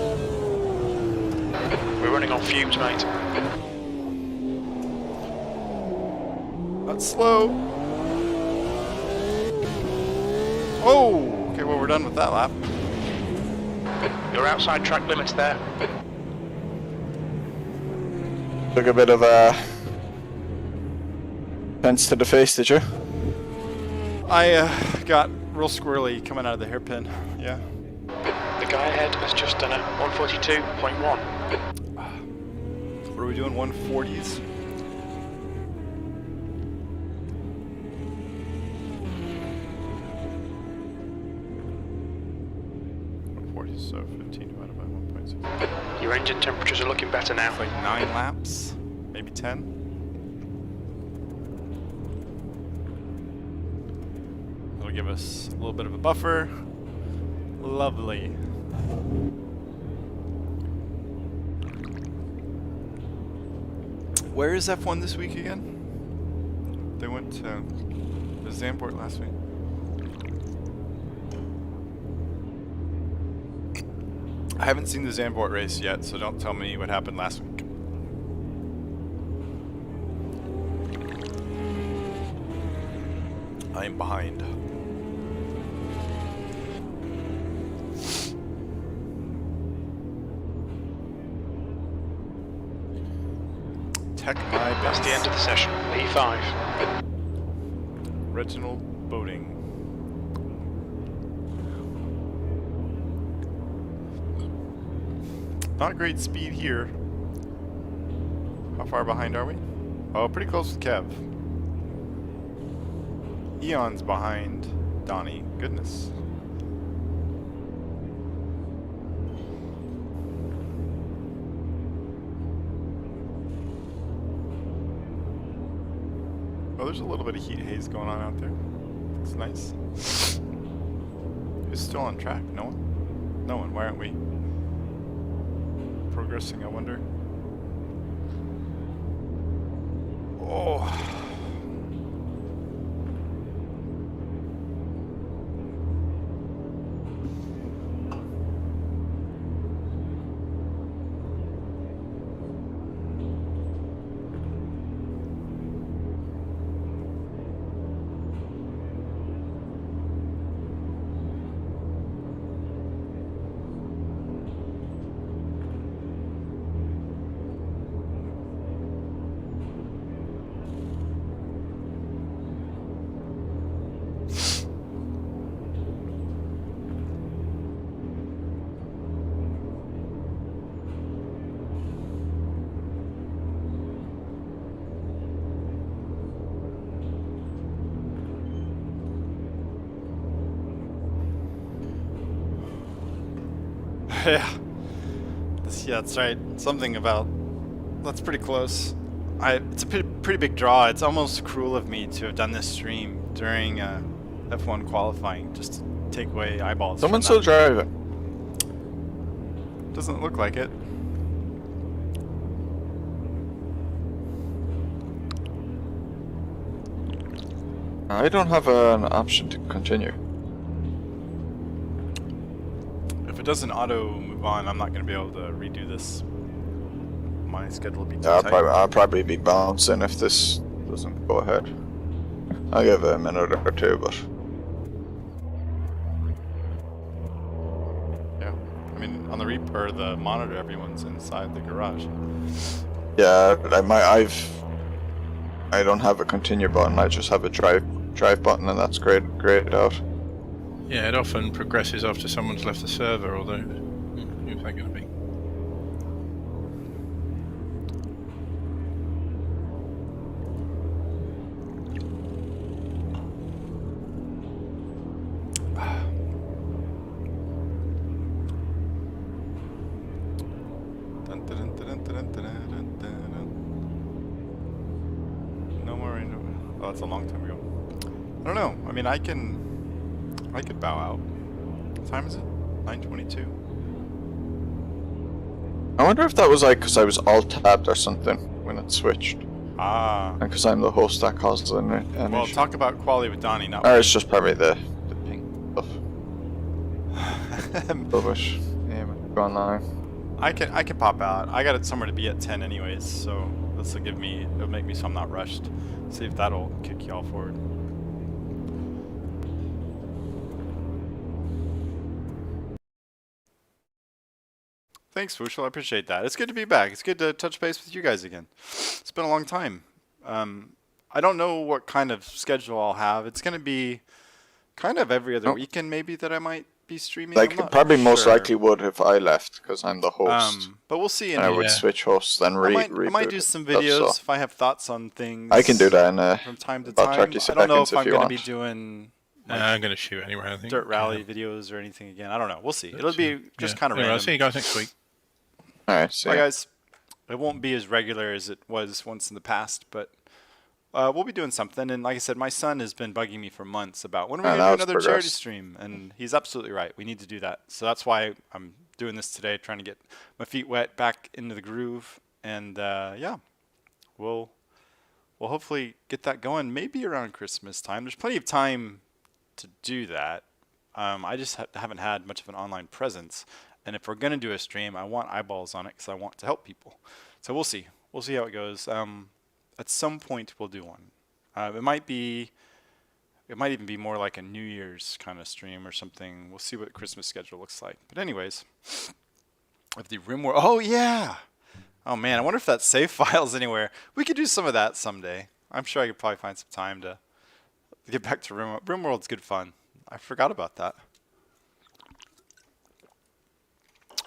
We're running on fumes, mate. That's slow. Oh! Okay, well, we're done with that lap. You're outside track limits there. Took a bit of a fence to the face, did you? I got real squirrely coming out of the hairpin. Yeah. The guy ahead has just done a 142.1. What are we doing? 140s? So 15 divided by 1.6. Your engine temperatures are looking better now. Like 9 laps, maybe 10. That'll give us a little bit of a buffer. Lovely. Where is F1 this week again? They went to the Zandvoort last week. I haven't seen the Zandvoort race yet, so don't tell me what happened last week. I am behind. Tech my That's best. the end of the session. P5. Reginald Boating. Not great speed here. How far behind are we? Oh, pretty close with Kev. Eon's behind Donnie. Goodness. Oh, there's a little bit of heat haze going on out there. Looks nice. Who's still on track? No one? No one. Why aren't we? progressing, I wonder. Oh. Yeah. Yeah, that's right. Something about... That's pretty close. It's a pretty big draw. It's almost cruel of me to have done this stream during F1 qualifying, just to take away eyeballs. Someone's still driving. Doesn't look like it. I don't have an option to continue. If it doesn't auto move on, I'm not going to be able to redo this. My schedule will be too Yeah, tight. I'll probably be bouncing if this doesn't go ahead. I'll give it a minute or two, but... Yeah. I mean, on the the monitor, everyone's inside the garage. Yeah, I don't have a continue button, I just have a drive button, and that's grayed out. Yeah, it often progresses after someone's left the server, although who's that going to be? No more. Oh, that's a long time ago. I don't know. I mean, I could bow out. What time is it? 9:22. I wonder if that was like because I was alt-tabbed or something when it switched. Ah. And because I'm the host, that caused an Well, issue. talk about quality with Donnie, not Or it's just probably the ping stuff. Rubbish. Yeah, go online. I can pop out. I got it somewhere to be at 10 anyways, so this will it'll make me so I'm not rushed. See if that'll kick y'all forward. Thanks, Wushel. I appreciate that. It's good to be back. It's good to touch base with you guys again. It's been a long time. I don't know what kind of schedule I'll have. It's going to be kind of every other weekend maybe that I might be streaming. Like, probably most likely would if I left, because I'm the host. But we'll see. I would switch hosts, then I might do some videos if I have thoughts on things. I can do that in from time to about time. 30 I don't know if seconds I'm you going to want. be doing I'm going to shoot anyway, I think. dirt rally videos or anything again. I don't know. We'll see. It'll be just kind of Anyway, random. I'll see you guys next week. Alright, see Bye, ya. guys. It won't be as regular as it was once in the past, but we'll be doing something. And like I said, my son has been bugging me for months about when are we going to do another charity stream? And he's absolutely right. We need to do that. So that's why I'm doing this today, trying to get my feet wet, back into the groove. And yeah, we'll hopefully get that going maybe around Christmas time. There's plenty of time to do that. I just haven't had much of an online presence. And if we're going to do a stream, I want eyeballs on it because I want to help people. So we'll see. We'll see how it goes. At some point, we'll do one. It might even be more like a New Year's kind of stream or something. We'll see what Christmas schedule looks like. But anyways, if the RimWorld, oh yeah! Oh man, I wonder if that save file's anywhere. We could do some of that someday. I'm sure I could probably find some time to get back to RimWorld. RimWorld's good fun. I forgot about that.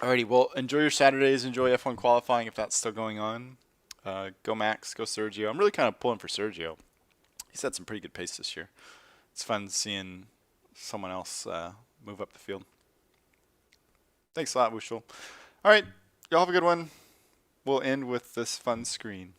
Alrighty, well, enjoy your Saturdays. Enjoy F1 qualifying if that's still going on. Go Max, go Sergio. I'm really kind of pulling for Sergio. He's had some pretty good pace this year. It's fun seeing someone else move up the field. Thanks a lot, Wushel. Alright, y'all have a good one. We'll end with this fun screen.